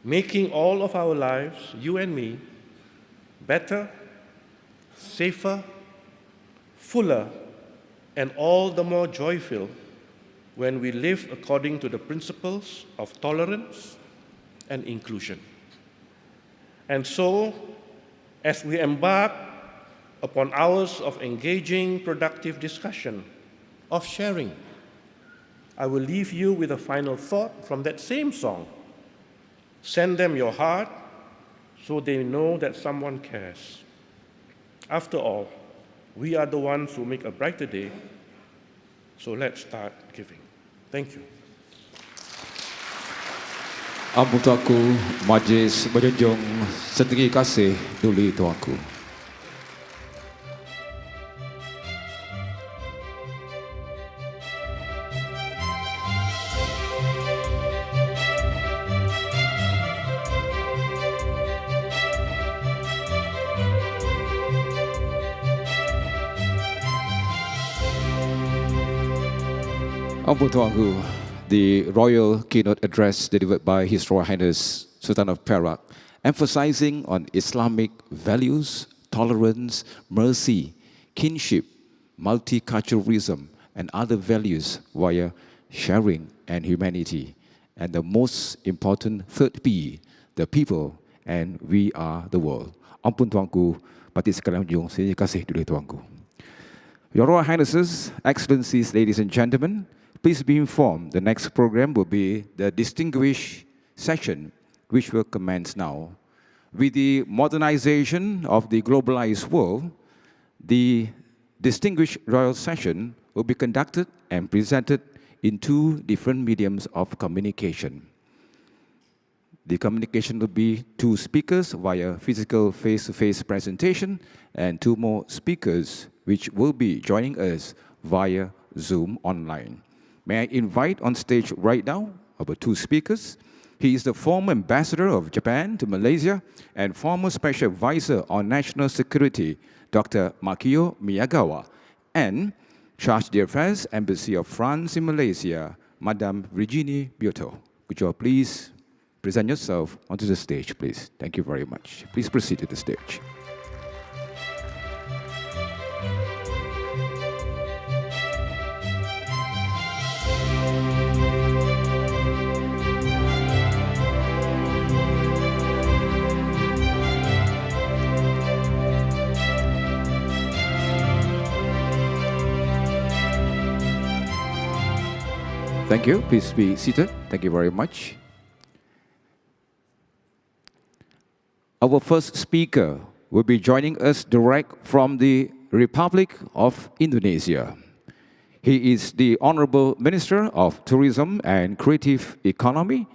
S9: making all of our lives, you and me, better, safer, fuller, and all the more joyful when we live according to the principles of tolerance and inclusion. And so, as we embark upon hours of engaging, productive discussion, of sharing, I will leave you with a final thought from that same song. Send them your heart so they know that someone cares. After all, we are the ones who make a brighter day, so let's start giving. Thank you.
S6: Ampun tuanku, majlis menjunjung setinggi kasih duli tuanku. Ampun tuanku, the royal keynote address delivered by His Royal Highness Sultan of Perak, emphasizing on Islamic values, tolerance, mercy, kinship, multiculturalism, and other values via sharing and humanity. And the most important 3rd P, the people, and we are the world. Ampun tuanku, parti sekalian menjunjung setinggi kasih duli tuanku. Your Royal Highnesses, Excellencies, ladies and gentlemen, please be informed the next program will be the distinguished session, which will commence now. With the modernization of the globalized world, the distinguished royal session will be conducted and presented in two different mediums of communication. The communication will be two speakers via physical face-to-face presentation and two more speakers which will be joining us via Zoom online. May I invite on stage right now our two speakers. He is the former ambassador of Japan to Malaysia and former special advisor on national security, Dr. Makio Miyagawa, and Charge d'Affaires, Embassy of France in Malaysia, Madame Virginie Biotto. Could you all please present yourself onto the stage, please? Thank you very much. Please proceed to the stage. Thank you. Please be seated. Thank you very much. Our first speaker will be joining us direct from the Republic of Indonesia. He is the Honorable Minister of Tourism and Creative Economy,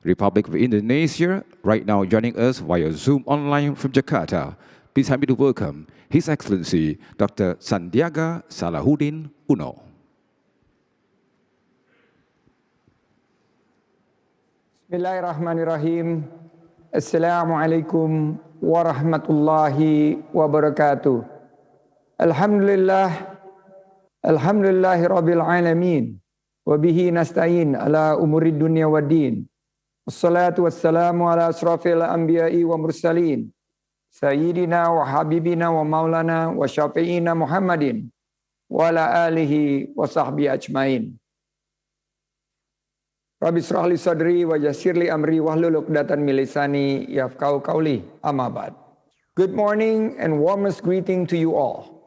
S6: Republic of Indonesia, right now joining us via Zoom online from Jakarta. Please help me to welcome His Excellency Dr. Sandiaga Salahuddin Uno.
S10: Bismillahirrahmanirrahim. Assalamualaikum warahmatullahi wabarakatuh. Alhamdulillahi rabbil alamin. Wabihi nasta'in ala umurid dunya waddin. Wassalatu wassalamu ala asrafil anbiya'i wa mursalin. Sayyidina wa habibina wa maulana wa syafi'ina Muhammadin. Wa ala alihi wa sahbihi ajmain. Rabbi israh li sadri wa yassir li amri wahlul 'uqdatam min lisani yafqahu qawli. Amma ba'd. Good morning and warmest greeting to you all.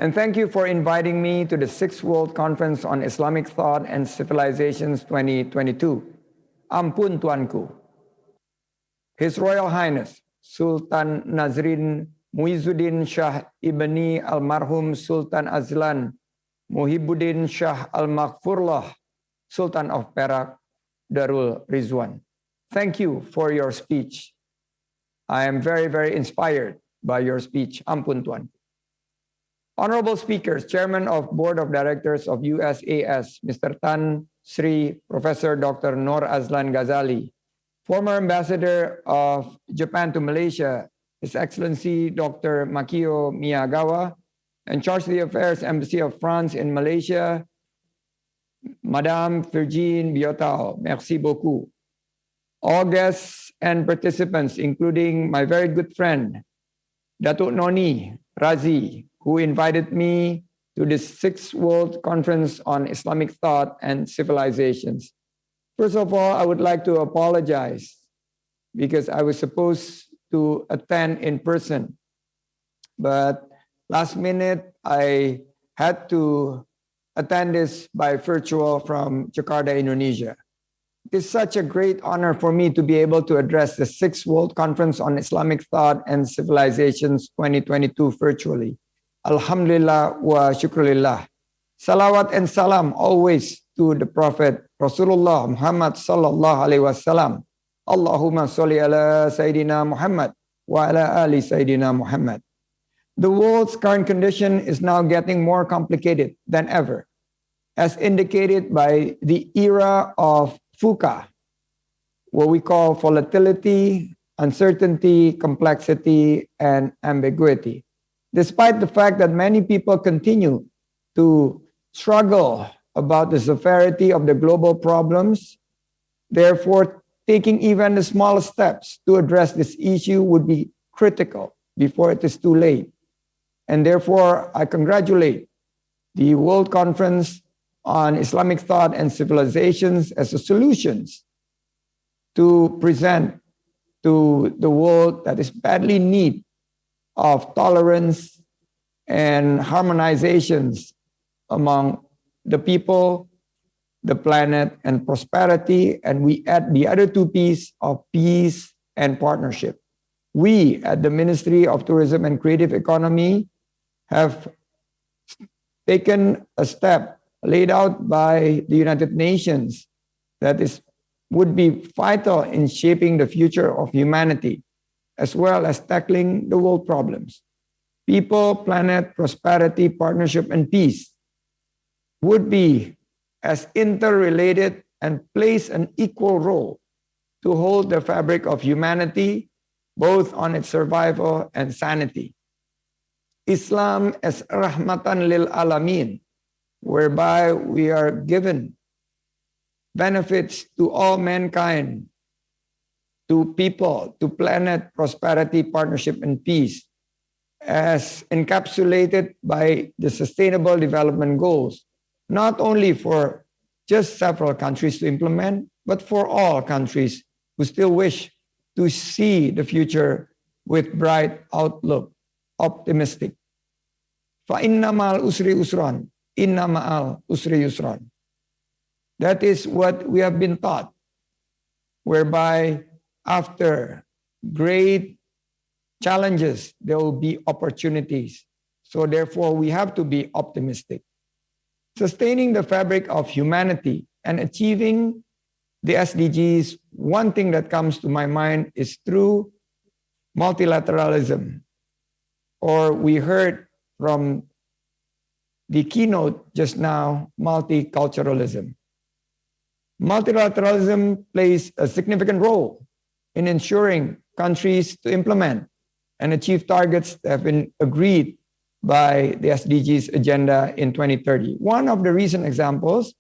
S10: And thank you for inviting me to the 6th World Conference on Islamic Thought and Civilizations 2022. Ampun Tuanku. His Royal Highness Sultan Nazrin Muizuddin Shah Ibni Almarhum Sultan Azlan Muhibbuddin Shah Al-Maghfurlah Sultan of Perak Darul Rizwan. Thank you for your speech. I am very, very inspired by your speech. Ampun Tuan. Honorable speakers, Chairman of Board of Directors of USAS, Mr. Tan Sri Professor Dr. Noor Azlan Ghazali, former Ambassador of Japan to Malaysia, His Excellency Dr. Makio Miyagawa, and Charge d'Affaires, Embassy of France in Malaysia, Madame Virginie Biotto, merci beaucoup. All guests and participants, including my very good friend, Datuk Noni Razi, who invited me to this 6th World Conference on Islamic Thought and Civilizations. First of all, I would like to apologize because I was supposed to attend in person, but last minute I had to attend this by virtual from Jakarta, Indonesia. It is such a great honor for me to be able to address the 6th World Conference on Islamic Thought and Civilizations 2022 virtually. Alhamdulillah wa syukrulillah. Salawat and salam always to the Prophet Rasulullah Muhammad sallallahu alaihi wasallam. Allahumma salli ala Sayyidina Muhammad wa ala ali Sayyidina Muhammad. The world's current condition is now getting more complicated than ever, as indicated by the era of VUCA, what we call volatility, uncertainty, complexity, and ambiguity. Despite the fact that many people continue to struggle about the severity of the global problems, therefore, taking even the smallest steps to address this issue would be critical before it is too late. And therefore, I congratulate the World Conference on Islamic Thought and Civilizations as a solutions to present to the world that is badly in need of tolerance and harmonizations among the people, the planet, and prosperity. And we add the other two P's of peace and partnership. We at the Ministry of Tourism and Creative Economy have taken a step laid out by the United Nations that would be vital in shaping the future of humanity, as well as tackling the world problems. People, planet, prosperity, partnership, and peace would be as interrelated and plays an equal role to hold the fabric of humanity, both on its survival and sanity. Islam as rahmatan lil alamin, whereby we are given benefits to all mankind, to people, to planet, prosperity, partnership, and peace, as encapsulated by the Sustainable Development Goals, not only for just several countries to implement, but for all countries who still wish to see the future with bright outlook, optimistic. فَإِنَّ مَعَ الْأُسْرِ يُسْرًا إِنَّ مَعَ الْأُسْرِ يُسْرًا. That is what we have been taught, whereby after great challenges, there will be opportunities. So therefore, we have to be optimistic. Sustaining the fabric of humanity and achieving the SDGs, one thing that comes to my mind is through multilateralism. Or we heard from the keynote just now, multiculturalism. Multilateralism plays a significant role in ensuring countries to implement and achieve targets that have been agreed by the SDGs agenda in 2030. One of the recent examples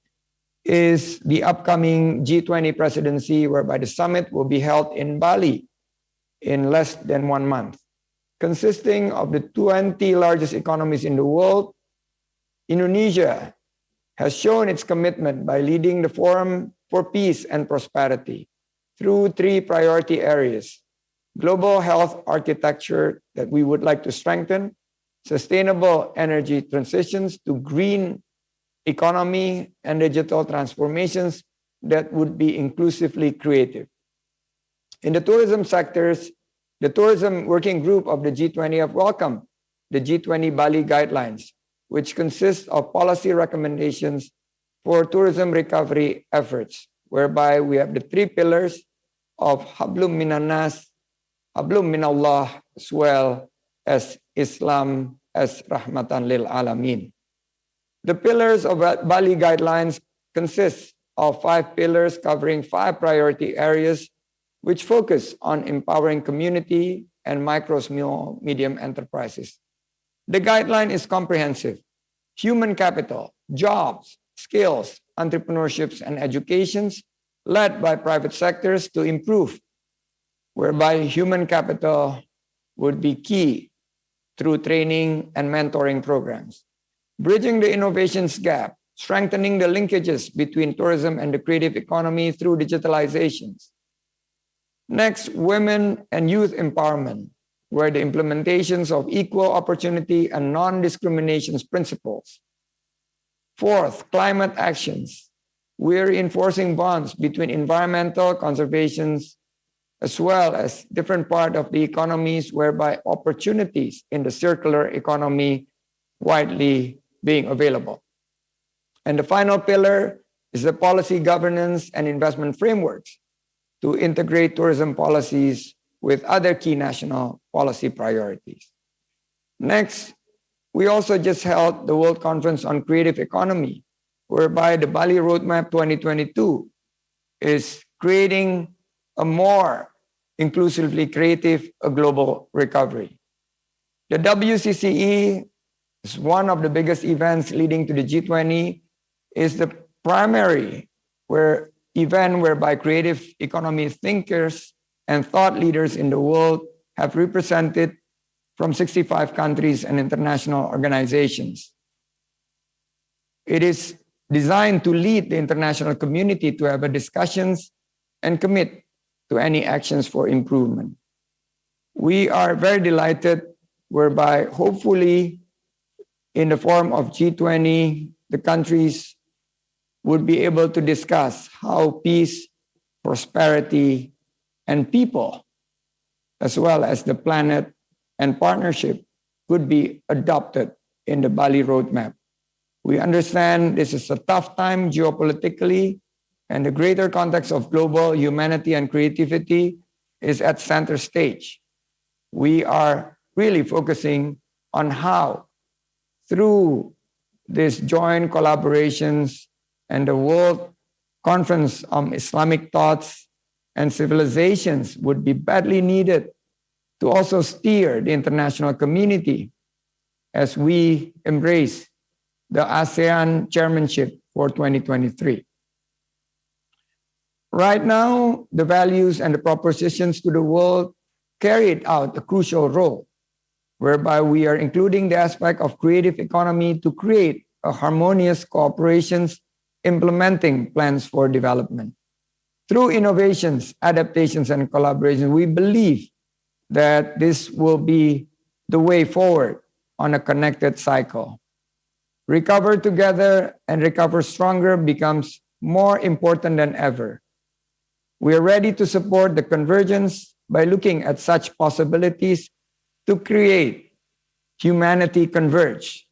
S10: is the upcoming G20 presidency, whereby the summit will be held in Bali in less than 1 month. Consisting of the 20 largest economies in the world, Indonesia has shown its commitment by leading the Forum for Peace and Prosperity through 3 priority areas: global health architecture that we would like to strengthen, sustainable energy transitions to green economy, and digital transformations that would be inclusively creative. In the tourism sectors, the Tourism Working Group of the G20 have welcomed the G20 Bali Guidelines, which consist of policy recommendations for tourism recovery efforts, whereby we have the 3 pillars of Hablum Minannas, Hablum Minallah, as well as Islam as Rahmatan lil Alamin. The pillars of Bali Guidelines consist of 5 pillars covering 5 priority areas, which focus on empowering community and micro, small, medium enterprises. The guideline is comprehensive. Human capital, jobs, skills, entrepreneurships, and educations led by private sectors to improve, whereby human capital would be key through training and mentoring programs. Bridging the innovations gap, strengthening the linkages between tourism and the creative economy through digitalizations. Next, women and youth empowerment, where the implementations of equal opportunity and non-discrimination principles. Fourth, climate actions. We're reinforcing bonds between environmental conservations as well as different part of the economies, whereby opportunities in the circular economy widely being available. And the final pillar is the policy governance and investment frameworks to integrate tourism policies with other key national policy priorities. Next, we also just held the World Conference on Creative Economy, whereby the Bali Roadmap 2022 is creating a more inclusively creative global recovery. The WCCE is one of the biggest events leading to the G20, is the primary event whereby creative economy thinkers and thought leaders in the world have represented from 65 countries and international organizations. It is designed to lead the international community to have discussions and commit to any actions for improvement. We are very delighted whereby hopefully in the form of G20, the countries would be able to discuss how peace, prosperity, and people, as well as the planet and partnership, could be adopted in the Bali roadmap. We understand this is a tough time geopolitically, and the greater context of global humanity and creativity is at center stage. We are really focusing on how, through these joint collaborations and the World Conference on Islamic Thoughts and Civilizations would be badly needed to also steer the international community as we embrace the ASEAN chairmanship for 2023. Right now, the values and the propositions to the world carried out a crucial role, whereby we are including the aspect of creative economy to create a harmonious cooperations, implementing plans for development. Through innovations, adaptations, and collaboration, we believe that this will be the way forward on a connected cycle. Recover together and recover stronger becomes more important than ever. We are ready to support the convergence by looking at such possibilities to create humanity converge.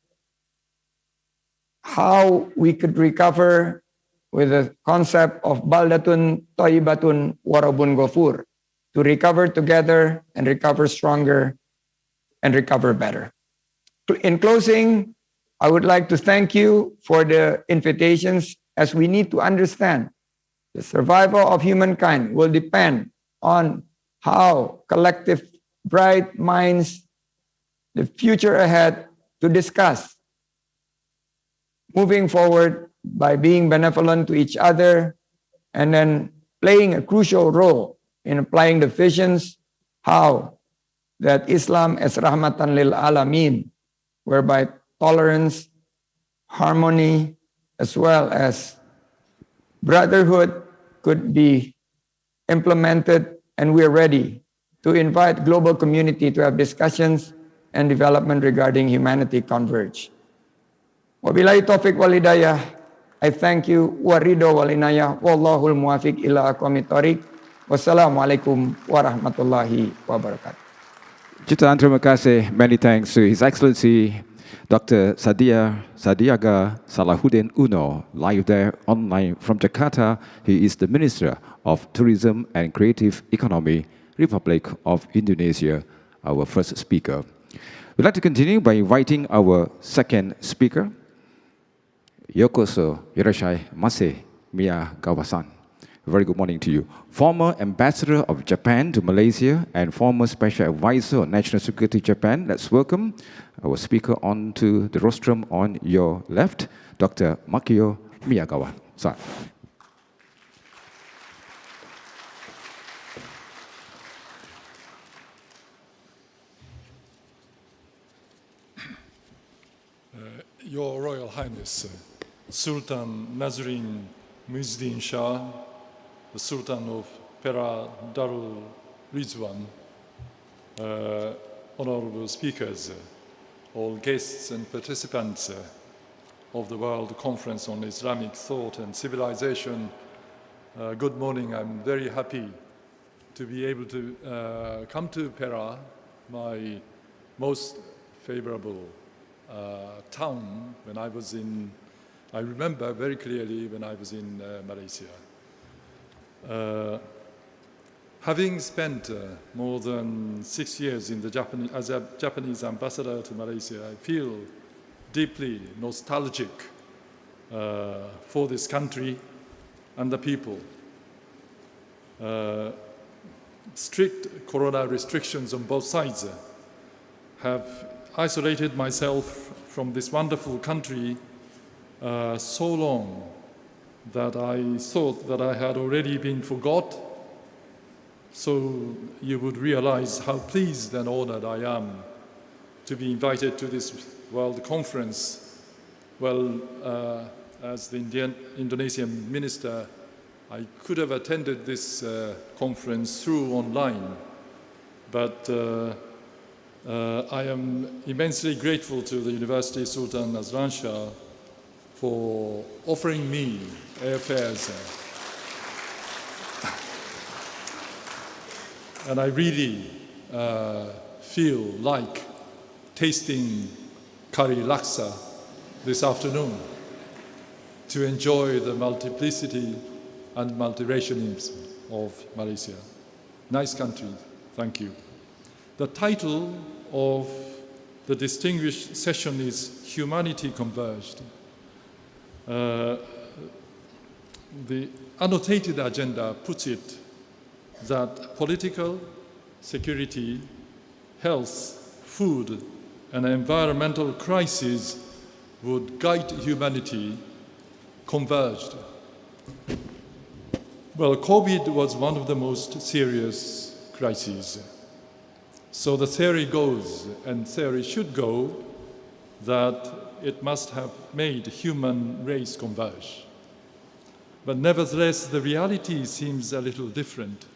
S10: How we could recover with the concept of baldatun toyibatun warabun gofur, to recover together and recover stronger and recover better. In closing, I would like to thank you for the invitations, as we need to understand the survival of humankind will depend on how collective bright minds, the future ahead, to discuss moving forward by being benevolent to each other and then playing a crucial role in applying the visions, how that Islam as rahmatan lil alamin, whereby tolerance, harmony, as well as brotherhood could be implemented, and we are ready to invite global community to have discussions and development regarding humanity converge. Wabillahi taufiq wal hidayah. I thank you. Warido wal inayah. Wallahul muwafiq ila aqwamit thoriq. Wassalamualaikum warahmatullahi wabarakatuh.
S6: Jutaan terima kasih. Many thanks to His Excellency Dr. Sadiaga Salahuddin Uno, live there online from Jakarta. He is the Minister of Tourism and Creative Economy, Republic of Indonesia, our first speaker. We'd like to continue by inviting our second speaker, Yokoso Hirashai Mase Miyagawa-san. Very good morning to you. Former Ambassador of Japan to Malaysia and former Special Advisor on National Security Japan. Let's welcome our speaker onto the rostrum on your left, Dr. Makio Miyagawa-san.
S11: Your Royal Highness, Sultan Nazrin Muhyiddin Shah, the Sultan of Perak Darul Rizwan, honorable speakers, all guests and participants of the World Conference on Islamic Thought and Civilization, good morning. I'm very happy to be able to come to Perak, my most favorable town when I was in, I remember very clearly when I was in Malaysia. Having spent more than 6 years in the as a Japanese ambassador to Malaysia, I feel deeply nostalgic for this country and the people. Strict corona restrictions on both sides have isolated myself from this wonderful country so long that I thought that I had already been forgot. So you would realize how pleased and honored I am to be invited to this World Conference. Well, as the Indonesian minister, I could have attended this conference through online, but I am immensely grateful to the University Sultan Azlan Shah for offering me airfares. And I really feel like tasting curry laksa this afternoon to enjoy the multiplicity and multiracialism of Malaysia. Nice country, thank you. The title of the distinguished session is Humanity Converged. The annotated agenda puts it that political, security, health, food, and environmental crises would guide humanity converged. Well, COVID was one of the most serious crises. So the theory goes, and theory should go, that it must have made human race converge. But nevertheless, the reality seems a little different.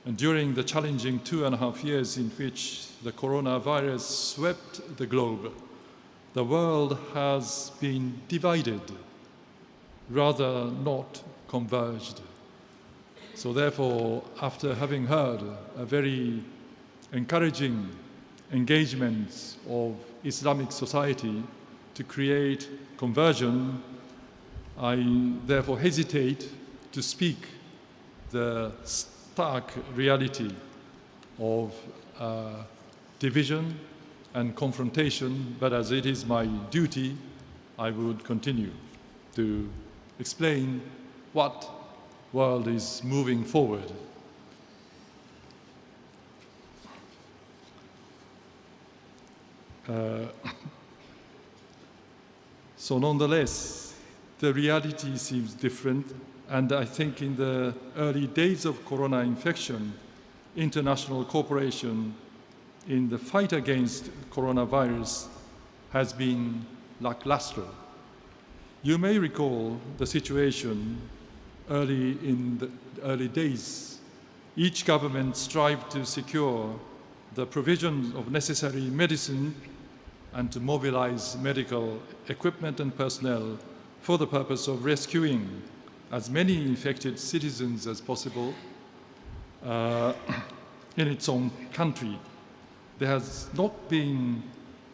S11: And during the challenging 2.5 years in which the coronavirus swept the globe, the world has been divided, rather not converged. So therefore, after having heard a very encouraging engagement of Islamic society to create conversion, I therefore hesitate to speak the stark reality of division and confrontation, but as it is my duty, I would continue to explain what world is moving forward. So nonetheless, the reality seems different, and I think in the early days of corona infection, international cooperation in the fight against coronavirus has been lackluster. You may recall the situation in the early days. Each government strived to secure the provision of necessary medicine and to mobilize medical equipment and personnel for the purpose of rescuing as many infected citizens as possible in its own country. There has not been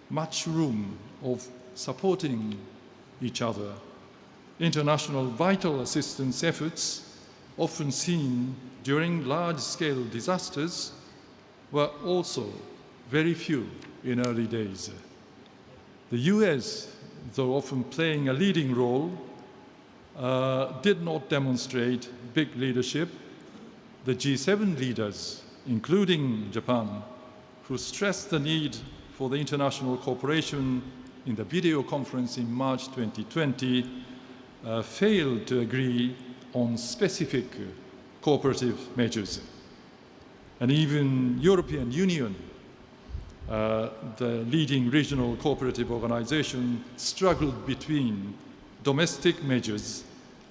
S11: much room of supporting each other. International vital assistance efforts, often seen during large-scale disasters, were also very few in early days. The US, though often playing a leading role, did not demonstrate big leadership. The G7 leaders, including Japan, who stressed the need for the international cooperation in the video conference in March 2020, failed to agree on specific cooperative measures. And even European Union, the leading regional cooperative organization, struggled between domestic measures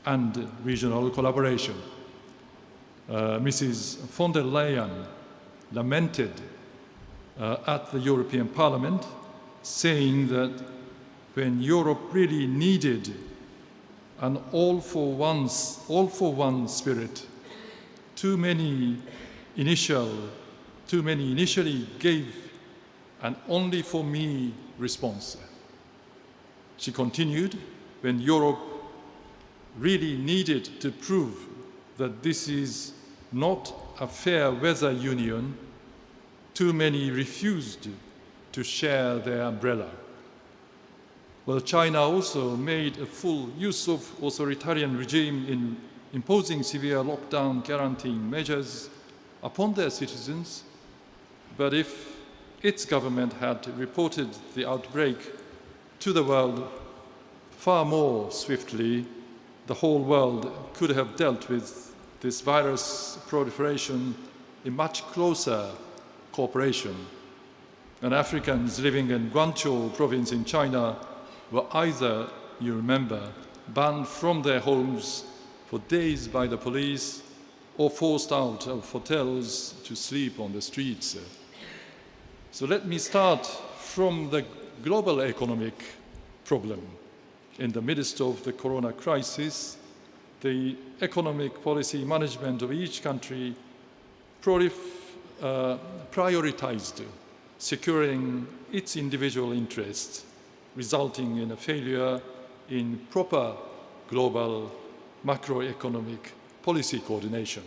S11: and regional collaboration. Mrs. von der Leyen lamented at the European Parliament, saying that when Europe really needed an all-for-one spirit, too many initially gave an only-for-me response. She continued, when Europe really needed to prove that this is not a fair weather union, too many refused to share their umbrella. Well, China also made a full use of authoritarian regime in imposing severe lockdown quarantine measures upon their citizens, but if its government had reported the outbreak to the world far more swiftly, the whole world could have dealt with this virus proliferation in much closer cooperation. And Africans living in Guangzhou province in China were either, you remember, banned from their homes for days by the police or forced out of hotels to sleep on the streets. So let me start from the global economic problem. In the midst of the corona crisis, the economic policy management of each country prioritized securing its individual interests, resulting in a failure in proper global macroeconomic policy coordination.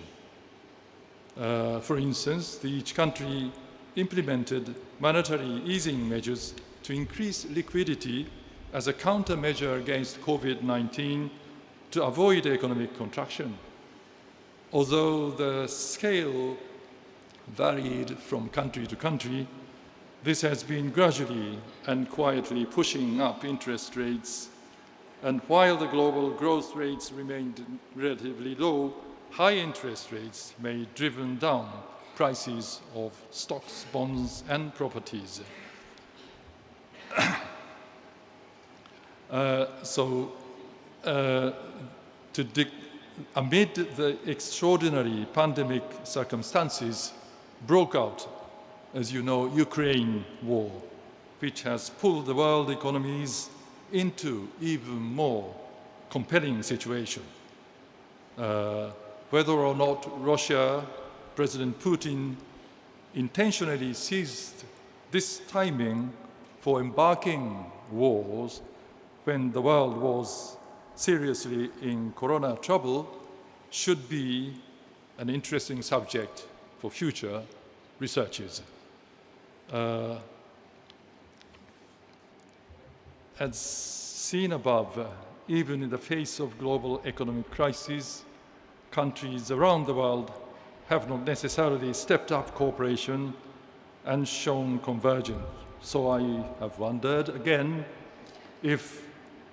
S11: For instance, each country implemented monetary easing measures to increase liquidity as a countermeasure against COVID-19 to avoid economic contraction. Although the scale varied from country to country, this has been gradually and quietly pushing up interest rates. And while the global growth rates remained relatively low, high interest rates may have driven down prices of stocks, bonds, and properties. Amid the extraordinary pandemic circumstances, broke out, as you know, Ukraine war, which has pulled the world economies into even more compelling situation. Whether or not Russia, President Putin, intentionally seized this timing for embarking wars when the world was seriously in corona trouble should be an interesting subject for future researchers. As seen above, even in the face of global economic crisis, countries around the world have not necessarily stepped up cooperation and shown convergence. So I have wondered again if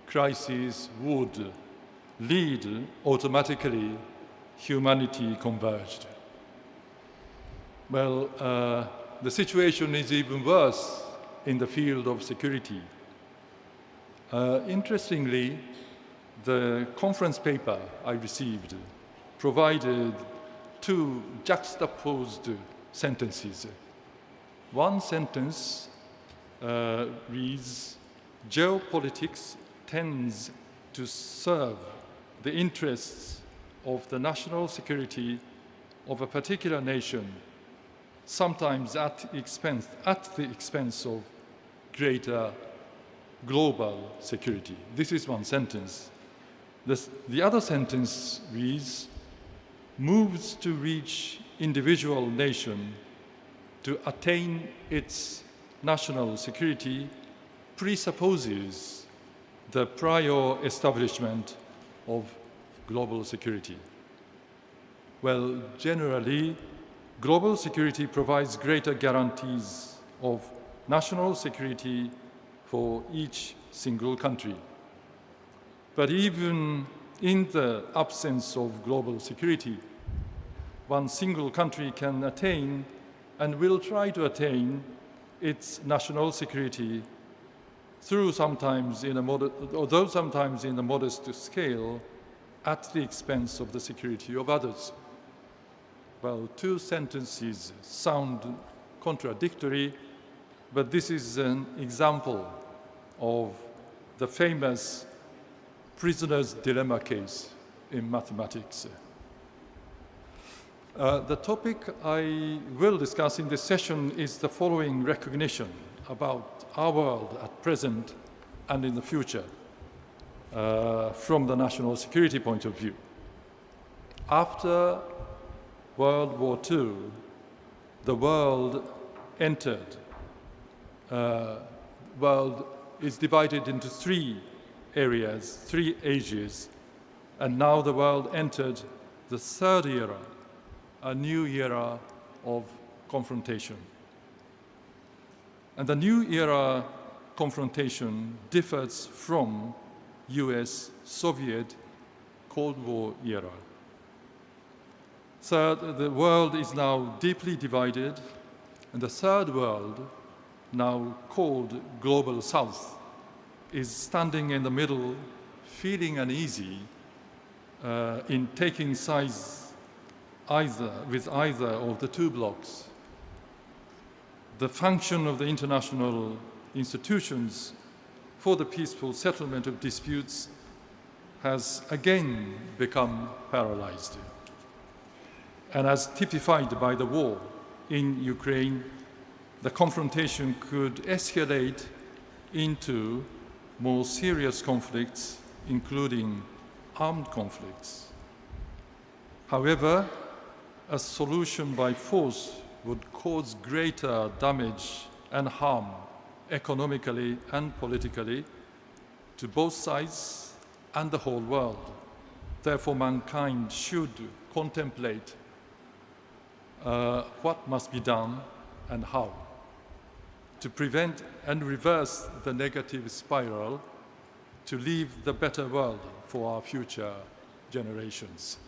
S11: crises would lead automatically humanity converged. Well, the situation is even worse in the field of security. Interestingly, the conference paper I received provided two juxtaposed sentences. One sentence reads, "Geopolitics tends to serve the interests of the national security of a particular nation, sometimes at the expense of greater global security." This is one sentence. The other sentence reads, "Moves to reach individual nation to attain its national security presupposes the prior establishment of global security." Well, generally, global security provides greater guarantees of national security for each single country. But even in the absence of global security, one single country can attain and will try to attain its national security although sometimes in a modest scale, at the expense of the security of others. Well, two sentences sound contradictory, but this is an example of the famous prisoner's dilemma case in mathematics. The topic I will discuss in this session is the following recognition about our world at present and in the future from the national security point of view. After World War II, the world is divided into three areas, three ages, and now the world entered the third era, a new era of confrontation. And the new era confrontation differs from US-Soviet Cold War era. Third, the world is now deeply divided, and the third world, now called Global South, is standing in the middle, feeling uneasy in taking sides with either of the two blocs. the function of the international institutions for the peaceful settlement of disputes has again become paralyzed. And as typified by the war in Ukraine, the confrontation could escalate into more serious conflicts, including armed conflicts. However, a solution by force would cause greater damage and harm economically and politically to both sides and the whole world. Therefore, mankind should contemplate what must be done and how to prevent and reverse the negative spiral to leave the better world for our future generations.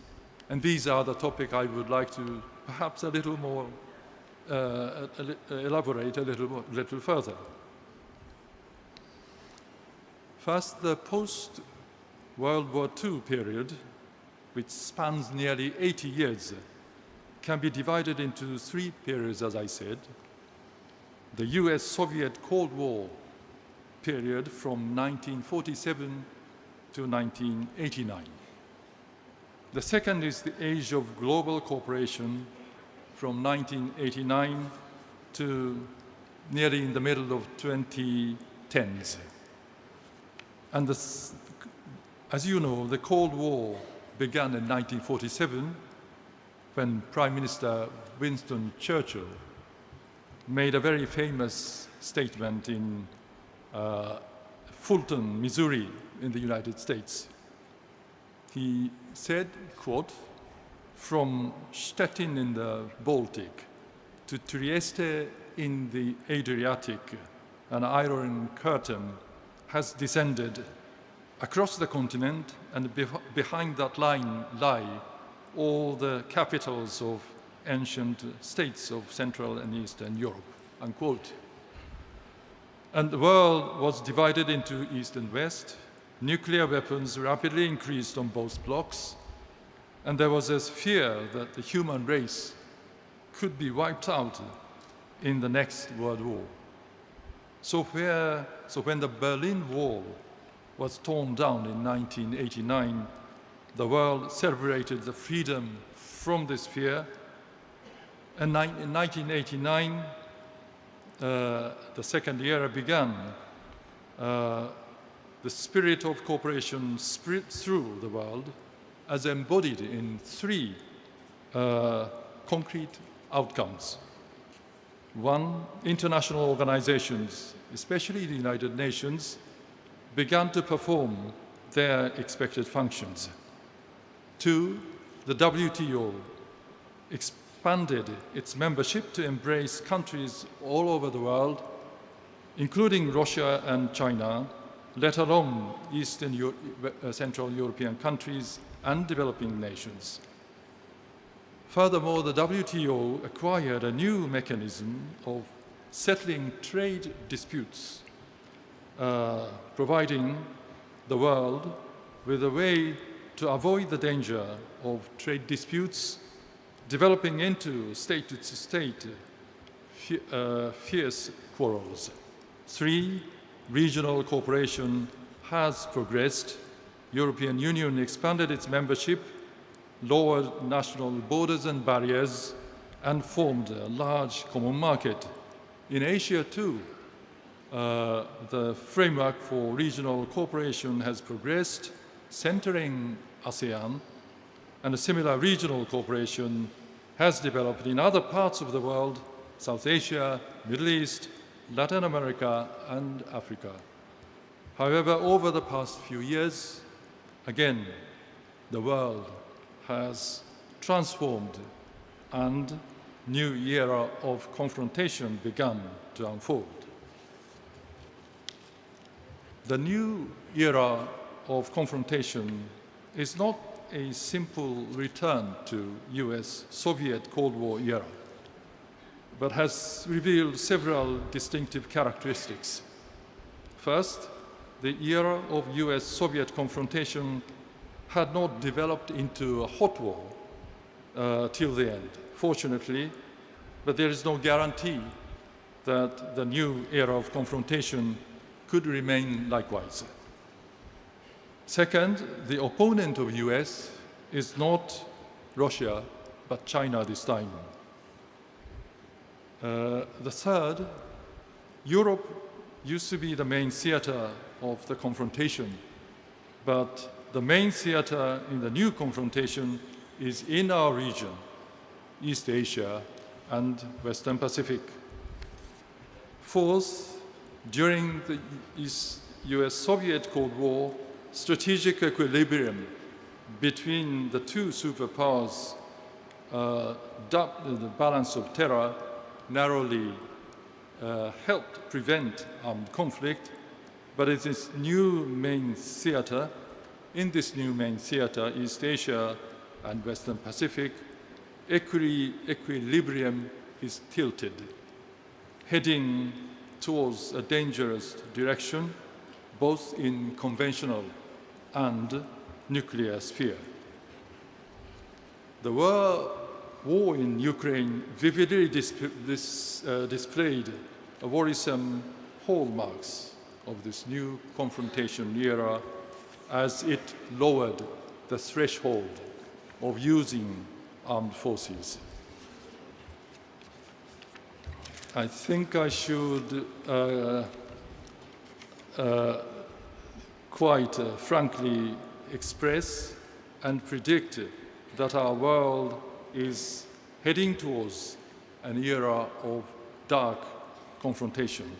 S11: And these are the topics I would like to perhaps a little more elaborate a little further. First, the post-World War II period, which spans nearly 80 years, can be divided into three periods, as I said. The US-Soviet Cold War period from 1947 to 1989. The second is the age of global cooperation from 1989 to nearly in the middle of 2010s. And as you know, the Cold War began in 1947 when Prime Minister Winston Churchill made a very famous statement in Fulton, Missouri, in the United States. He said, quote, "From Stettin in the Baltic to Trieste in the Adriatic, an Iron Curtain has descended across the continent, and behind that line lie all the capitals of ancient states of Central and Eastern Europe," unquote. And the world was divided into East and West. Nuclear weapons rapidly increased on both blocs, and there was a fear that the human race could be wiped out in the next World War. So when the Berlin Wall was torn down in 1989, the world celebrated the freedom from this fear. And in 1989, the second era began. The spirit of cooperation spread through the world as embodied in three concrete outcomes. One, international organizations, especially the United Nations, began to perform their expected functions. Two, the WTO expanded its membership to embrace countries all over the world, including Russia and China, let alone Eastern Central European countries and developing nations. Furthermore, the WTO acquired a new mechanism of settling trade disputes, providing the world with a way to avoid the danger of trade disputes developing into state-to-state fierce quarrels. Three, regional cooperation has progressed. European Union expanded its membership, lowered national borders and barriers, and formed a large common market. In Asia, too, the framework for regional cooperation has progressed, centering ASEAN, and a similar regional cooperation has developed in other parts of the world, South Asia, Middle East, Latin America, and Africa. However, over the past few years, again, the world has transformed and new era of confrontation began to unfold. The new era of confrontation is not a simple return to US-Soviet Cold War era, but has revealed several distinctive characteristics. First, the era of US-Soviet confrontation had not developed into a hot war till the end, fortunately, but there is no guarantee that the new era of confrontation could remain likewise. Second, the opponent of US is not Russia, but China this time. The third, Europe used to be the main theater of the confrontation, but the main theater in the new confrontation is in our region, East Asia and Western Pacific. Fourth, during the US-Soviet Cold War, strategic equilibrium between the two superpowers, the balance of terror, narrowly helped prevent armed conflict, but in this new main theater, East Asia and Western Pacific, equilibrium is tilted, heading towards a dangerous direction, both in conventional and nuclear sphere. The war in Ukraine vividly displayed a worrisome hallmarks of this new confrontation era as it lowered the threshold of using armed forces. I think I should quite frankly express and predict that our world is heading towards an era of dark confrontation.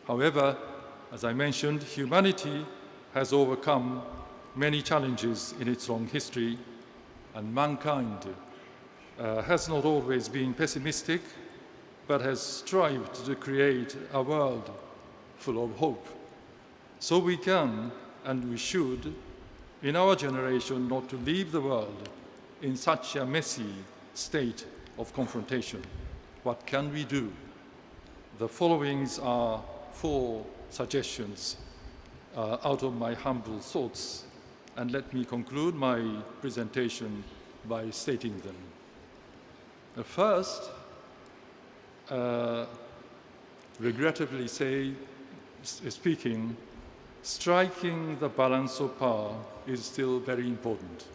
S11: However, as I mentioned, humanity has overcome many challenges in its long history, and mankind has not always been pessimistic, but has strived to create a world full of hope. So we can, and we should, in our generation, not to leave the world in such a messy state of confrontation. What can we do? The following are 4 suggestions out of my humble thoughts, and let me conclude my presentation by stating them. The first, regrettably speaking, striking the balance of power is still very important.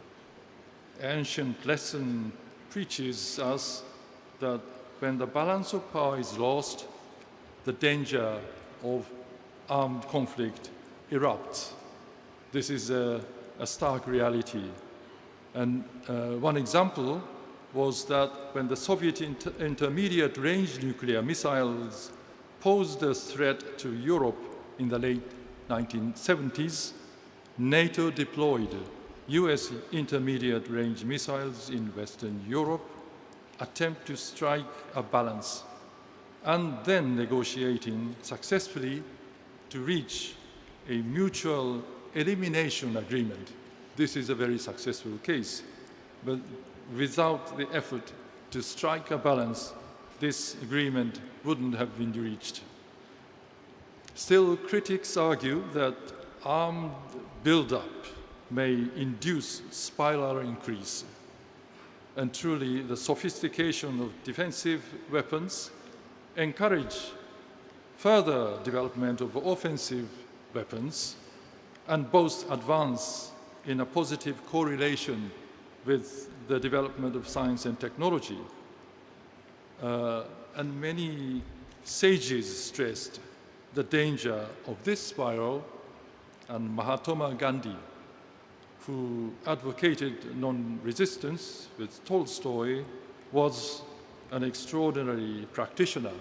S11: Ancient lesson preaches us that when the balance of power is lost, the danger of armed conflict erupts. This is a stark reality. And one example was that when the Soviet intermediate-range nuclear missiles posed a threat to Europe in the late 1970s, NATO deployed US intermediate-range missiles in Western Europe, attempt to strike a balance, and then negotiating successfully to reach a mutual elimination agreement. This is a very successful case, but without the effort to strike a balance, this agreement wouldn't have been reached. Still, critics argue that armed buildup may induce spiral increase, and truly the sophistication of defensive weapons encourage further development of offensive weapons, and both advance in a positive correlation with the development of science and technology. And many sages stressed the danger of this spiral, and Mahatma Gandhi, who advocated non-resistance with Tolstoy, was an extraordinary practitioner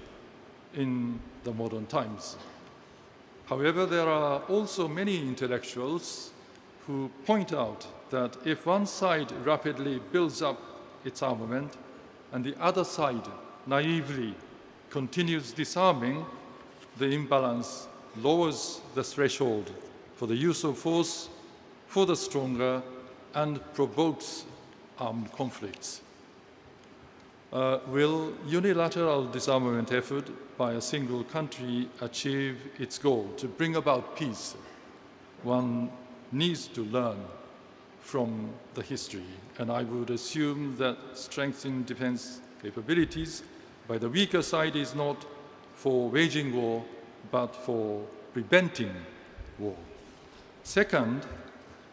S11: in the modern times. However, there are also many intellectuals who point out that if one side rapidly builds up its armament and the other side naively continues disarming, the imbalance lowers the threshold for the use of force for the stronger and provokes armed conflicts. Will unilateral disarmament effort by a single country achieve its goal to bring about peace? One needs to learn from the history, and I would assume that strengthening defense capabilities by the weaker side is not for waging war, but for preventing war. Second,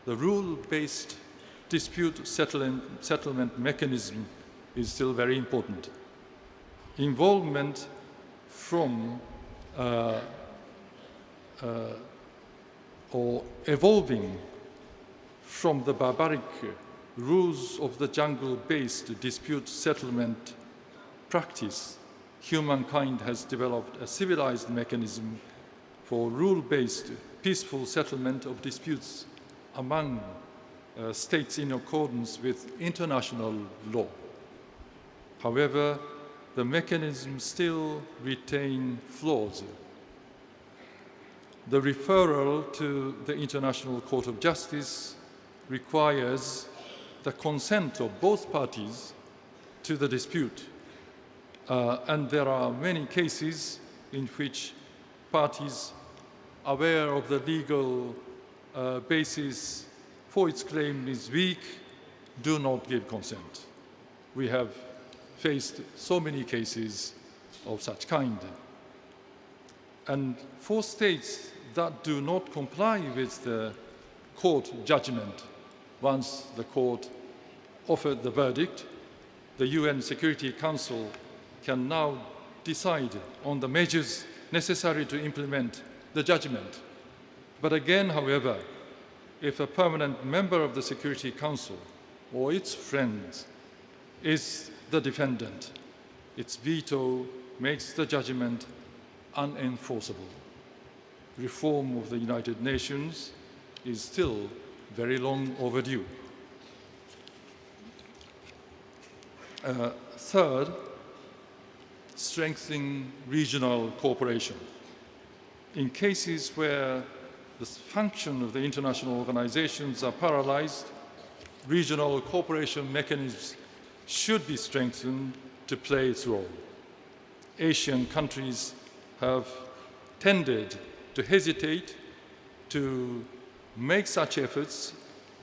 S11: the rule-based dispute settlement mechanism is still very important. Involvement from or evolving from the barbaric rules of the jungle-based dispute settlement practice, humankind has developed a civilized mechanism for rule-based peaceful settlement of disputes among states in accordance with international law. However, the mechanism still retains flaws. The referral to the International Court of Justice requires the consent of both parties to the dispute. And there are many cases in which parties aware of the legal basis for its claim is weak, do not give consent. We have faced so many cases of such kind. And for states that do not comply with the court judgment, once the court offered the verdict, the UN Security Council can now decide on the measures necessary to implement the judgment. But again, however, if a permanent member of the Security Council or its friends is the defendant, its veto makes the judgment unenforceable. Reform of the United Nations is still very long overdue. Third, strengthening regional cooperation. In cases where the function of the international organizations are paralyzed, regional cooperation mechanisms should be strengthened to play its role. Asian countries have tended to hesitate to make such efforts,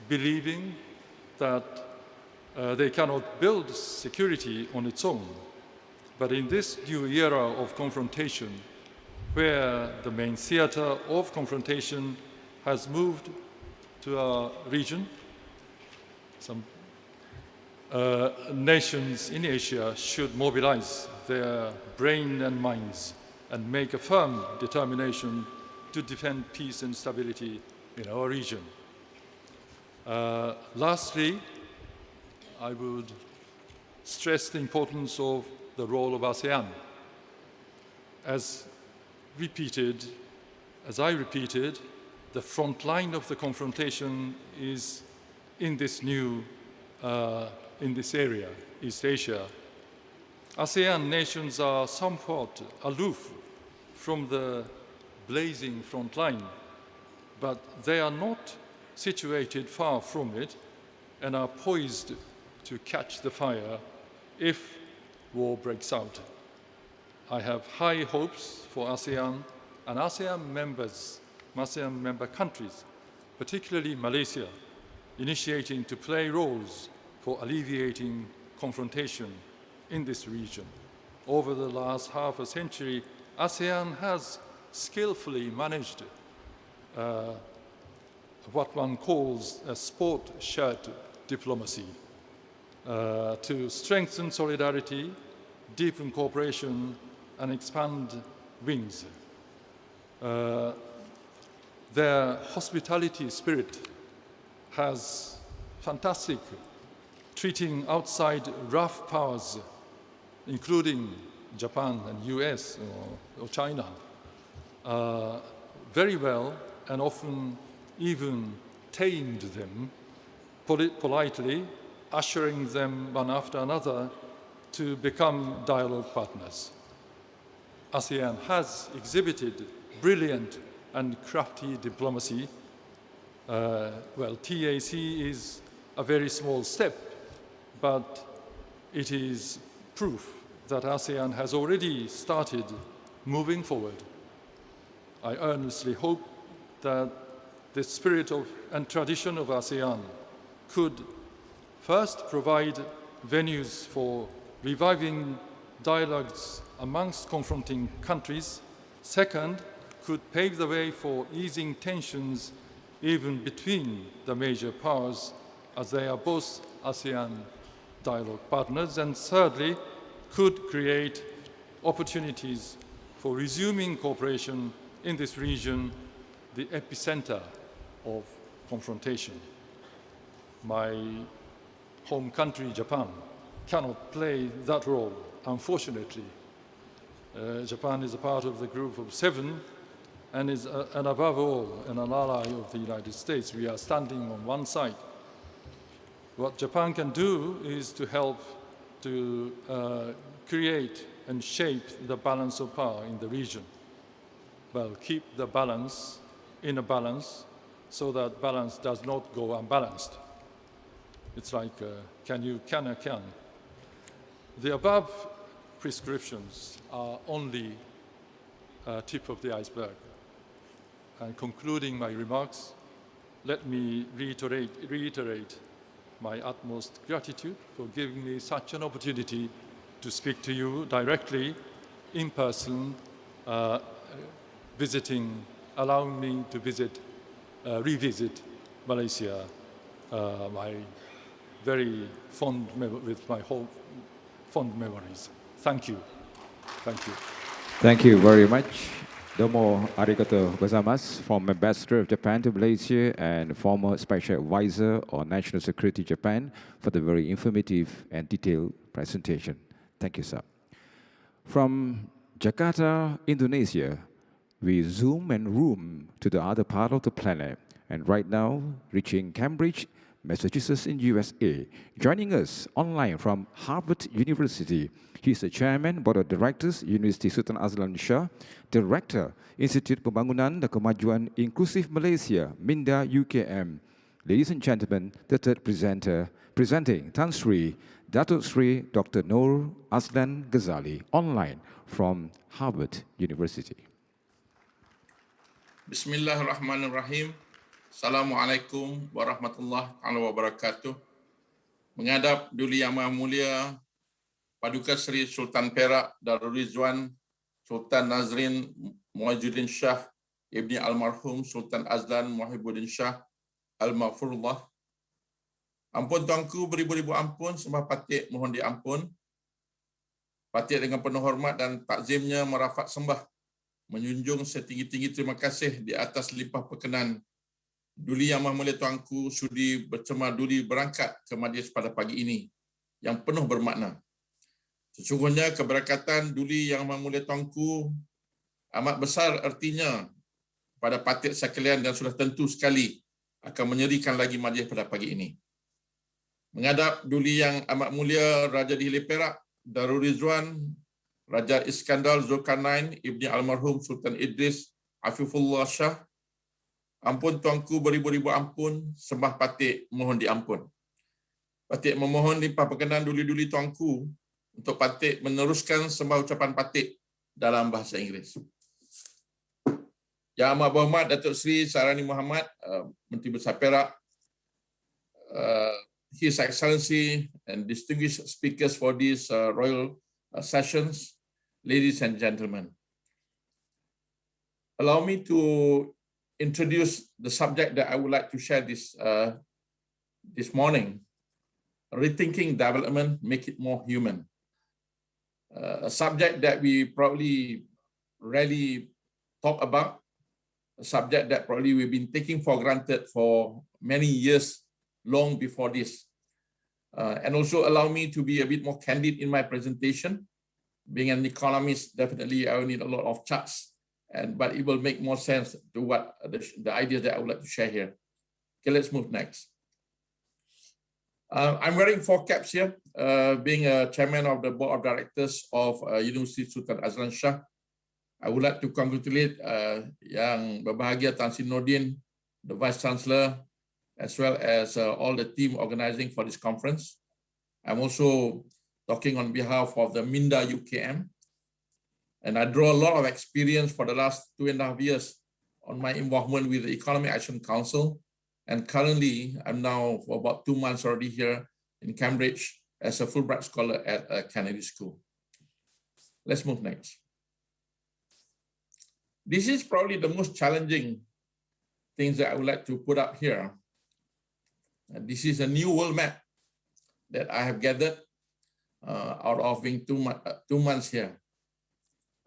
S11: believing that they cannot build security on its own. But in this new era of confrontation, where the main theater of confrontation has moved to our region, some nations in Asia should mobilize their brain and minds and make a firm determination to defend peace and stability in our region. Lastly, I would stress the importance of the role of ASEAN. As I repeated, the front line of the confrontation is in this in this area, East Asia. ASEAN nations are somewhat aloof from the blazing front line, but they are not situated far from it and are poised to catch the fire if war breaks out. I have high hopes for ASEAN and ASEAN member countries, particularly Malaysia, initiating to play roles for alleviating confrontation in this region. Over the last half a century, ASEAN has skillfully managed what one calls a sport shirt diplomacy to strengthen solidarity, deepen cooperation, and expand wings. Their hospitality spirit has fantastic, treating outside rough powers, including Japan and US or China, very well, and often even tamed them politely, ushering them one after another to become dialogue partners. ASEAN has exhibited brilliant and crafty diplomacy. TAC is a very small step, but it is proof that ASEAN has already started moving forward. I earnestly hope that the spirit and tradition of ASEAN could first provide venues for reviving dialogues amongst confronting countries. Second, could pave the way for easing tensions even between the major powers, as they are both ASEAN dialogue partners. And thirdly, could create opportunities for resuming cooperation in this region, the epicenter of confrontation. My home country, Japan, cannot play that role, unfortunately. Japan is a part of the group of 7 and is, and above all, an ally of the United States. We are standing on one side. What Japan can do is to help to create and shape the balance of power in the region. Well, keep the balance in a balance so that balance does not go unbalanced. It's like, can you, can I, can. The above prescriptions are only a tip of the iceberg. And concluding my remarks, let me reiterate my utmost gratitude for giving me such an opportunity to speak to you directly, in person, allowing me to revisit Malaysia, my very with my whole fond memories. Thank you. Thank you.
S6: Thank you very much. Domo arigato gozaimasu, from Ambassador of Japan to Malaysia and former Special Advisor on National Security Japan, for the very informative and detailed presentation. Thank you, sir. From Jakarta, Indonesia, we zoom and roam to the other part of the planet, and right now reaching Cambridge, Massachusetts in USA. Joining us online from Harvard University, he's the Chairman, Board of Directors, University Sultan Azlan Shah, Director, Institute Pembangunan dan Kemajuan Inklusif Malaysia, Minda UKM. Ladies and gentlemen, the third presenter, presenting Tan Sri, Datuk Sri Dr. Noor Azlan Ghazali, online from Harvard University.
S12: Bismillahirrahmanirrahim. Assalamualaikum warahmatullahi wabarakatuh. Menghadap Duli Yang Maha Mulia Paduka Seri Sultan Perak Darul Rizwan Sultan Nazrin Muwajjuddin Shah Ibni Almarhum Sultan Azlan Muhibbuddin Shah Al-Maghfurullah. Ampun tuanku, beribu-ribu ampun, sembah patik mohon diampun. Patik dengan penuh hormat dan takzimnya merafak sembah, menjunjung setinggi-tinggi terima kasih di atas limpah perkenan Duli Yang Maha Mulia tuanku sudi bercema duli berangkat ke majlis pada pagi ini yang penuh bermakna. Sesungguhnya keberkatan Duli Yang Maha Mulia tuanku amat besar artinya pada patik sekalian dan sudah tentu sekali akan menyerikan lagi majlis pada pagi ini. Menghadap Duli Yang Amat Mulia Raja Dihili Perak Darul Rizwan Raja Iskandar Zulkarnain Ibni Almarhum Sultan Idris Afifullah Shah, ampun tuanku, beribu-ribu ampun, sembah patik mohon diampun. Patik memohon limpah perkenan duli-duli tuanku untuk patik meneruskan sembah ucapan patik dalam bahasa Inggeris. Yang Amat Berhormat Datuk Seri Sarani Muhammad, Menteri Besar Perak, His Excellency and distinguished speakers for these royal sessions, ladies and gentlemen. Allow me to introduce the subject that I would like to share this morning. Rethinking development, make it more human. A subject that we probably rarely talk about, a subject that probably we've been taking for granted for many years, long before this. And also allow me to be a bit more candid in my presentation. Being an economist, definitely I will need a lot of charts, but it will make more sense to what the ideas that I would like to share here. Okay, let's move next. I'm wearing 4 caps here, being a chairman of the board of directors of University Sultan Azlan Shah. I would like to congratulate Yang Berbahagia Tan Sri Nordin, the Vice Chancellor, as well as all the team organizing for this conference. I'm also talking on behalf of the Minda UKM, and I draw a lot of experience for the last 2.5 years on my involvement with the Economic Action Council, and currently I'm now for about 2 months already here in Cambridge as a Fulbright Scholar at Kennedy School. Let's move next. This is probably the most challenging things that I would like to put up here. And this is a new world map that I have gathered out of being 2 months here.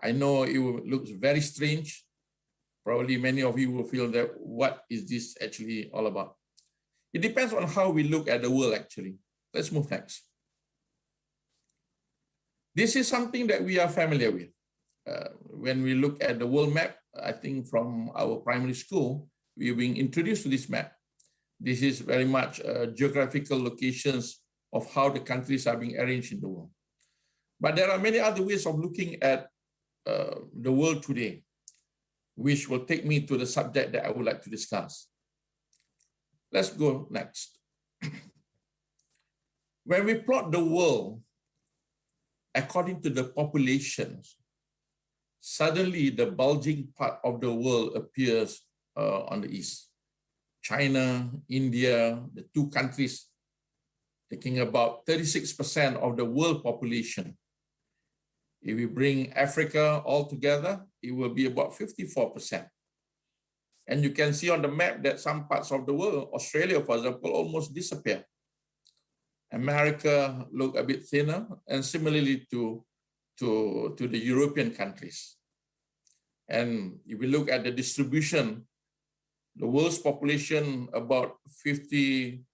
S12: I know it looks very strange. Probably many of you will feel that what is this actually all about? It depends on how we look at the world actually. Let's move next. This is something that we are familiar with. When we look at the world map, I think from our primary school, we've been introduced to this map. This is very much geographical locations of how the countries are being arranged in the world. But there are many other ways of looking at the world today, which will take me to the subject that I would like to discuss. Let's go next. When we plot the world according to the populations, suddenly the bulging part of the world appears on the east. China, India, the two countries taking about 36% of the world population. If we bring Africa all together, it will be about 54%. And you can see on the map that some parts of the world, Australia, for example, almost disappear. America look a bit thinner, and similarly to the European countries. And if we look at the distribution, the world's population, about 52%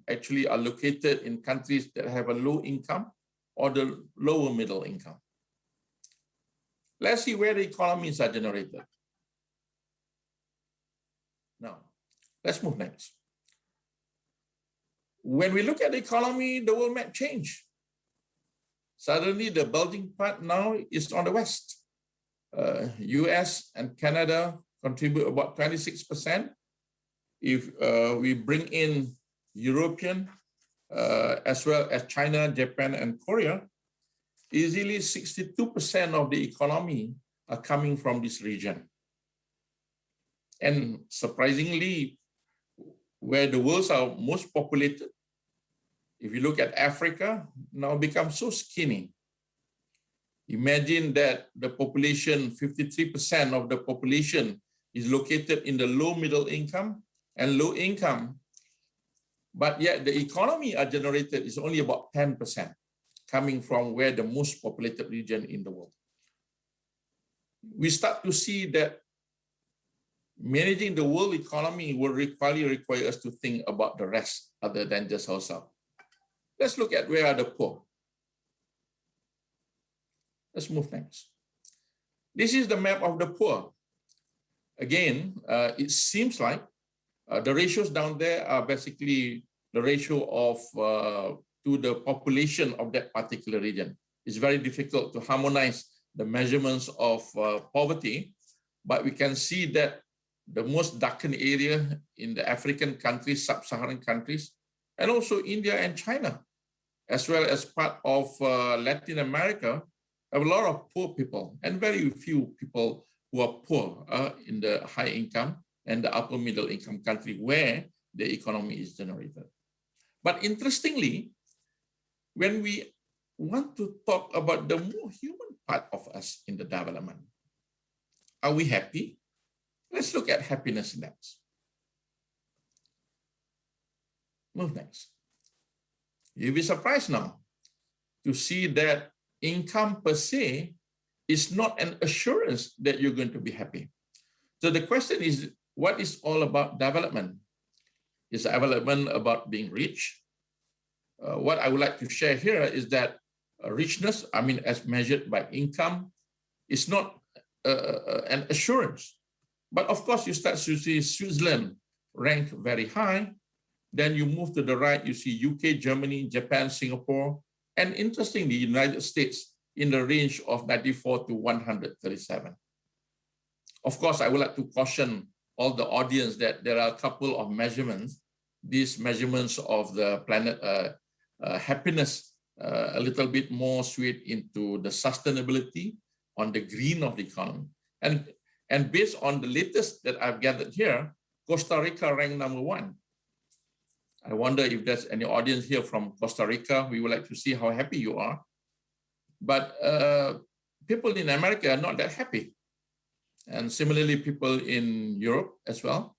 S12: actually are located in countries that have a low income or the lower middle income. Let's see where the economies are generated. Now, let's move next. When we look at the economy, the world map changed. Suddenly, the bulging part now is on the west. US and Canada contribute about 26%. If we bring in European, as well as China, Japan, and Korea, easily 62% of the economy are coming from this region. And surprisingly, where the worlds are most populated, if you look at Africa, now becomes so skinny. Imagine that the population, 53% of the population is located in the low middle income and low income, but yet the economy are generated is only about 10% coming from where the most populated region in the world. We start to see that managing the world economy will require us to think about the rest other than just ourselves. Let's look at where are the poor. Let's move next. This is the map of the poor. Again, it seems like the ratios down there are basically the ratio of to the population of that particular region. It's very difficult to harmonize the measurements of poverty, but we can see that the most darkened area in the African countries, sub-Saharan countries, and also India and China, as well as part of Latin America, have a lot of poor people and very few people who are poor in the high income and the upper middle income country where the economy is generated. But interestingly, when we want to talk about the more human part of us in the development, are we happy? Let's look at happiness next. Move next. You'll be surprised now to see that income per se is not an assurance that you're going to be happy. So the question is, what is all about development? Is development about being rich? What I would like to share here is that richness, I mean, as measured by income, is not an assurance. But of course, you start to see Switzerland ranked very high. Then you move to the right, you see UK, Germany, Japan, Singapore, and interestingly, the United States in the range of 94 to 137. Of course, I would like to caution all the audience that there are a couple of measurements, these measurements of the planet happiness, a little bit more sweet into the sustainability on the green of the economy. And based on the latest that I've gathered here, Costa Rica ranked #1. I wonder if there's any audience here from Costa Rica. We would like to see how happy you are. But people in America are not that happy. And similarly, people in Europe as well.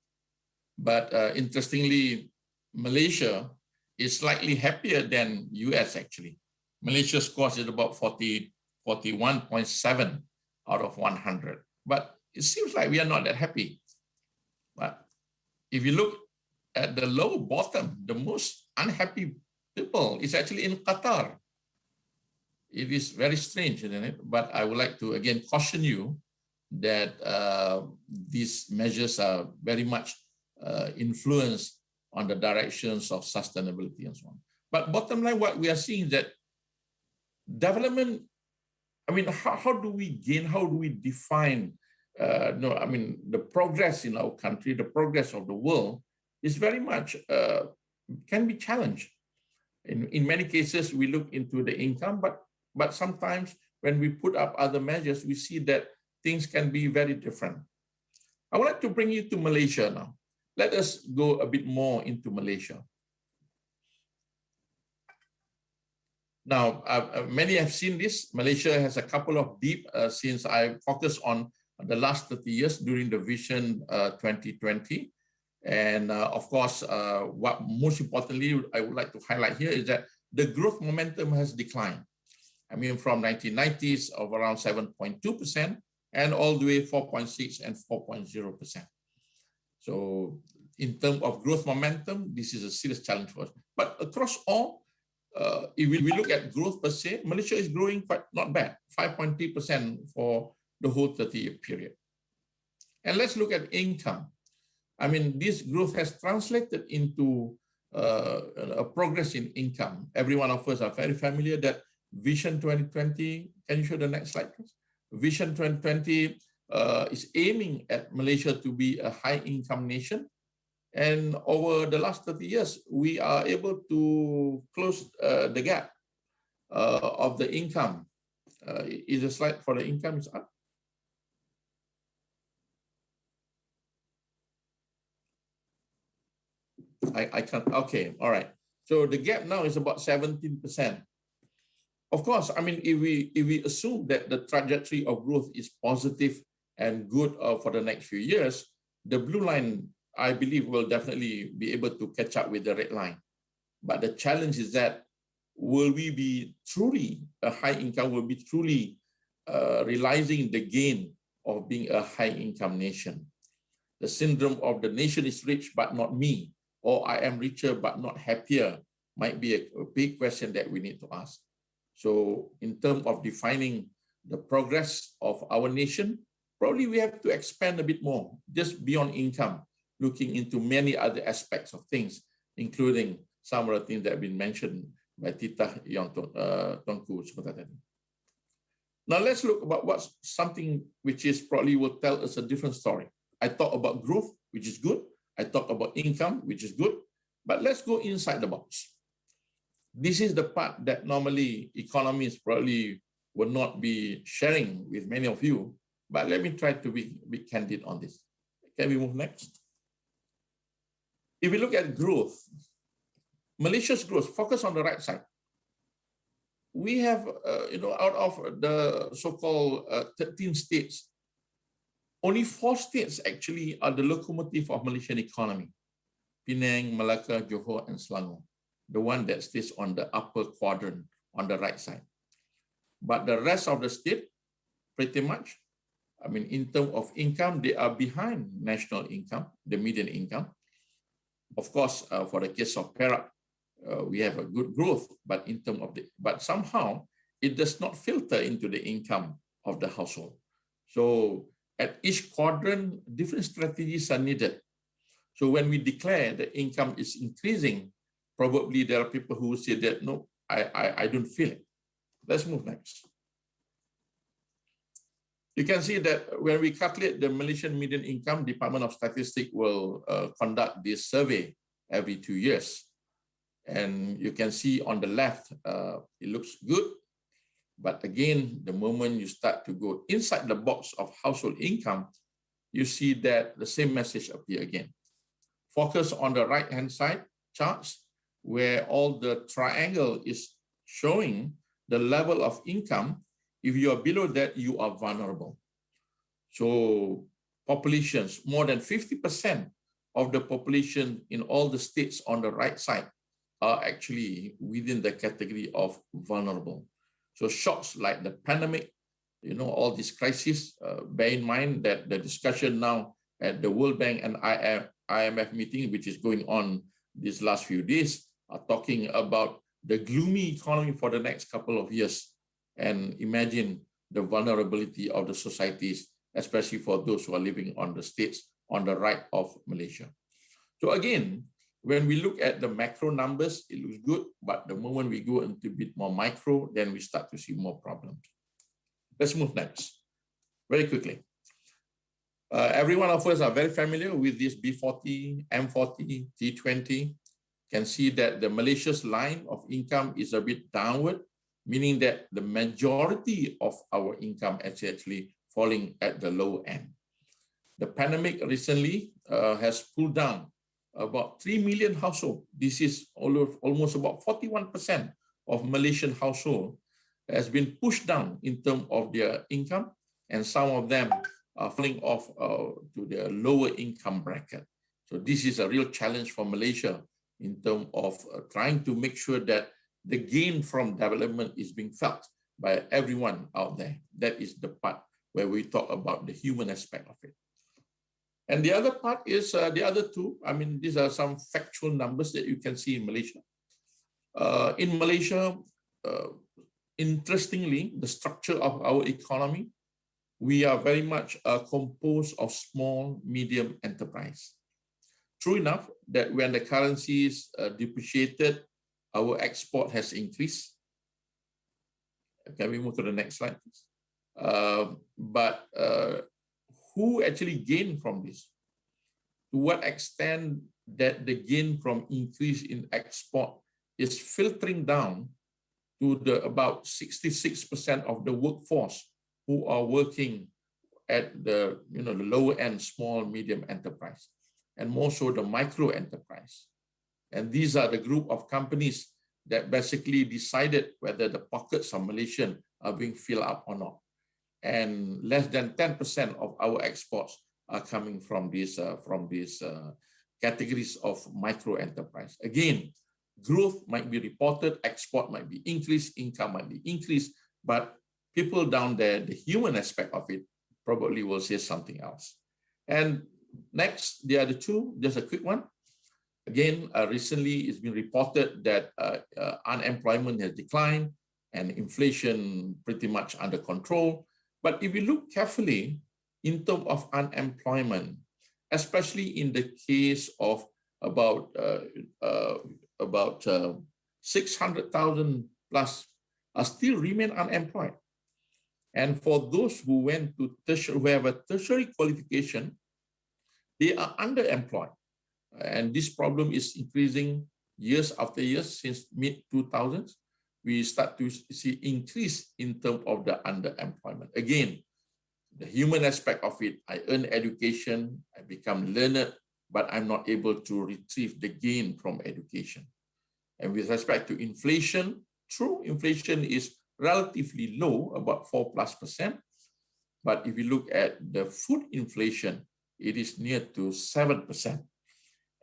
S12: But interestingly, Malaysia is slightly happier than US actually. Malaysia's score is about 41.7 out of 100. But it seems like we are not that happy. But if you look at the lower bottom, the most unhappy people is actually in Qatar. It is very strange, isn't it? But I would like to again caution you that these measures are very much influenced on the directions of sustainability and so on. But bottom line, what we are seeing is that development, I mean, how do we gain, how do we define, the progress in our country, the progress of the world is very much, can be challenged. In many cases, we look into the income, but sometimes when we put up other measures, we see that things can be very different. I would like to bring you to Malaysia now. Let us go a bit more into Malaysia. Now, many have seen this. Malaysia has a couple of deep, since I focused on the last 30 years during the Vision 2020. And of course, what most importantly I would like to highlight here is that the growth momentum has declined. I mean, from 1990s of around 7.2% and all the way 4.6 and 4.0%. So in terms of growth momentum, this is a serious challenge for us. But across all, if we look at growth per se, Malaysia is growing quite not bad, 5.3% for the whole 30-year period. And let's look at income. I mean, this growth has translated into a progress in income. Every one of us are very familiar that Vision 2020, can you show the next slide, please? Vision 2020 is aiming at Malaysia to be a high-income nation. And over the last 30 years, we are able to close the gap of the income. Is the slide for the income is up? I can't, okay, all right. So the gap now is about 17%. Of course, I mean, if we assume that the trajectory of growth is positive and good for the next few years, the blue line, I believe, will definitely be able to catch up with the red line. But the challenge is that, will we be truly a high income, will be truly realizing the gain of being a high income nation? The syndrome of the nation is rich, but not me, or I am richer, but not happier, might be a big question that we need to ask. So in terms of defining the progress of our nation, probably we have to expand a bit more, just beyond income, looking into many other aspects of things, including some of the things that have been mentioned by Tita Tuanku sebentar tadi. Now let's look about what's something which is probably will tell us a different story. I talk about growth, which is good. I talk about income, which is good. But let's go inside the box. This is the part that normally economists probably will not be sharing with many of you. But let me try to be candid on this. Can we move next? If we look at growth, Malaysia's growth, focus on the right side. We have, out of the so-called 13 states, only 4 states actually are the locomotive of Malaysian economy. Penang, Malacca, Johor, and Selangor. The one that stays on the upper quadrant on the right side. But the rest of the state, pretty much, I mean, in terms of income, they are behind national income, the median income. Of course, for the case of Perak, we have a good growth, but in terms of but somehow it does not filter into the income of the household. So at each quadrant, different strategies are needed. So when we declare the income is increasing, probably there are people who say that, no, I don't feel it. Let's move next. You can see that when we calculate the Malaysian median income, Department of Statistics will conduct this survey every 2 years. And you can see on the left, it looks good. But again, the moment you start to go inside the box of household income, you see that the same message appear again. Focus on the right-hand side charts, where all the triangle is showing the level of income. If you are below that, you are vulnerable. So populations, more than 50% of the population in all the states on the right side are actually within the category of vulnerable. So shocks like the pandemic, all these crises, bear in mind that the discussion now at the World Bank and IMF meeting, which is going on these last few days, are talking about the gloomy economy for the next couple of years. And imagine the vulnerability of the societies, especially for those who are living on the states on the right of Malaysia. So again, when we look at the macro numbers, it looks good, but the moment we go into a bit more micro, then we start to see more problems. Let's move next, very quickly. Every one of us are very familiar with this B40, M40, T20. Can see that the Malaysia's line of income is a bit downward, meaning that the majority of our income is actually falling at the low end. The pandemic recently has pulled down about 3 million households. This is almost about 41% of Malaysian households has been pushed down in terms of their income, and some of them are falling off to their lower income bracket. So this is a real challenge for Malaysia in terms of trying to make sure that the gain from development is being felt by everyone out there. That is the part where we talk about the human aspect of it. And the other part is the other two. I mean, these are some factual numbers that you can see in Malaysia. In Malaysia, interestingly, the structure of our economy, we are very much composed of small, medium enterprise. True enough that when the currency is depreciated, our export has increased. Can we move to the next slide, please? But who actually gained from this? To what extent that the gain from increase in export is filtering down to the about 66% of the workforce who are working at the the lower end, small, medium enterprise, and more so the micro enterprise. And these are the group of companies that basically decided whether the pockets of Malaysian are being filled up or not. And less than 10% of our exports are coming from these categories of micro enterprise. Again, growth might be reported, export might be increased, income might be increased, but people down there, the human aspect of it probably will say something else. And next, the other two, just a quick one. Again, recently it's been reported that unemployment has declined and inflation pretty much under control. But if you look carefully in terms of unemployment, especially in the case of about 600,000 plus are still remain unemployed. And for those who went to who have a tertiary qualification, they are underemployed. And this problem is increasing years after years since mid-2000s. We start to see increase in terms of the underemployment. Again, the human aspect of it, I earn education, I become learned, but I'm not able to retrieve the gain from education. And with respect to inflation, true, inflation is relatively low, about 4+%. But if you look at the food inflation, it is near to 7%.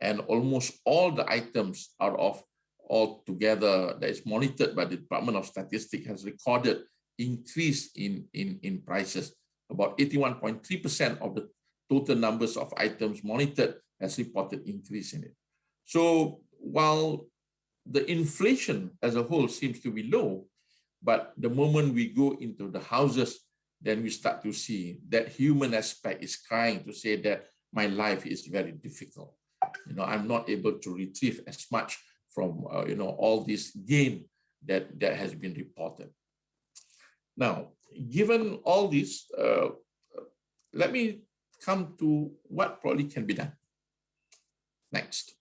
S12: And almost all the items are of altogether that is monitored by the Department of Statistics has recorded increase in prices. About 81.3% of the total numbers of items monitored has reported increase in it. So while the inflation as a whole seems to be low, but the moment we go into the houses, then we start to see that human aspect is crying to say that my life is very difficult. I'm not able to retrieve as much from all this gain that has been reported. Now, given all this, let me come to what probably can be done. Next.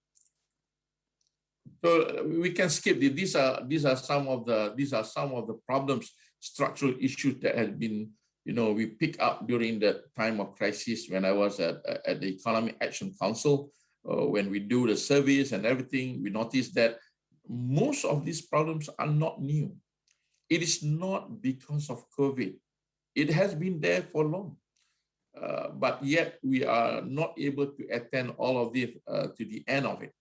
S12: So we can skip this. These are some of the problems, structural issues that have been we pick up during the time of crisis when I was at the Economic Action Council. When we do the surveys and everything, we notice that most of these problems are not new. It is not because of COVID. It has been there for long. But yet we are not able to attend all of this to the end of it.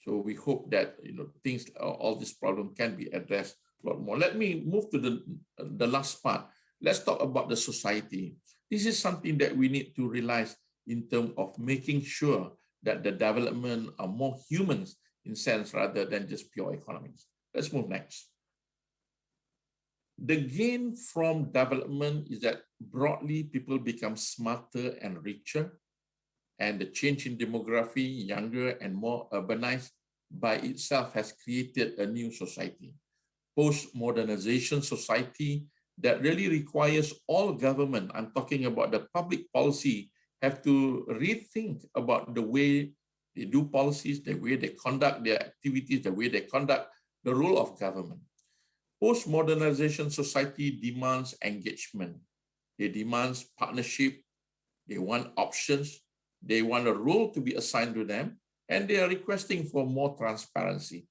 S12: So we hope that things, all this problem can be addressed a lot more. Let me move to the last part. Let's talk about the society. This is something that we need to realize in terms of making sure that the development are more humans in sense rather than just pure economics. Let's move next. The gain from development is that broadly people become smarter and richer, and the change in demography, younger and more urbanized, by itself has created a new society. Post-modernization society that really requires all government, I'm talking about the public policy, have to rethink about the way they do policies, the way they conduct their activities, the way they conduct the role of government. Post-modernization society demands engagement. They demand partnership. They want options. They want a role to be assigned to them, and they are requesting for more transparency.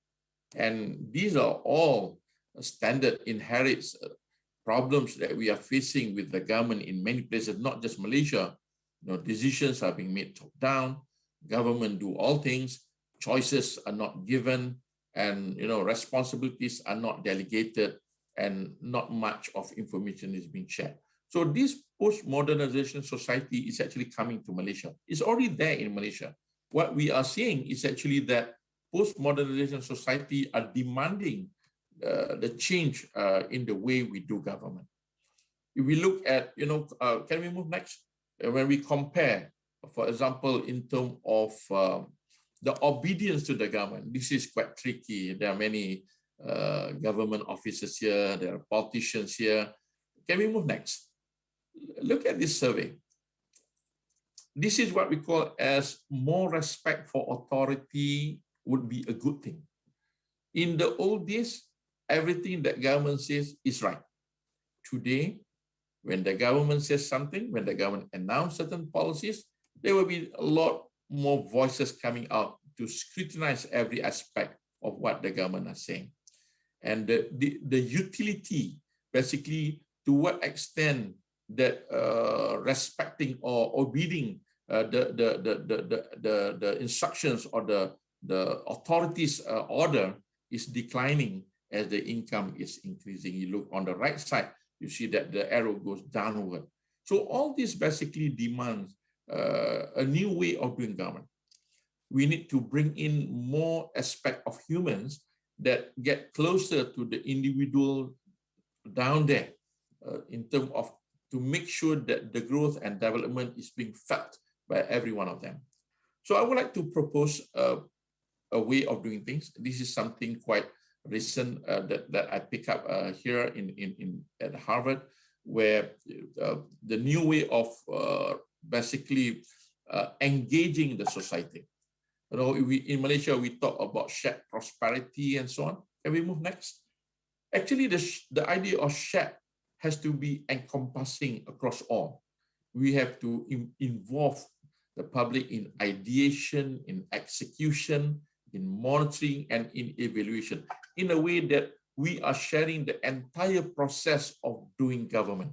S12: And these are all standard inherent problems that we are facing with the government in many places, not just Malaysia. Decisions are being made top down. Government do all things. Choices are not given, and responsibilities are not delegated, and not much of information is being shared. So this post-modernization society is actually coming to Malaysia. It's already there in Malaysia. What we are seeing is actually that post-modernization society are demanding the change in the way we do government. If we look at, can we move next? When we compare, for example, in terms of the obedience to the government, this is quite tricky. There are many government officers here, there are politicians here. Can we move next? Look at this survey. This is what we call as more respect for authority would be a good thing. In the old days, everything that government says is right. Today, when the government says something, when the government announces certain policies, there will be a lot more voices coming out to scrutinize every aspect of what the government is saying. And the utility, basically, to what extent that respecting or obeying the instructions or the authorities' order is declining as the income is increasing. You look on the right side, you see that the arrow goes downward. So all this basically demands a new way of doing government. We need to bring in more aspect of humans that get closer to the individual down there in terms of to make sure that the growth and development is being felt by every one of them. So I would like to propose a way of doing things. This is something quite recent that I pick up here at Harvard, where the new way of basically engaging the society. In Malaysia, we talk about shared prosperity and so on. Can we move next? Actually, the idea of shared has to be encompassing across all. We have to involve the public in ideation, in execution, in monitoring, and in evaluation, in a way that we are sharing the entire process of doing government.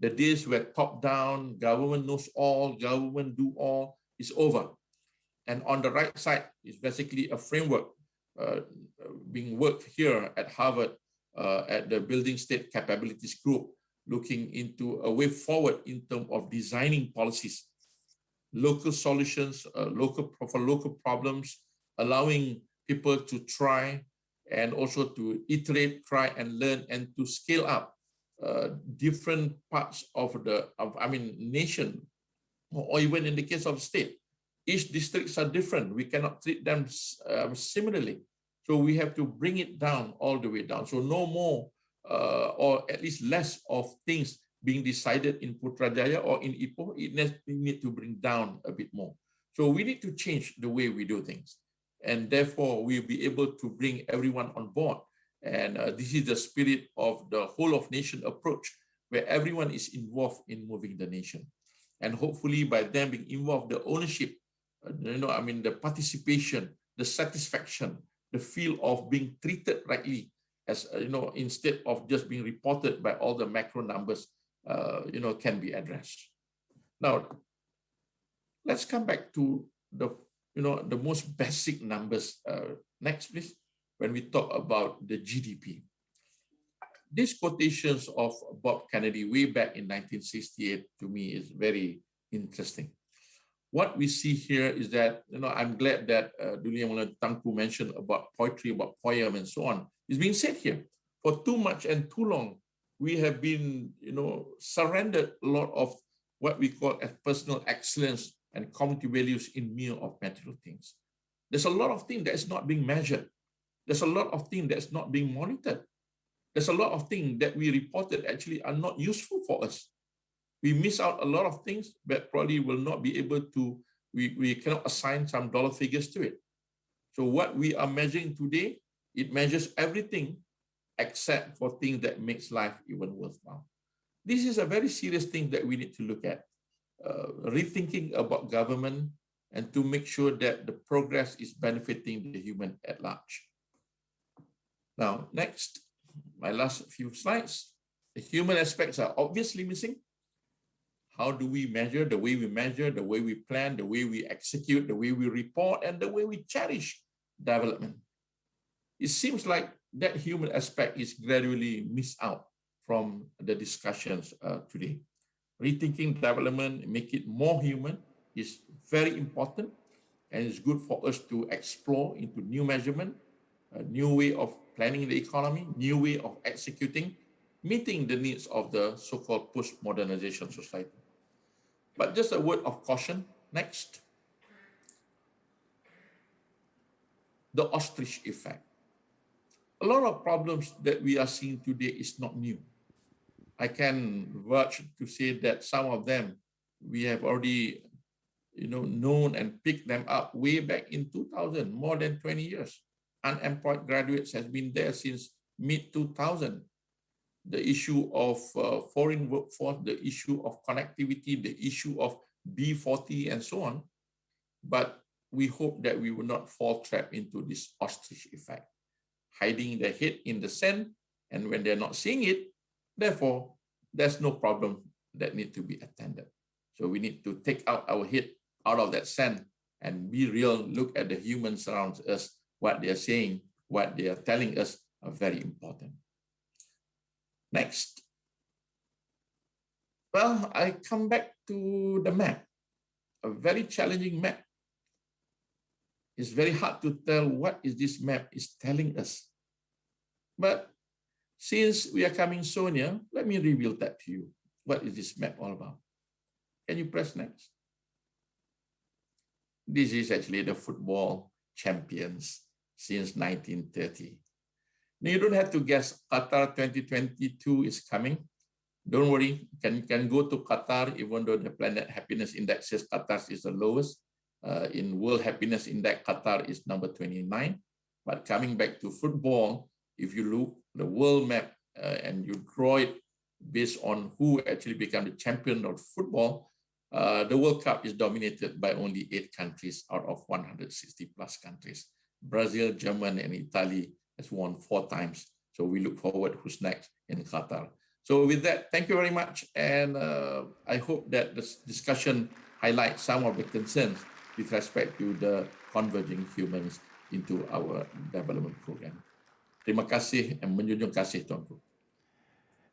S12: The days where top-down, government knows all, government do all, is over. And on the right side is basically a framework being worked here at Harvard at the Building State Capabilities Group, looking into a way forward in terms of designing policies, local solutions, for local problems, allowing people to try and also to iterate, try and learn, and to scale up different parts of nation, or even in the case of state. Each districts are different. We cannot treat them similarly. So we have to bring it down, all the way down. So no more, or at least less of things being decided in Putrajaya or in Ipoh. We need to bring down a bit more. So we need to change the way we do things. And therefore, we'll be able to bring everyone on board. And this is the spirit of the whole of nation approach, where everyone is involved in moving the nation. And hopefully by them being involved, the ownership, the participation, the satisfaction, the feel of being treated rightly, as instead of just being reported by all the macro numbers, can be addressed. Now, let's come back to the most basic numbers. Next, please. When we talk about the GDP, these quotations of Bob Kennedy way back in 1968 to me is very interesting. What we see here is that, I'm glad that Duli Yang Mulia Tangku mentioned about poetry, about poem and so on. It's being said here. For too much and too long, we have been, surrendered a lot of what we call as personal excellence and community values in mere of material things. There's a lot of things that is not being measured. There's a lot of things that's not being monitored. There's a lot of things that we reported actually are not useful for us. We miss out a lot of things that probably will not be able to, we cannot assign some dollar figures to it. So what we are measuring today, it measures everything except for things that makes life even worthwhile. This is a very serious thing that we need to look at, rethinking about government and to make sure that the progress is benefiting the human at large. Now, next, my last few slides. The human aspects are obviously missing. How do we measure? The way we measure, the way we plan, the way we execute, the way we report, and the way we cherish development. It seems like that human aspect is gradually missed out from the discussions today. Rethinking development, make it more human is very important, and it's good for us to explore into new measurement, a new way of planning the economy, new way of executing, meeting the needs of the so-called post-modernization society. But just a word of caution, next. The ostrich effect. A lot of problems that we are seeing today is not new. I can verge to say that some of them we have already known and picked them up way back in 2000, more than 20 years. Unemployed graduates has been there since mid-2000. The issue of foreign workforce, the issue of connectivity, the issue of B40 and so on. But we hope that we will not fall trapped into this ostrich effect, hiding their head in the sand, and when they're not seeing it, therefore, there's no problem that need to be attended. So we need to take out our head out of that sand and be real, look at the humans around us, what they are saying, what they are telling us are very important. Next. Well, I come back to the map, a very challenging map. It's very hard to tell what is this map is telling us. But since we are coming so near, let me reveal that to you. What is this map all about? Can you press next? This is actually the football champions since 1930. Now, you don't have to guess. Qatar 2022 is coming. Don't worry, you can go to Qatar, even though the Planet Happiness Index says Qatar is the lowest. In World Happiness Index, Qatar is number 29. But coming back to football, if you look the world map and you draw it based on who actually became the champion of football, the World Cup is dominated by only 8 countries out of 160 plus countries. Brazil, Germany, and Italy has won 4 times. So we look forward who's next in Qatar. So with that, thank you very much. And I hope that this discussion highlights some of the concerns with respect to the converging humans into our development program. Terima kasih dan menjunjung kasih Tuanku.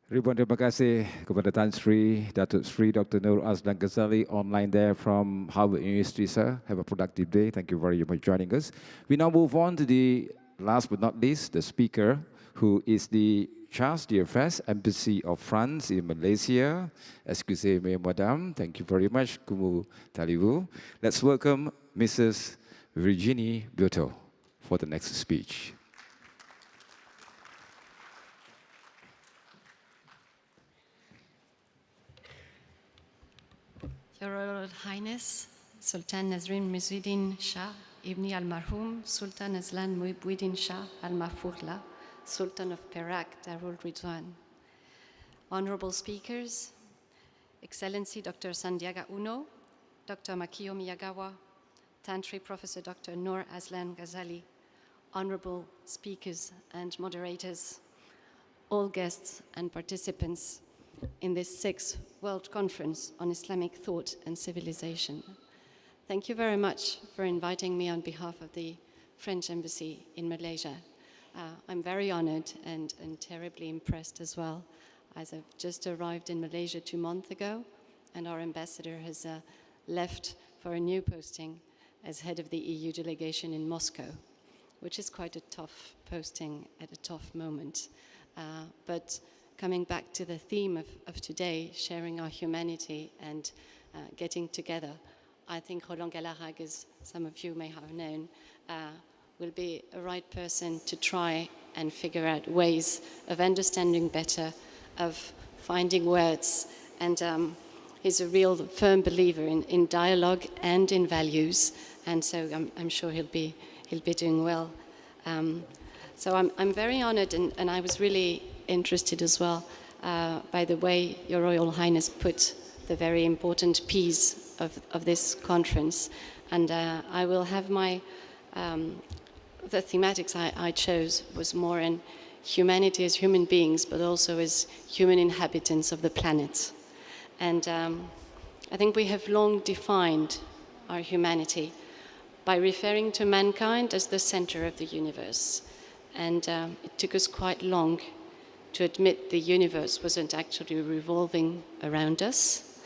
S6: Ribuan terima kasih kepada Tan Sri, Datuk Sri Dr. Nur Azlan Ghazali online there from Harvard University, sir. Have a productive day. Thank you very much for joining us. We now move on to the last but not least, the speaker, who is the Charles d'Affaires Embassy of France in Malaysia. Excusez-moi, madame. Thank you very much. Comment allez-vous? Let's welcome Mrs. Virginie Bioto for the next speech.
S13: Your Royal Highness, Sultan Nazrin Muhyiddin Shah, Ibn al-Marhum, Sultan Azlan Muhyiddin Shah al-Mahfouzla, Sultan of Perak, Darul Ridwan. Honorable speakers, Excellency Dr. Sandiaga Uno, Dr. Makio Miyagawa, Tantri Professor Dr. Nur Azlan Ghazali, honorable speakers and moderators, all guests and participants in this 6th World Conference on Islamic Thought and Civilization. Thank you very much for inviting me on behalf of the French Embassy in Malaysia. I'm very honored and terribly impressed as well, as I've just arrived in Malaysia 2 months ago, and our ambassador has left for a new posting as head of the EU delegation in Moscow, which is quite a tough posting at a tough moment. But coming back to the theme of today, sharing our humanity and getting together, I think Roland Galarrague, as some of you may have known, will be a right person to try and figure out ways of understanding better, of finding words, and he's a real firm believer in dialogue and in values, and so I'm sure he'll be doing well. So I'm very honored, and I was really interested as well by the way Your Royal Highness put the very important piece of this conference, and I will have my the thematics I chose was more in humanity as human beings, but also as human inhabitants of the planet. And I think we have long defined our humanity by referring to mankind as the center of the universe. And it took us quite long to admit the universe wasn't actually revolving around us.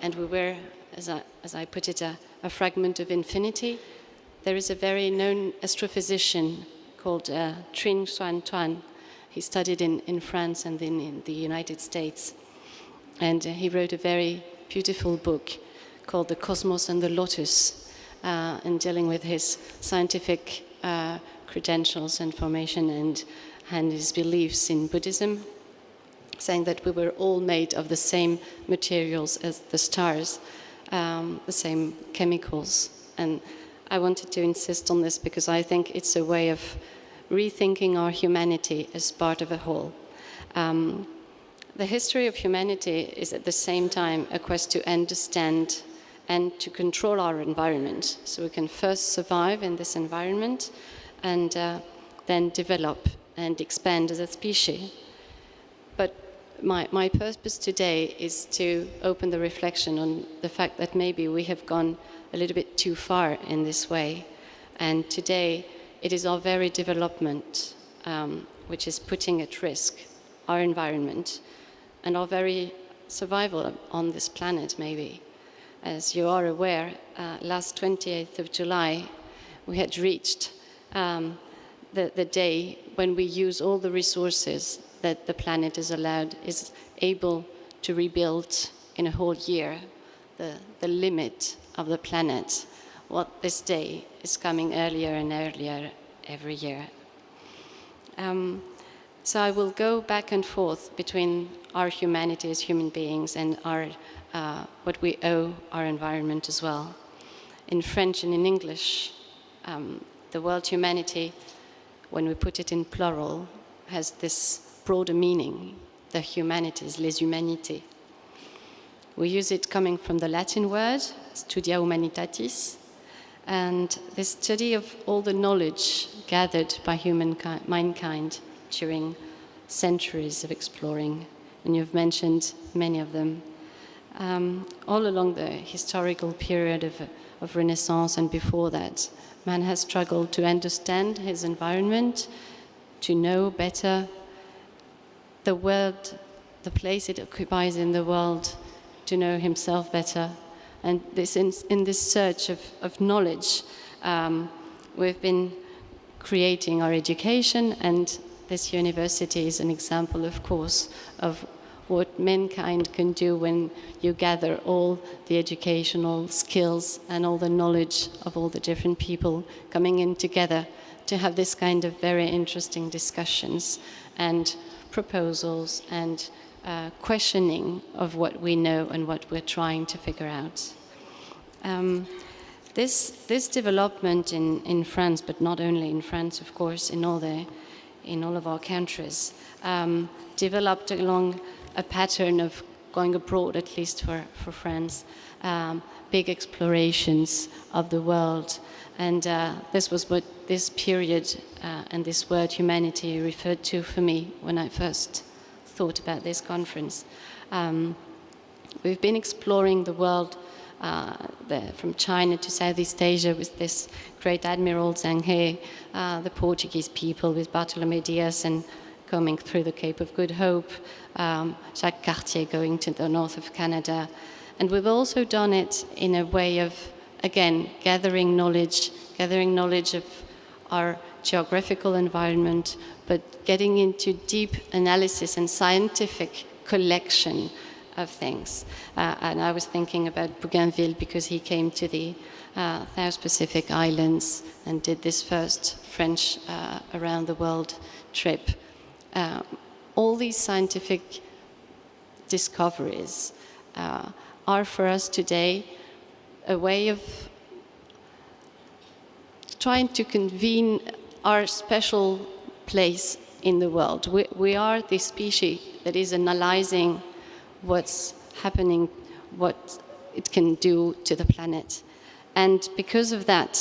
S13: And we were, as I put it, a fragment of infinity. There is a very known astrophysician called Trinh Xuan Tuan. He studied in France and then in the United States. And he wrote a very beautiful book called The Cosmos and the Lotus, and dealing with his scientific credentials and formation and his beliefs in Buddhism, saying that we were all made of the same materials as the stars, the same chemicals. And I wanted to insist on this because I think it's a way of rethinking our humanity as part of a whole. The history of humanity is at the same time a quest to understand and to control our environment. So we can first survive in this environment and then develop and expand as a species. But my purpose today is to open the reflection on the fact that maybe we have gone a little bit too far in this way. And today it is our very development which is putting at risk our environment and our very survival on this planet, maybe. As you are aware, last 28th of July, we had reached the day when we use all the resources that the planet is able to rebuild in a whole year, the limit of the planet. What this day is coming earlier and earlier every year. So I will go back and forth between our humanity as human beings and our what we owe our environment as well. In French and in English, the word humanity, when we put it in plural, has this broader meaning, the humanities, les humanités. We use it coming from the Latin word, studia humanitatis, and the study of all the knowledge gathered by mankind during centuries of exploring, and you've mentioned many of them. All along the historical period of Renaissance and before that, man has struggled to understand his environment, to know better the world, the place it occupies in the world, to know himself better. And this in this search of knowledge, we've been creating our education, and this university is an example, of course, of what mankind can do when you gather all the educational skills and all the knowledge of all the different people coming in together to have this kind of very interesting discussions and proposals and questioning of what we know and what we're trying to figure out. This development in France, but not only in France, of course, in all of our countries, developed along a pattern of going abroad, at least for France, big explorations of the world, And this was what this period and this word humanity referred to for me when I first thought about this conference. We've been exploring the world from China to Southeast Asia with this great Admiral Zhang He, the Portuguese people with Bartolomé Dias and coming through the Cape of Good Hope, Jacques Cartier going to the north of Canada. And we've also done it in a way of, again, gathering knowledge of our geographical environment, but getting into deep analysis and scientific collection of things. And I was thinking about Bougainville because he came to the South Pacific Islands and did this first French around the world trip. All these scientific discoveries are for us today a way of trying to convene our special place in the world. We are the species that is analyzing what's happening, what it can do to the planet. And because of that,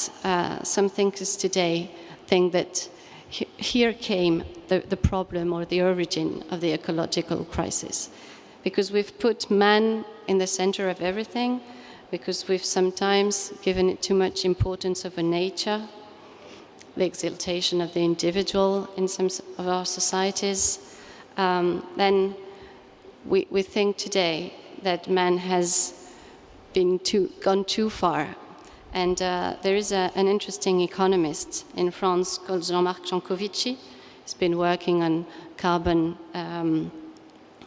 S13: some thinkers today think that here came the problem or the origin of the ecological crisis. Because we've put man in the center of everything, because we've sometimes given it too much importance over nature, the exaltation of the individual in some of our societies, then we think today that man has gone too far. And there is an interesting economist in France called Jean-Marc Jancovici. He's been working on carbon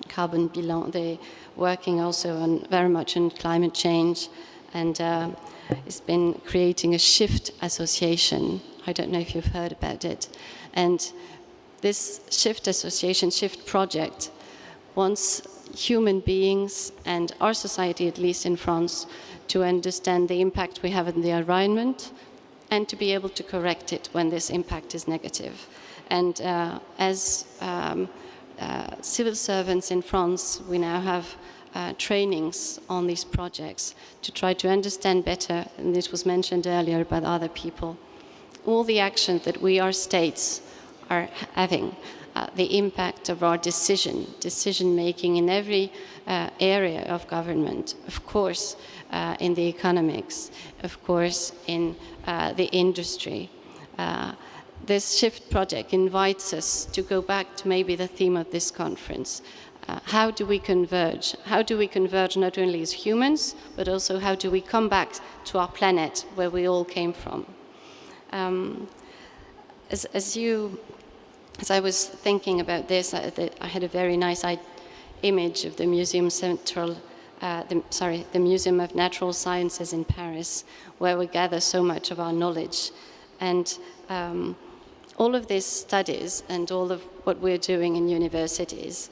S13: bilan. They're working also very much on climate change, and he's been creating a shift association. I don't know if you've heard about it. And this shift association, shift project, wants human beings and our society, at least in France, to understand the impact we have on the environment and to be able to correct it when this impact is negative. And as civil servants in France, we now have trainings on these projects to try to understand better, and this was mentioned earlier by other people, all the actions that we, our states, are having, the impact of our decision-making in every area of government, of course, in the economics, of course, in the industry. This shift project invites us to go back to maybe the theme of this conference. How do we converge? How do we converge not only as humans, but also how do we come back to our planet where we all came from? As I was thinking about this, I had a very nice image of the Museum the Museum of Natural Sciences in Paris, where we gather so much of our knowledge. And all of these studies and all of what we're doing in universities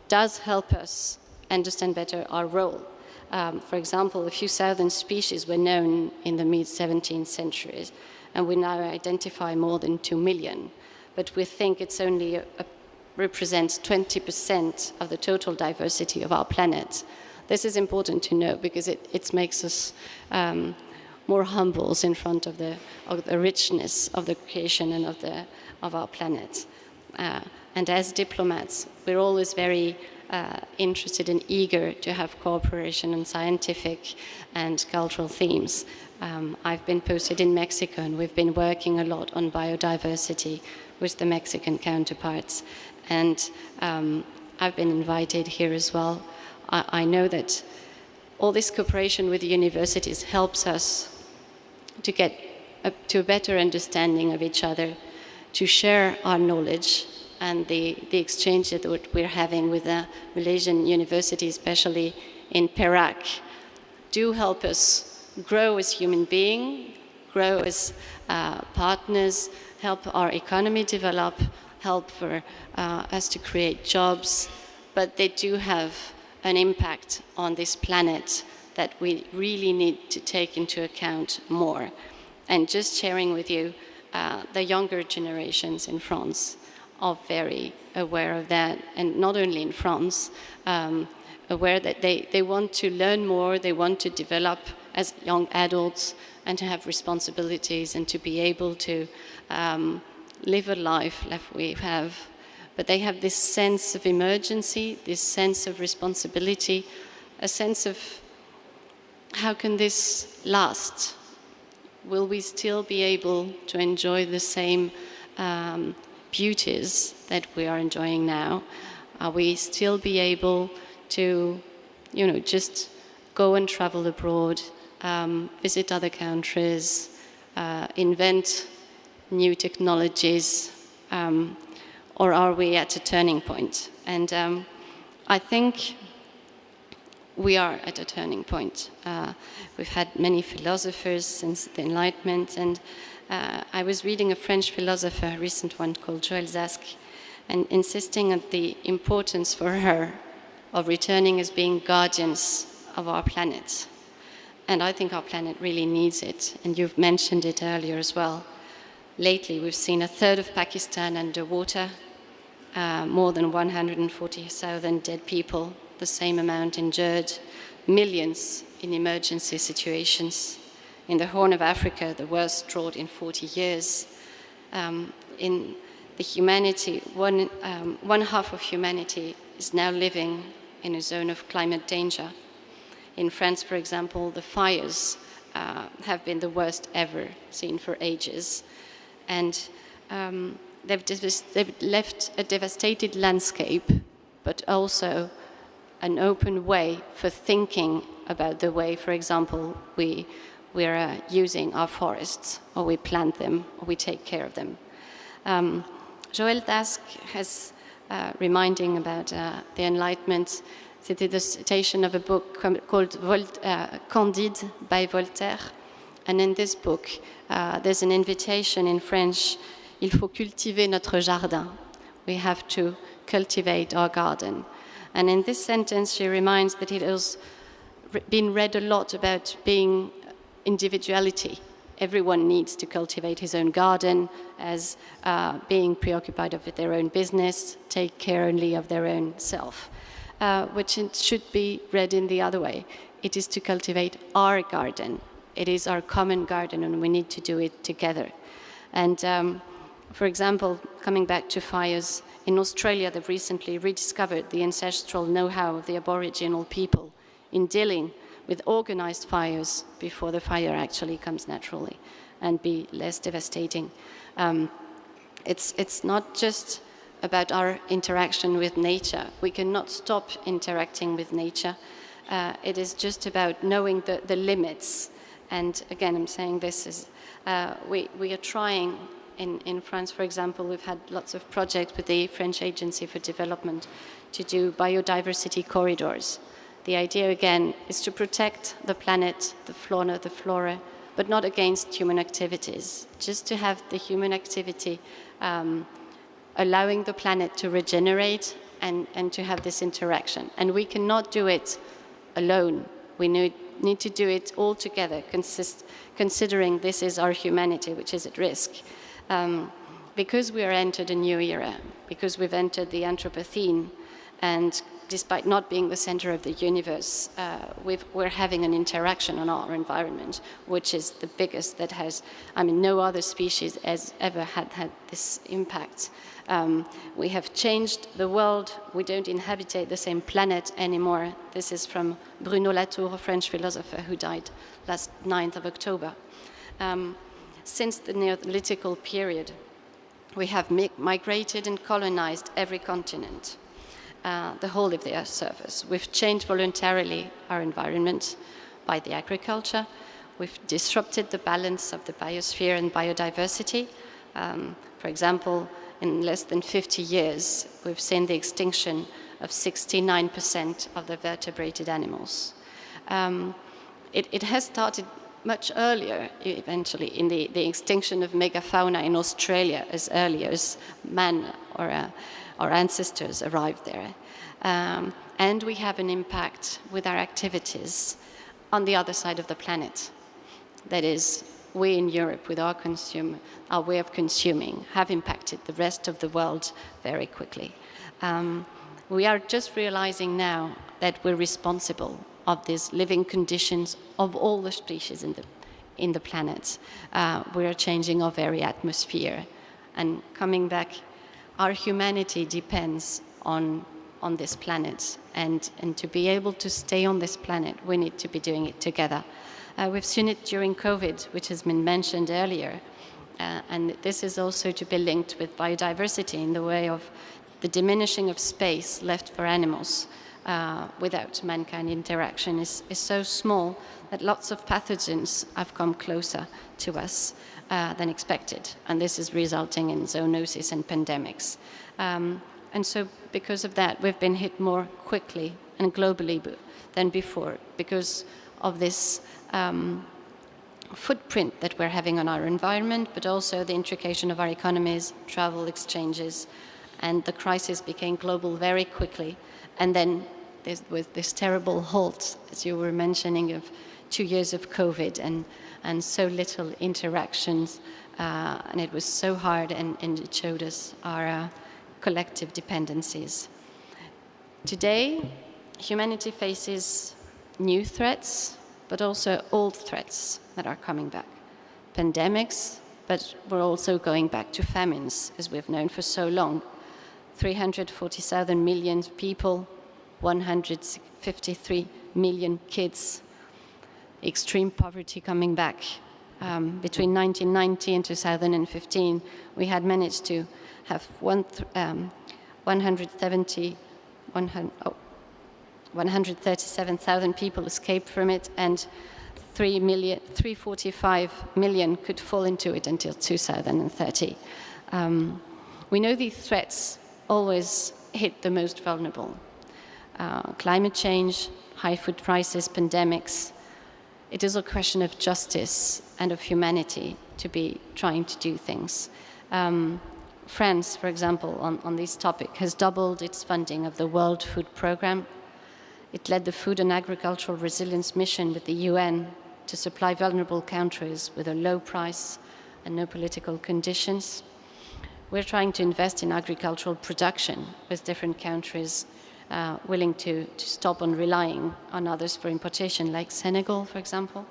S13: does help us understand better our role. For example, a few southern species were known in the mid-17th century, and we now identify more than 2 million. But we think it's only represents 20% of the total diversity of our planet. This is important to know because it makes us more humble in front of the richness of the creation and of our planet. And as diplomats, we're always very interested and eager to have cooperation on scientific and cultural themes. I've been posted in Mexico, and we've been working a lot on biodiversity with the Mexican counterparts. And I've been invited here as well. I know that all this cooperation with the universities helps us to get to a better understanding of each other, to share our knowledge, and the exchange that we're having with the Malaysian university, especially in Perak, do help us grow as human beings, grow as partners, help our economy develop, help for us to create jobs, but they do have an impact on this planet that we really need to take into account more. And just sharing with you, the younger generations in France are very aware of that, and not only in France, aware that they want to learn more, they want to develop as young adults, and to have responsibilities and to be able to live a life like we have. But they have this sense of emergency, this sense of responsibility, a sense of how can this last? Will we still be able to enjoy the same beauties that we are enjoying now? Are we still be able to, just go and travel abroad, visit other countries, invent new technologies, or are we at a turning point? And I think we are at a turning point. We've had many philosophers since the Enlightenment, and I was reading a French philosopher, a recent one called Joël Zasque, and insisting on the importance for her of returning as being guardians of our planet. And I think our planet really needs it, and you've mentioned it earlier as well. Lately, we've seen a third of Pakistan underwater, more than 140,000 dead people, the same amount injured, millions in emergency situations. In the Horn of Africa, the worst drought in 40 years. In the humanity, one half of humanity is now living in a zone of climate danger. In France, for example, the fires have been the worst ever seen for ages. And they've left a devastated landscape, but also an open way for thinking about the way, for example, we're using our forests, or we plant them, or we take care of them. Joël Zasque has reminding about the Enlightenment. C'était the citation of a book called Candide by Voltaire. And in this book, there's an invitation in French, il faut cultiver notre jardin. We have to cultivate our garden. And in this sentence, she reminds that it has been read a lot about being individuality. Everyone needs to cultivate his own garden as being preoccupied with their own business, take care only of their own self, which it should be read in the other way. It is to cultivate our garden. It is our common garden, and we need to do it together. And for example, coming back to fires, in Australia, they've recently rediscovered the ancestral know-how of the Aboriginal people in dealing with organized fires before the fire actually comes naturally and be less devastating. It's not just about our interaction with nature. We cannot stop interacting with nature. It is just about knowing the limits. And again, I'm saying this is, we are trying in France, for example, we've had lots of projects with the French Agency for Development to do biodiversity corridors. The idea, again, is to protect the planet, the flora, but not against human activities, just to have the human activity allowing the planet to regenerate and to have this interaction. And we cannot do it alone. We need to do it all together, considering this is our humanity, which is at risk. Because we are entered a new era, because we've entered the Anthropocene, and despite not being the center of the universe, we're having an interaction on our environment, which is the biggest that has, no other species has ever had this impact. We have changed the world. We don't inhabit the same planet anymore. This is from Bruno Latour, a French philosopher who died last 9th of October. Since the Neolithical period, we have migrated and colonized every continent, the whole of the Earth's surface. We've changed voluntarily our environment by the agriculture. We've disrupted the balance of the biosphere and biodiversity. For example, in less than 50 years, we've seen the extinction of 69% of the vertebrated animals. It has started much earlier, eventually, in the extinction of megafauna in Australia, as early as man or our ancestors arrived there. And we have an impact with our activities on the other side of the planet. That is, we in Europe, with our way of consuming, have impacted the rest of the world very quickly. We are just realizing now that we're responsible of these living conditions of all the species in the planet. We are changing our very atmosphere. And coming back, our humanity depends on this planet. And to be able to stay on this planet, we need to be doing it together. We've seen it during COVID, which has been mentioned earlier. And this is also to be linked with biodiversity in the way of the diminishing of space left for animals without mankind interaction is so small that lots of pathogens have come closer to us than expected. And this is resulting in zoonosis and pandemics. And so because of that, we've been hit more quickly and globally than before because of this footprint that we're having on our environment, but also the intrication of our economies, travel exchanges, and the crisis became global very quickly. And then with this terrible halt, as you were mentioning, of 2 years of COVID and so little interactions, and it was so hard, and it showed us our collective dependencies. Today, humanity faces new threats, but also old threats that are coming back. Pandemics, but we're also going back to famines, as we've known for so long. 347 million people, 153 million kids, extreme poverty coming back. Between 1990 and 2015, we had managed to have 137,000 people escape from it, and 345 million could fall into it until 2030. We know these threats always hit the most vulnerable. Climate change, high food prices, pandemics. It is a question of justice and of humanity to be trying to do things. France, for example, on this topic, has doubled its funding of the World Food Programme. It led the Food and Agricultural Resilience Mission with the UN to supply vulnerable countries with a low price and no political conditions. We're trying to invest in agricultural production with different countries willing to stop on relying on others for importation, like Senegal, for example.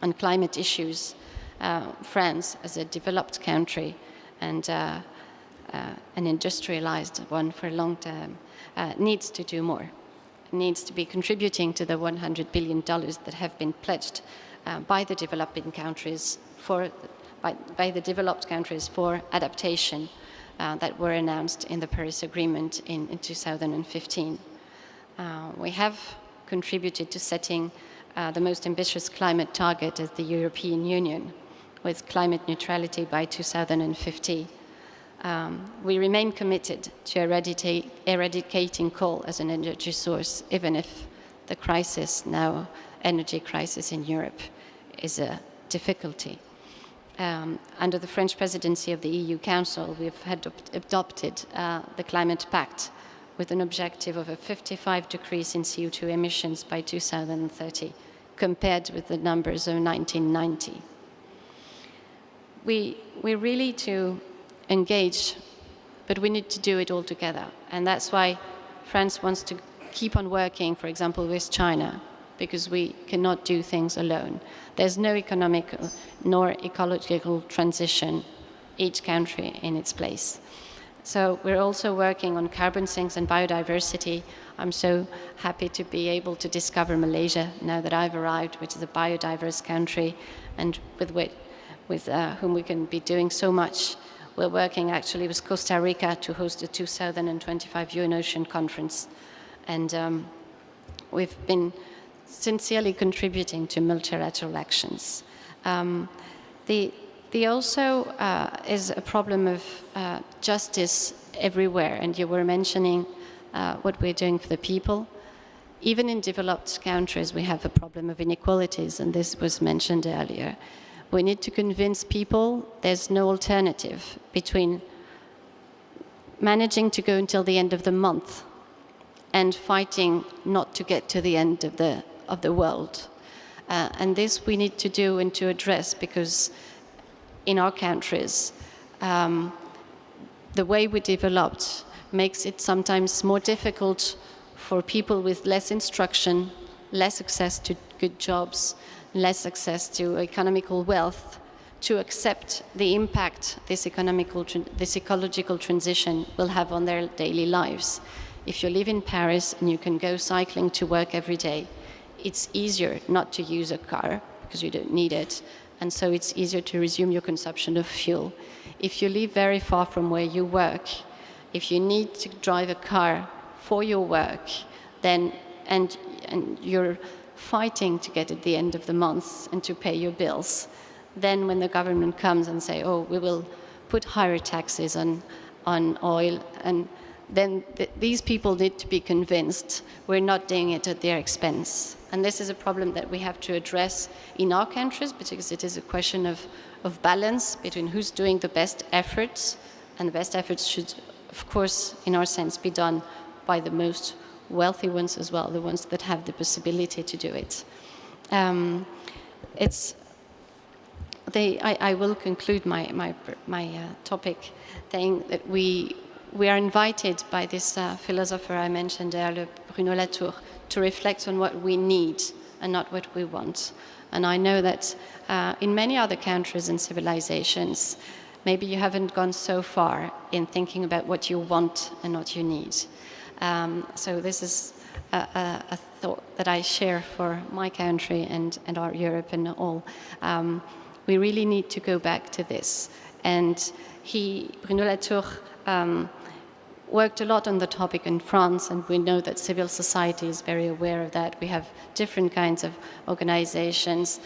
S13: On climate issues, France, as a developed country and an industrialized one for a long term, needs to do more. It needs to be contributing to the $100 billion that have been pledged by the developing countries by the developed countries for adaptation that were announced in the Paris Agreement in 2015. We have contributed to setting the most ambitious climate target as the European Union, with climate neutrality by 2050. We remain committed to eradicating coal as an energy source, even if the crisis now, energy crisis in Europe, is a difficulty. Under the French presidency of the EU Council, we've adopted the Climate Pact with an objective of a 55% decrease in CO2 emissions by 2030, compared with the numbers of 1990. We really to engage, but we need to do it all together. And that's why France wants to keep on working, for example, with China, because we cannot do things alone. There's no economic nor ecological transition, each country in its place. So we're also working on carbon sinks and biodiversity. I'm so happy to be able to discover Malaysia now that I've arrived, which is a biodiverse country, and with whom we can be doing so much. We're working actually with Costa Rica to host the 2025 UN Ocean Conference. And we've been sincerely contributing to multilateral actions. There also is a problem of justice everywhere, and you were mentioning what we're doing for the people. Even in developed countries, we have a problem of inequalities, and this was mentioned earlier. We need to convince people there's no alternative between managing to go until the end of the month and fighting not to get to the end of the world. And this we need to do and to address, because in our countries, the way we developed makes it sometimes more difficult for people with less instruction, less access to good jobs, less access to economical wealth, to accept the impact this ecological transition will have on their daily lives. If you live in Paris and you can go cycling to work every day, it's easier not to use a car because you don't need it, and so it's easier to resume your consumption of fuel. If you live very far from where you work, if you need to drive a car for your work, then and you're fighting to get at the end of the month and to pay your bills, then when the government comes and say, oh, we will put higher taxes on oil, and then these people need to be convinced we're not doing it at their expense. And this is a problem that we have to address in our countries, because it is a question of balance between who's doing the best efforts, and the best efforts should, of course, in our sense, be done by the most wealthy ones as well, the ones that have the possibility to do it. I will conclude my topic saying that we are invited by this philosopher I mentioned earlier, Bruno Latour, to reflect on what we need and not what we want. And I know that in many other countries and civilizations, maybe you haven't gone so far in thinking about what you want and what you need. So this is a thought that I share for my country and our Europe and all. We really need to go back to this. And Bruno Latour, worked a lot on the topic in France, and we know that civil society is very aware of that. We have different kinds of organizations.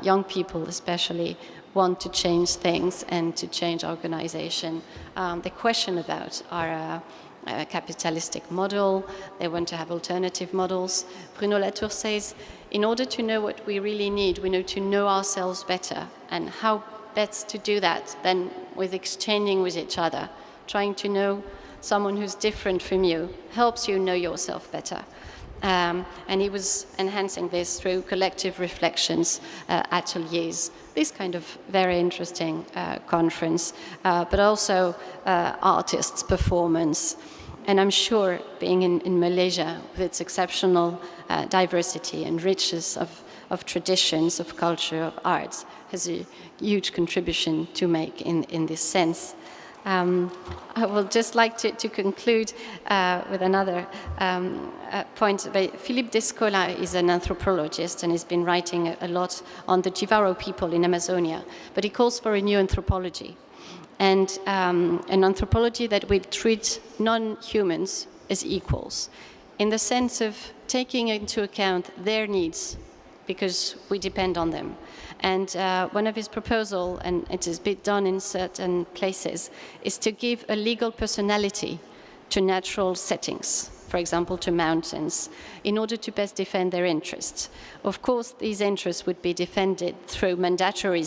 S13: Young people especially want to change things and to change organization. They question about our capitalistic model. They want to have alternative models. Bruno Latour says, in order to know what we really need, we need to know ourselves better. And how best to do that than with exchanging with each other. Trying to know someone who's different from you helps you know yourself better. And he was enhancing this through collective reflections, ateliers, this kind of very interesting conference, but also artists' performance. And I'm sure being in Malaysia, with its exceptional diversity and richness of traditions, of culture, of arts, has a huge contribution to make in this sense. I would just like to conclude with another point. Philippe Descola is an anthropologist and has been writing a lot on the Jivaro people in Amazonia, but he calls for a new anthropology, and an anthropology that will treat non-humans as equals, in the sense of taking into account their needs, because we depend on them. And one of his proposals, and it has been done in certain places, is to give a legal personality to natural settings, for example, to mountains, in order to best defend their interests. Of course, these interests would be defended through mandatory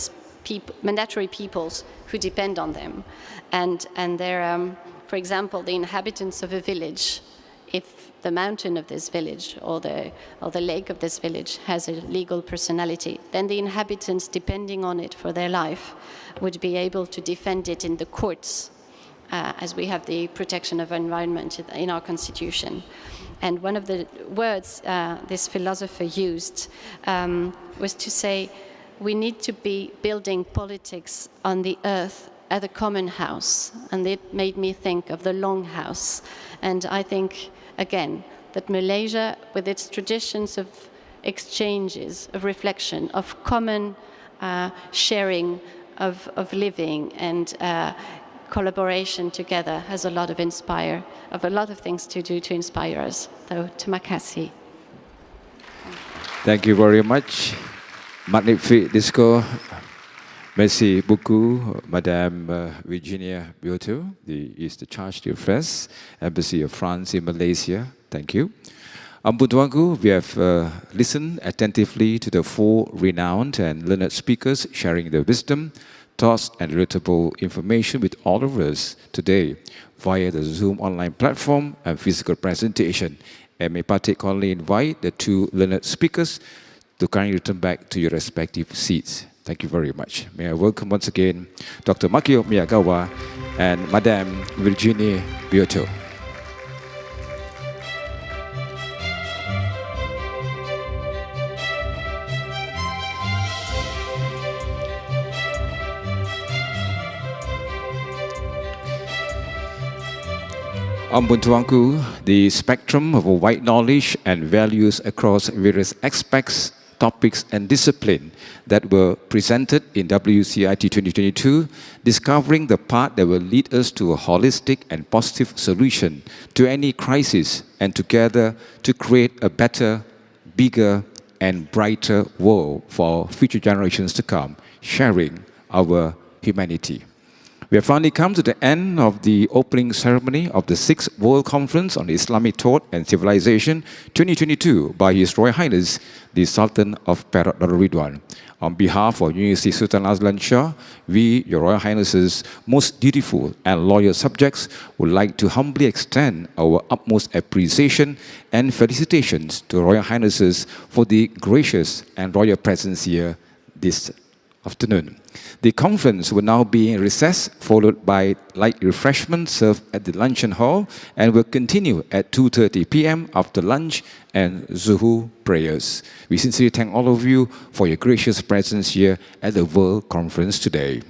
S13: peoples who depend on them. And they're, for example, the inhabitants of a village, if the mountain of this village or the lake of this village has a legal personality, then the inhabitants, depending on it for their life, would be able to defend it in the courts, as we have the protection of environment in our constitution. And one of the words this philosopher used was to say, we need to be building politics on the earth at a common house. And it made me think of the longhouse. And I think, again, that Malaysia, with its traditions of exchanges, of reflection, of common sharing of living and collaboration together, has a lot of things to do to inspire us. So, terima kasih.
S6: Thank you very much. Magnifique discours. Merci beaucoup, Madame Virginia Bioto, is the charge d'affaires, Embassy of France in Malaysia. Thank you. Ampun Tuanku, we have listened attentively to the four renowned and learned speakers sharing their wisdom, thoughts, and relatable information with all of us today via the Zoom online platform and physical presentation. And may particularly invite the two learned speakers to kindly return back to your respective seats. Thank you very much. May I welcome once again Dr. Makio Miyagawa and Madame Virginie Bioto. Ampun Tuanku, the spectrum of wide knowledge and values across various aspects, topics and discipline that were presented in WCIT 2022, discovering the path that will lead us to a holistic and positive solution to any crisis and together to create a better, bigger and brighter world for future generations to come, sharing our humanity. We have finally come to the end of the opening ceremony of the 6th World Conference on Islamic Thought and Civilization 2022 by His Royal Highness, the Sultan of Perak Darul Ridwan. On behalf of University Sultan Azlan Shah, we, Your Royal Highnesses' most dutiful and loyal subjects, would like to humbly extend our utmost appreciation and felicitations to Royal Highnesses for the gracious and royal presence here this afternoon. The conference will now be in recess, followed by light refreshments served at the luncheon hall, and will continue at 2:30 p.m. after lunch and Zuhur prayers. We sincerely thank all of you for your gracious presence here at the World Conference today.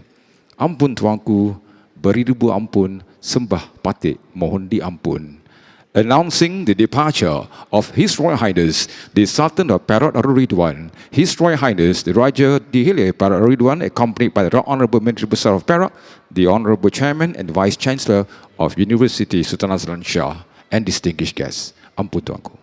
S6: Ampun Tuanku, beribu ampun, sembah patik, mohon diampun. Announcing the departure of His Royal Highness, the Sultan of Perak Darul Ridwan, His Royal Highness, the Raja Dihilya Perak Darul Ridwan, accompanied by the Right Honourable Menteri Besar of Perak, the Honourable Chairman and Vice Chancellor of University Sultan Azlan Shah, and distinguished guests. Ampun Tuanku.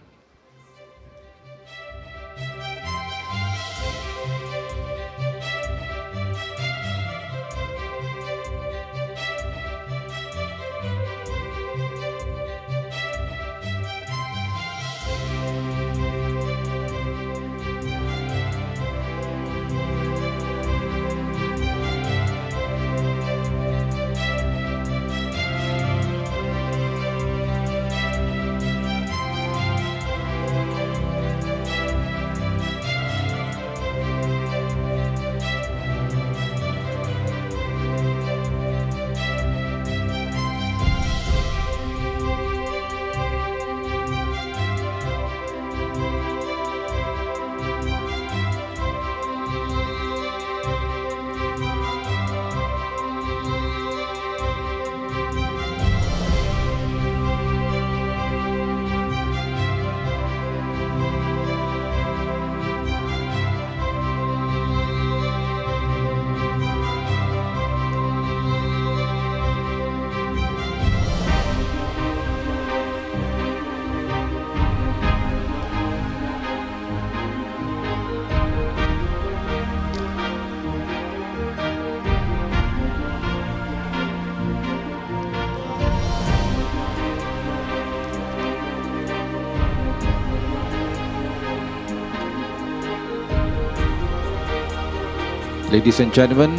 S6: Ladies and gentlemen,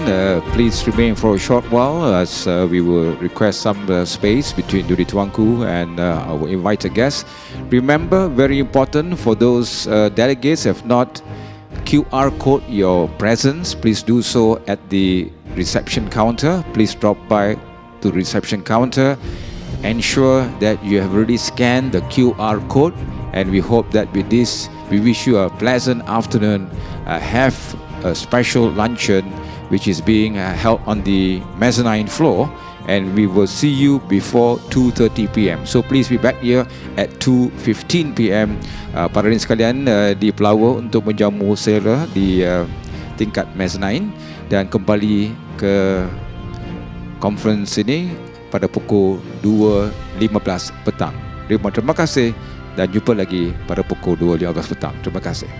S6: please remain for a short while as we will request some space between Duri Tuanku and our invited guests. Remember, very important for those delegates who have not QR code your presence, please do so at the reception counter. Please drop by to the reception counter. Ensure that you have already scanned the QR code, and we hope that with this, we wish you a pleasant afternoon. Have a special luncheon which is being held on the mezzanine floor, and we will see you before 2:30 p.m. So please be back here at 2:15 p.m. Para hadirin sekalian di Pelawa untuk menjamu selera di tingkat mezzanine dan kembali ke conference ini pada pukul 2.15 petang. Terima kasih dan jumpa lagi pada pukul 2.15 petang. Terima kasih.